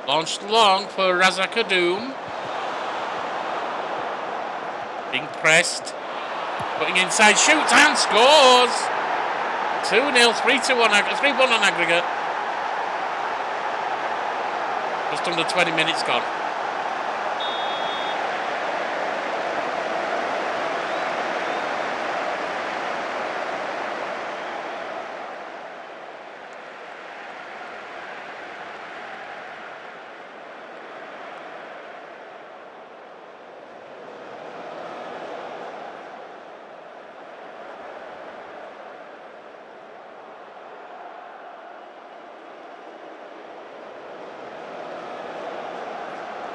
Launched long for Razakadoum. Being pressed. Putting inside, shoots and scores! 2-0, 3-1 on aggregate. Just under 20 minutes gone.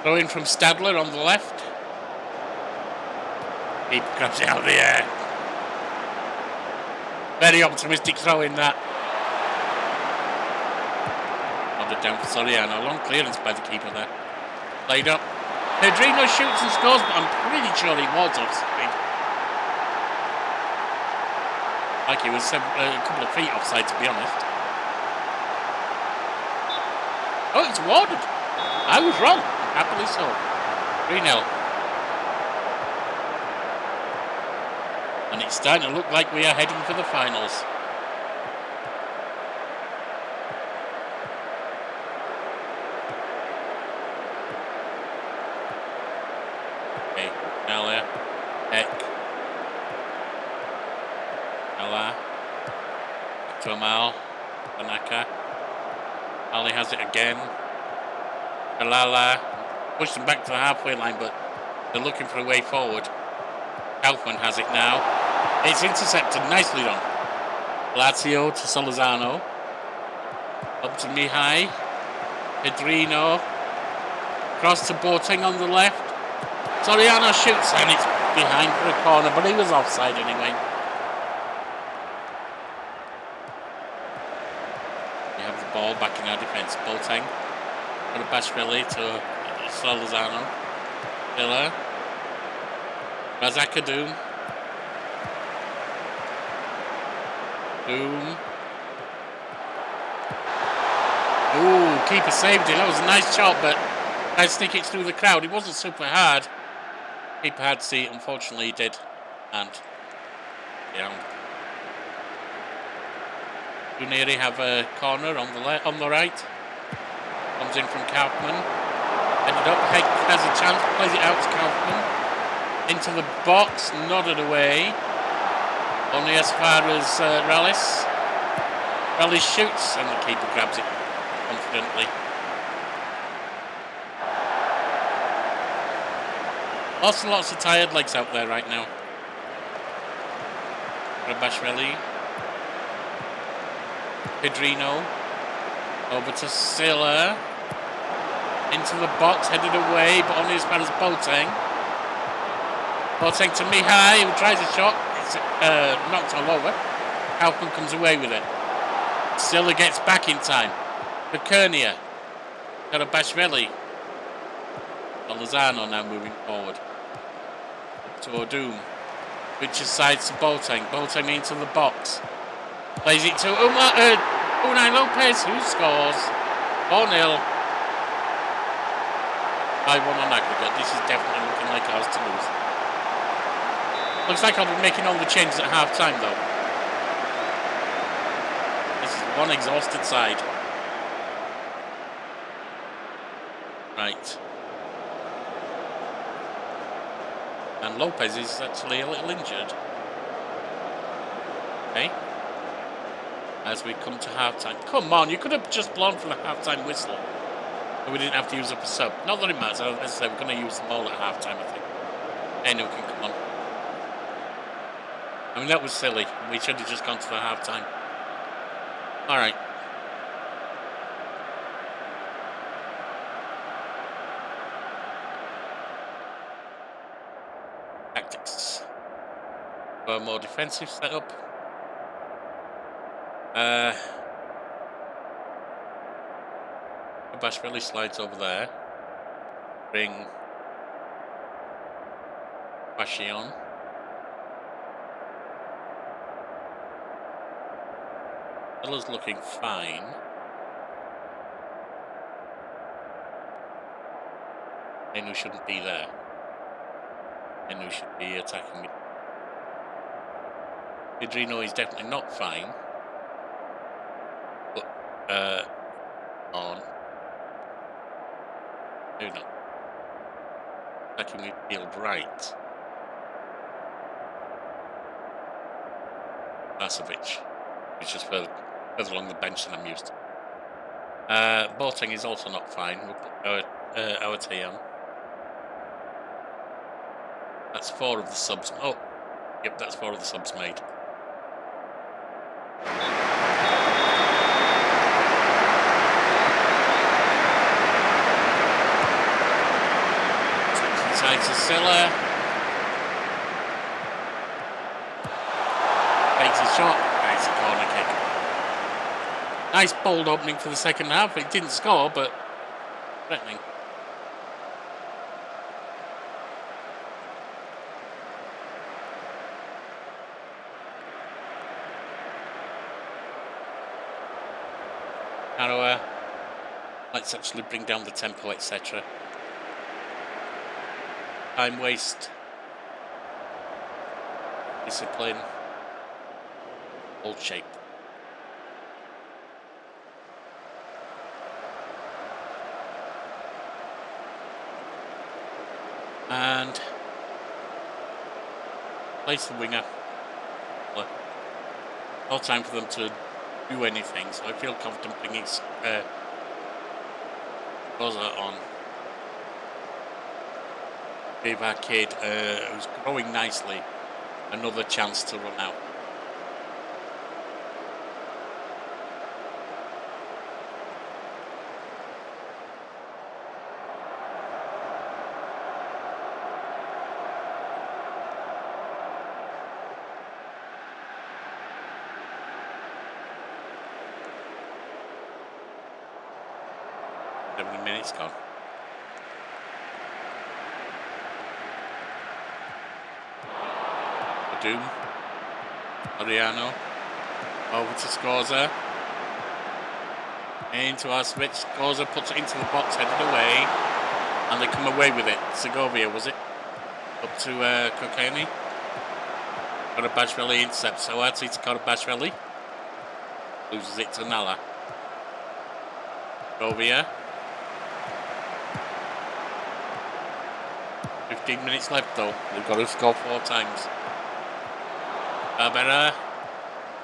Throw in from Stadler on the left. Keeper grabs it out of the air. Very optimistic throw in that. Nodded down for Soriano. Long clearance by the keeper there. Played up. Pedrino shoots and scores, but I'm pretty sure he was offside. Like he was a couple of feet offside, to be honest. Oh, it's awarded. I was wrong. Happily so. 3-0. And it's starting to look like we are heading for the finals. Okay, Nala, Heck, Nala, to Amal, Tanaka. Ali has it again. Kalala. Pushed them back to the halfway line, but they're looking for a way forward. Kaufman has it now. It's intercepted. Nicely done. Lazio to Solorzano. Up to Mihai. Pedrino. Cross to Boateng on the left. Soriano shoots and it's behind for a corner, but he was offside anyway. We have the ball back in our defence. Boateng. Bashvili to Solorzano. Villa. Razaka Doom. Ooh, keeper saved it. That was a nice shot, but I sneak it through the crowd. It wasn't super hard. Keeper had to see it. Unfortunately, he did. And yeah. Duneri have a corner on the right. Comes in from Kaufman. Ended up, Heck has a chance, plays it out to Kaufman. Into the box, nodded away. Only as far as Rallis. Rallis shoots and the keeper grabs it confidently. Lots and lots of tired legs out there right now. Rabashvili. Pedrino. Over to Silla. Into the box, headed away, but only as far as Boateng. Boateng to Mihai, who tries a shot. It's knocked all over. Kaufman comes away with it. Silla gets back in time. Pekernia. Karabashvili. Lozano now moving forward. To Odum. Switches sides to Boateng. Boateng into the box. Plays it to Unai Lopez, who scores. 4-0. 5-1 on aggregate. This is definitely looking like ours to lose. Looks like I'll be making all the changes at half time though. This is one exhausted side. Right. And Lopez is actually a little injured. Okay. As we come to half time. Come on, you could have just blown for the half time whistle. But we didn't have to use up a sub. Not that it matters. As I say, we're going to use them all at half time, I think. Anyone can come on. I mean, that was silly. We should have just gone to the half time. Alright. Tactics. For a more defensive setup. Bashvili slides over there. Bring Bashion. Villa's looking fine. Enu shouldn't be there. and who should be attacking me. Pedrino is definitely not fine. But on do not attacking midfield right. Vasovic, which is further along the bench than I'm used to. Boateng is also not fine. We'll put our tea on. That's 4 of the subs. Oh, yep, that's 4 of the subs made. Inside to Silla. Takes a shot. Nice corner kick. Nice bold opening for the second half. It didn't score, but threatening. Now, let's actually bring down the tempo, etc. Time waste. Discipline. Old shape. And place the winger. No time for them to do anything, so I feel confident bringing Rosa on. Give our kid who's growing nicely another chance to run out. Minutes gone. Doom. Ariano. Over to Scorza. Into Arsevic. Scorza puts it into the box, headed away. And they come away with it. Segovia, was it? Up to Kokani. Karabashvili intercepts Soati to Karabashvili. Loses it to Nala. Segovia. 15 minutes left though. They've got to score 4 times. Barbera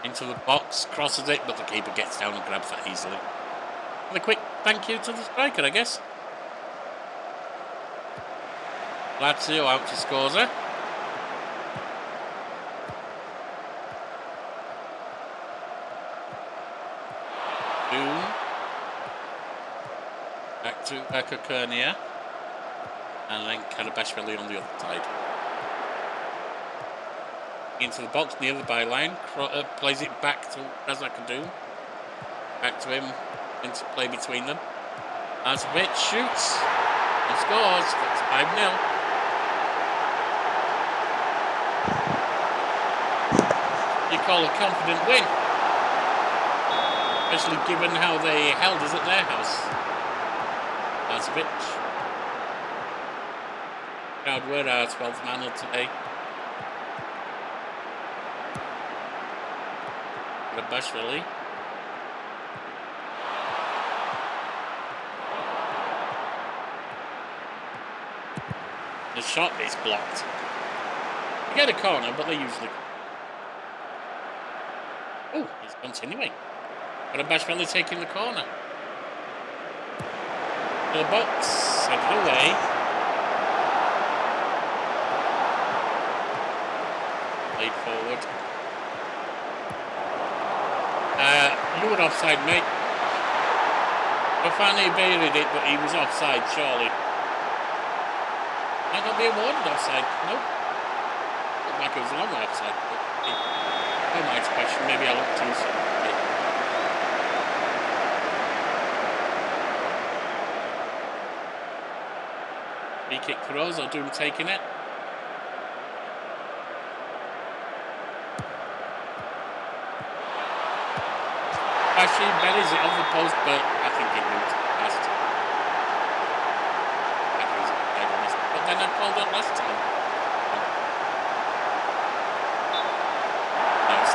into the box, crosses it, but the keeper gets down and grabs that easily. And a quick thank you to the striker, I guess. Lazio out to Scorza. Doom. Back to Kokurnia. And then Karabashvili on the other side. Into the box near the byline. Plays it back to Razakadu. Back to him. Into play between them. Arsevic shoots. And scores. That's 5-0. You call a confident win. Especially given how they held us at their house. Arsevic. Crowd were our 12th man of today. Bashvili. The shot is blocked. You get a corner, but they usually. Oh, he's continuing. But Bashvili taking the corner. To the box, sent it away. Played forward. You were offside, mate. Rafani buried it, but he was offside, surely. Might not be awarded offside. Nope. Looked like it was a long offside. But I might question. Maybe I looked too soon. Free kick for us, or Doom taking it. Actually buries it off the post, but I think it moved past. But then I called it last time. On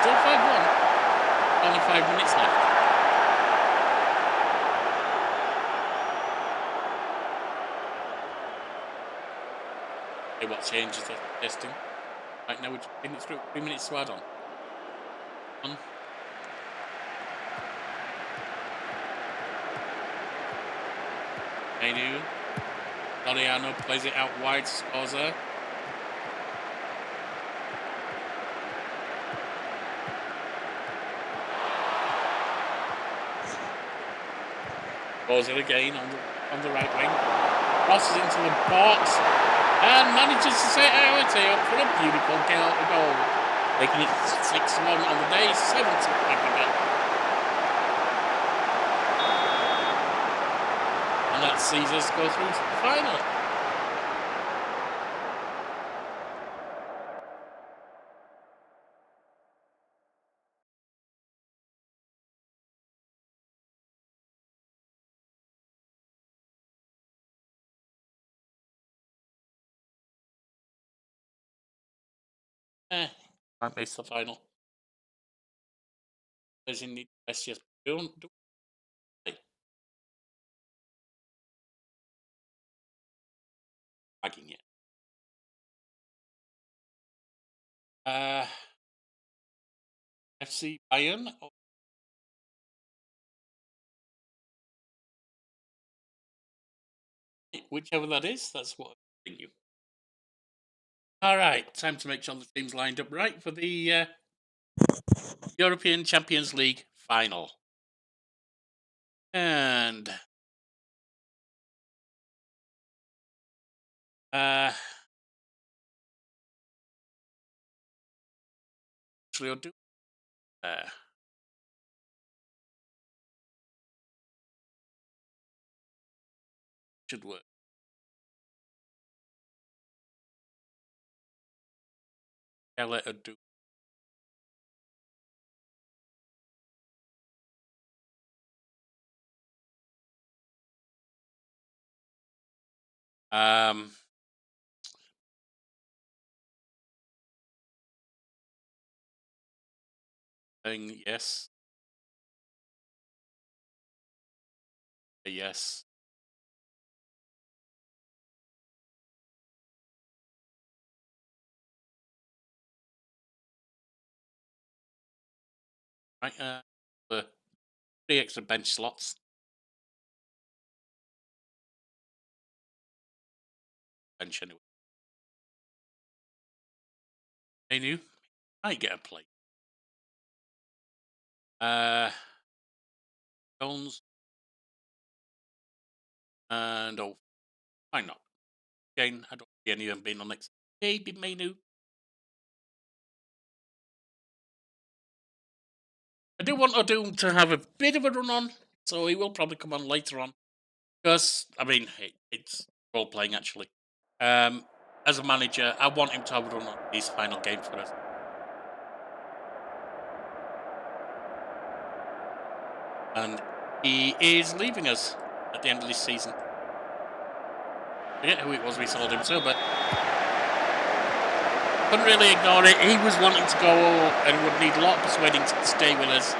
still 5-1. Only 5 minutes left. Okay, what changes are testing? Right now we're just getting it through. 3 minutes to add on. Manu. Doriano plays it out wide, scores there. Goes it again on the right wing. Crosses into the box and manages to set Arity up for a beautiful goal. Making it 6-1 on the day, 7th aggregate. And that sees us go through to the final. Can't miss the final. As in the best yes, don't do it. Bagging it. FC Bayern. Whichever that is, that's what I'm thinking you. All right, time to make sure the team's lined up right for the European Champions League final. And actually, I'll do should work. I'll let her do. Saying yes. Yes. Right, the 3 extra bench slots. Bench anyway. They knew. Might get a plate. Jones. And why not? Again, I don't see any of them being on next. Maybe Manu. I do want Odum to have a bit of a run on, so he will probably come on later on. Because, I mean, it's role playing actually. As a manager, I want him to have a run on his final game for us. And he is leaving us at the end of this season. I forget who it was we sold him to, but couldn't really ignore it. He was wanting to go and would need a lot of persuading to stay with us.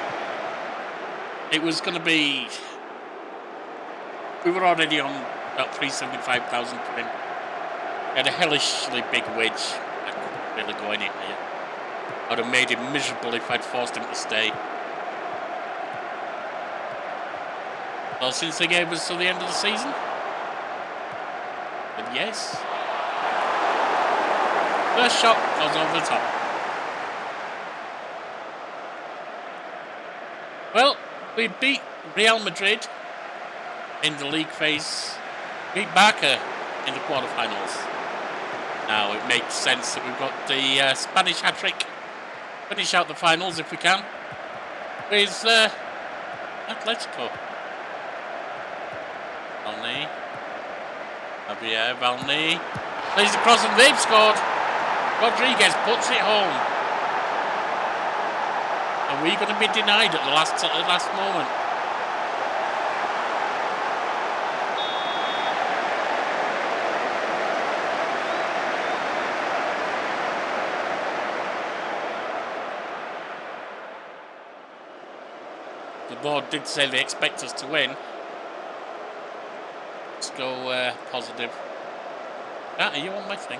It was going to be... We were already on about $375,000 for him. He had a hellishly big wage. I couldn't really go any higher. I'd have made him miserable if I'd forced him to stay. Well, since they gave us to the end of the season, then yes. First shot goes over the top. Well, we beat Real Madrid in the league phase. Beat Barca in the quarterfinals. Now it makes sense that we've got the Spanish hat-trick. Finish out the finals if we can. With Atletico. Valny. Javier Valny. Plays the cross and they've scored. Rodriguez puts it home. Are we going to be denied at the last moment? The board did say they expect us to win. Let's go positive. Ah, are you on my thing?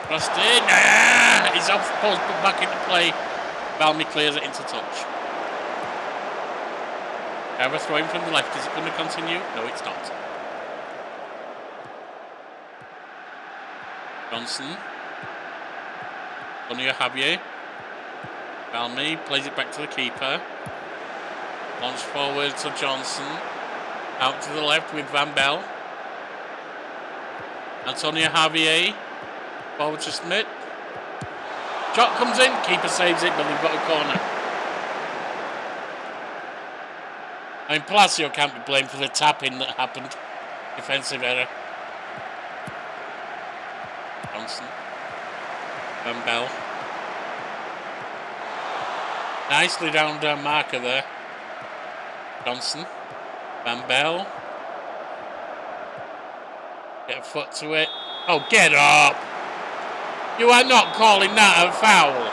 Crossed in. Ah, he's off post, but back into play. Balmy clears it into touch. Ever throwing from the left. Is it going to continue? No, it's not. Johnson. Sonia Javier. Balmy plays it back to the keeper. Launch forward to Johnson. Out to the left with Van Bell. Antonio Javier. Forward to Smith. Shot comes in. Keeper saves it, but they've got a corner. I mean, Palacio can't be blamed for the tap-in that happened. Defensive error. Johnson. Van Bell. Nicely down marker there. Johnson. Van Bell. Get a foot to it. Oh, get up! You are not calling that a foul.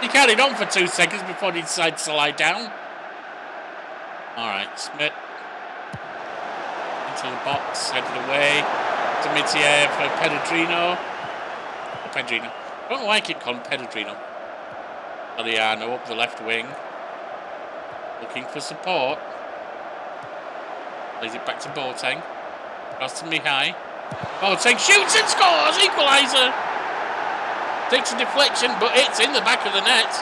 He carried on for 2 seconds before he decided to lie down. Alright, Smith. Into the box, headed away. To mid-air for Pedrino. Pedrino. I don't like it called Pedrino. Soriano up the left wing. Looking for support. Plays it back to Boateng. Cross to Mihai. Boateng shoots and scores! Equaliser! Takes a deflection, but it's in the back of the net.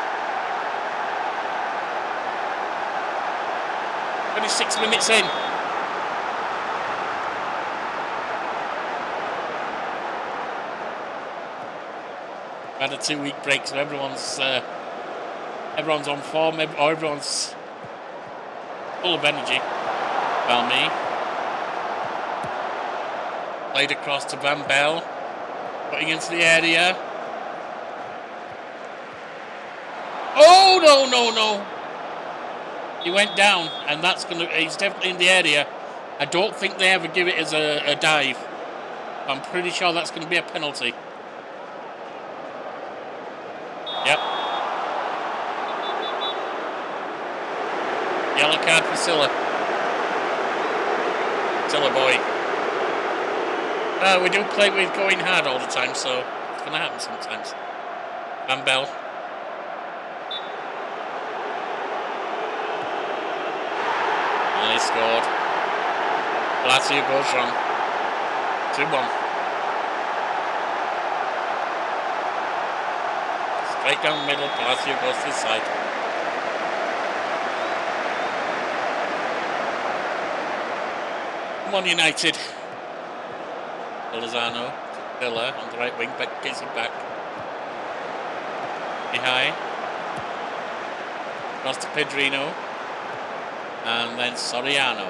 26 minutes in. We've had a 2-week break, so everyone's on form, or everyone's full of energy. Balmy. Played across to Van Bell. Putting into the area. Oh, no. He went down, and he's definitely in the area. I don't think they ever give it as a dive. I'm pretty sure that's going to be a penalty. Yep. Yellow card for Silla. Silla boy. We do play with going hard all the time, so it's going to happen sometimes. Van Bell. And he scored. Palacio goes wrong. 2-1. Straight down the middle, Palacio goes to the side. Come on, United. Lozano, Villa on the right wing, but gets it back. Mihai. Cross to Pedrino. And then Soriano.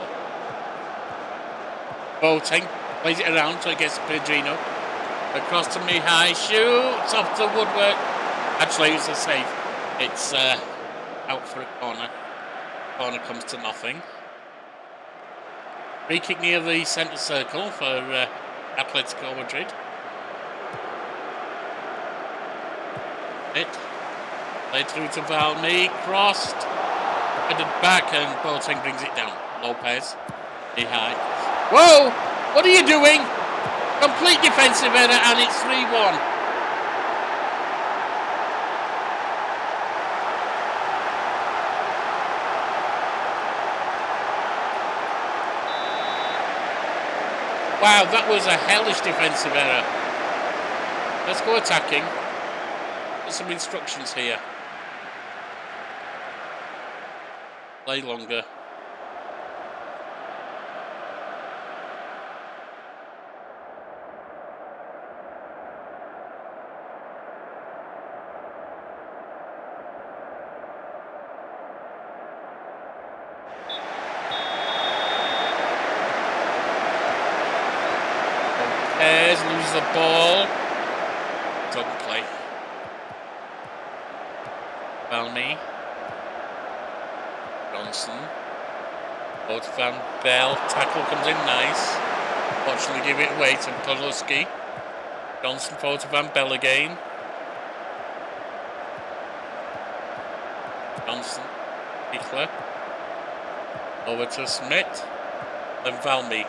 Boateng plays it around so he gets to Pedrino. Across to Mihai. Shoots off the woodwork. Actually, it's a save. It's out for a corner. Corner comes to nothing. Free kick near the centre circle for Atletico Madrid. Played through to Valmy. Crossed. Headed back and Boateng brings it down. Lopez. Mihai. Whoa! What are you doing? Complete defensive error and it's 3-1. Wow, that was a hellish defensive error. Let's go attacking. There's some instructions here. Play longer. Lopez loses the ball. Don't play. Balmy. Johnson. Both Van Bell. Tackle comes in nice. Fortunately, give it away to Podolski. Johnson forward to Van Bell again. Johnson, Hitler. Over to Smith. Then Valmy.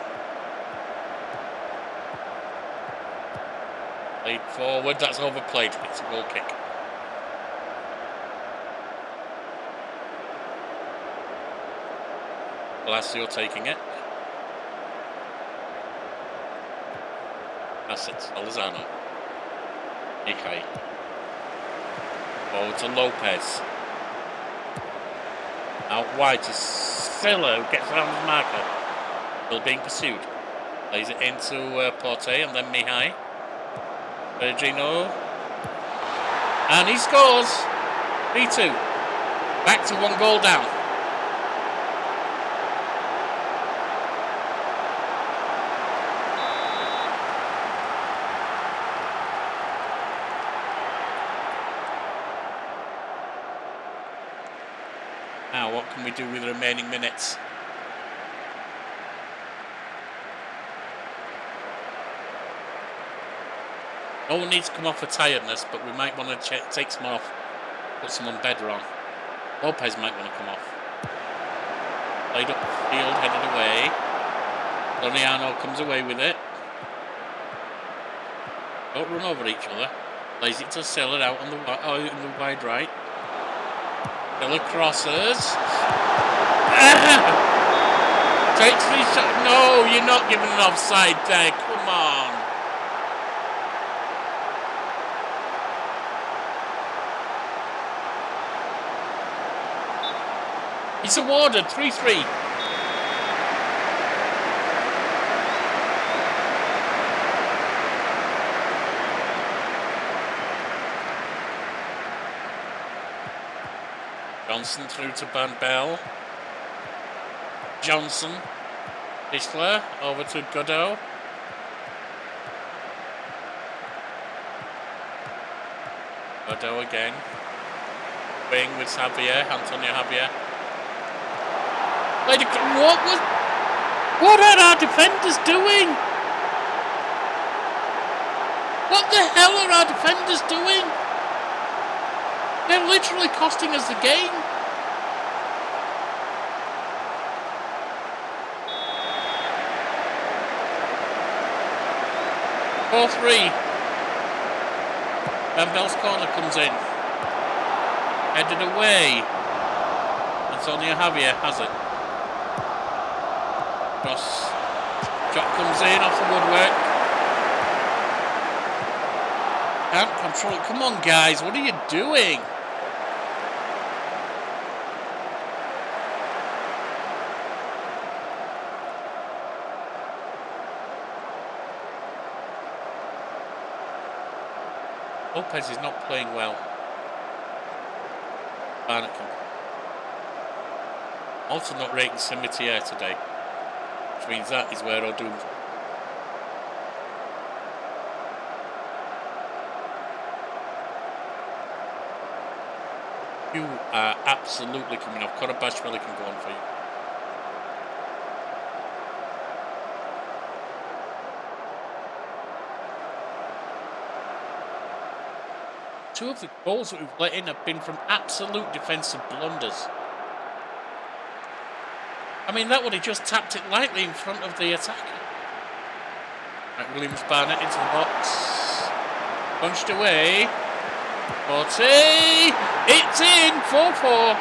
Played forward, that's overplayed. It's a goal kick. Palacio taking it. That's it, Alzano. Nikai. Forward to Lopez. Out wide to Silla, who gets around the marker. Still being pursued. Plays it into Porte and then Mihai. Virgino. And he scores! 3-2. Back to 1 goal down. Now, what can we do with the remaining minutes? No one needs to come off for tiredness, but we might want to take someone off, put someone better on. Lopez might want to come off. Played up field, headed away. Doniano comes away with it. Don't run over each other. Plays it to Silla out on the wide right. Silla crosses. Takes 3 shots. No, you're not giving an offside there. Come on. It's awarded 3-3. Johnson through to Van Bell. Johnson. Isler over to Godot. Godot again. Wing with Javier, Antonio Javier. What are our defenders doing? What the hell are our defenders doing? They're literally costing us the game. Four 3. Van Bell's corner comes in. Headed away. Antonio Javier has it. Cross. Shot comes in off the woodwork. Can't control it. Come on, guys. What are you doing? Lopez is not playing well. Barnacle. Also not rating Cimetière today. Which means that is where O'Doom. You are absolutely coming off. Korobashvili can go on for you. Two of the goals that we've let in have been from absolute defensive blunders. I mean, that would have just tapped it lightly in front of the attacker. Right, Williams Barnett into the box. Punched away. 40. It's in. 4-4.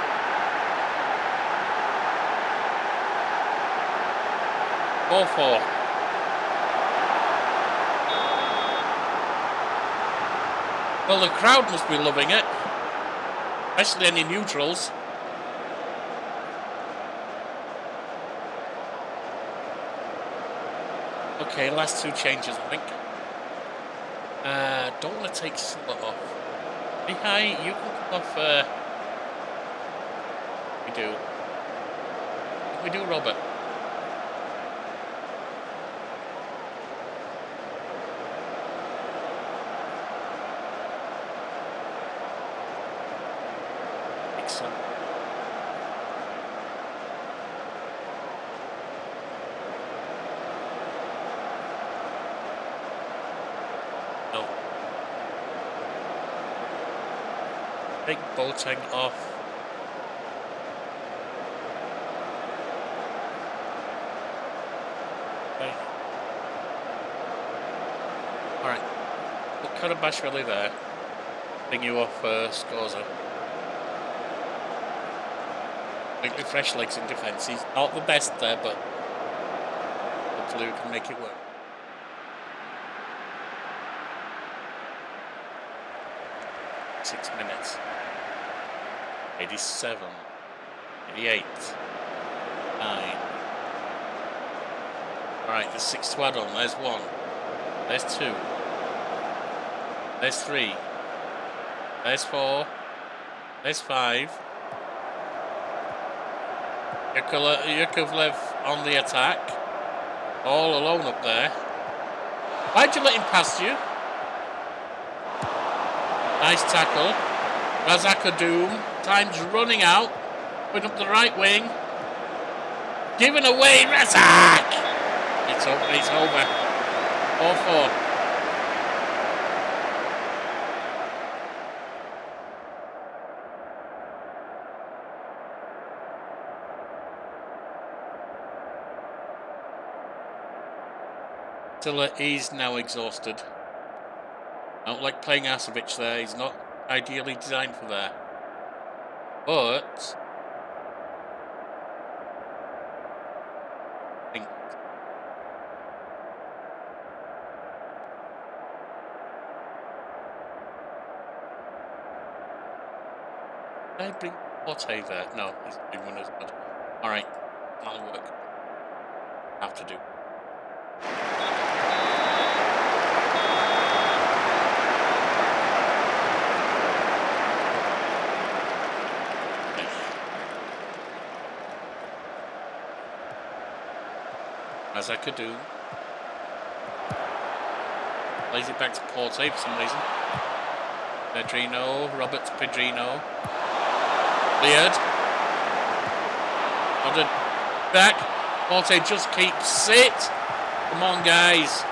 Well, the crowd must be loving it. Especially any neutrals. Okay, last 2 changes, I think. Don't want to take Silla off. Mihai, you can come off. We do, Robert. Excellent. Take Boateng off. Okay. Alright. Put Karabashvili there. Bring you off Scorza. Completely fresh legs in defence. He's not the best there, but hopefully we can make it work. .6 minutes. 87. 88. 9. Alright, there's 6 to add on. There's 1. There's 2. There's 3. There's 4. There's 5. Yakovlev on the attack. All alone up there. Why'd you let him past you? Nice tackle. Razakadoum. Time's running out. Going up the right wing. Given away, Razak! It's over. 4-4. He's now exhausted. I don't like playing Asovic there. He's not ideally designed for that. But I think did I bring Forte there? No, he's doing as good. Alright, that'll work. Have to do. Razakadoum. Plays it back to Porte for some reason. Pedrino, Robert Pedrino. Cleared. Ordered back. Porte just keeps it. Come on, guys.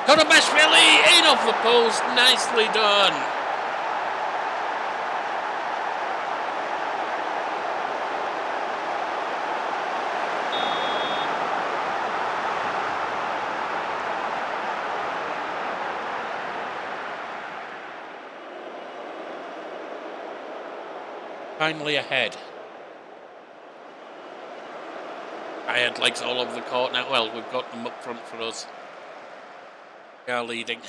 Karabashvili in off the post. Nicely done. Finally ahead. I had legs all over the court now. Well, we've got them up front for us. We are leading.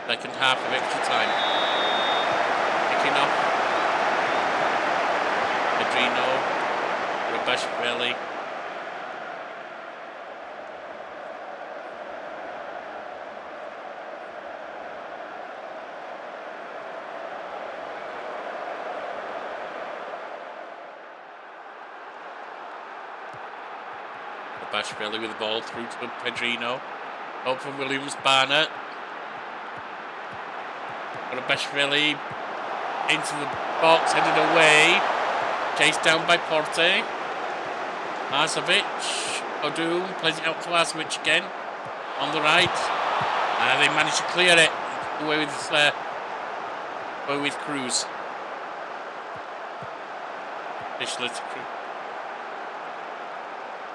Second half of extra time. Picking off. Pedrino. Rabashvili. Bashvili with the ball through to Pedrino. Hope for Williams Barnett. Bashvili into the box, headed away. Chased down by Porte. Arsovic. Odum plays it out to Arsovic again. On the right. They managed to clear it. Away with Cruz. Fischler to Cruz.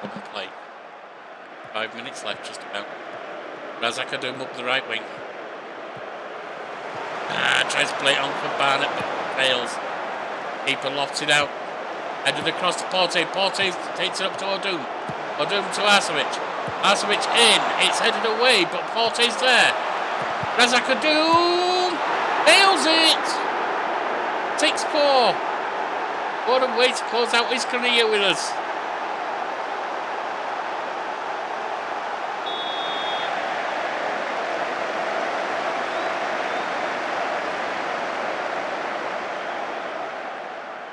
Open play. 5 minutes left, just about. Razakadoum up the right wing. Tries to play it on for Barnett, but fails. Keeper lofts it out. Headed across to Porte. Porte takes it up to Odum. Odum to Arsovic. Arsovic in. It's headed away, but Porte's there. Razakadoum nails it. 6-4. What a way to close out his career with us.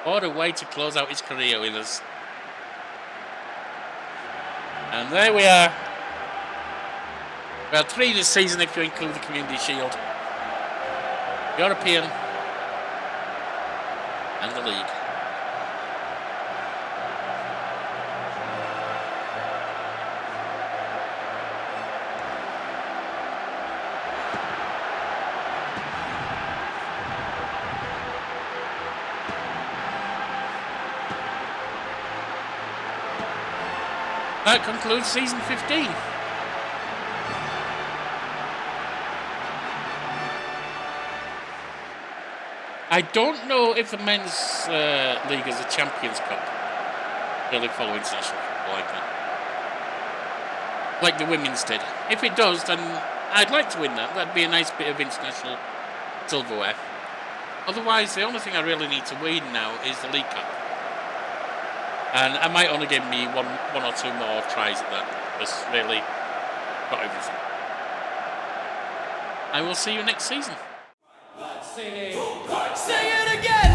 What a way to close out his career with us. And there we are. We had 3 this season if you include the Community Shield. European and the league. That concludes season 15. I don't know if the men's league is a Champions Cup. Really follow international football like that. Like the women's did. If it does, then I'd like to win that. That'd be a nice bit of international silverware. Otherwise, the only thing I really need to win now is the League Cup. And I might only give me one or two more tries at that. Just really got everything. I will see you next season. Say it again!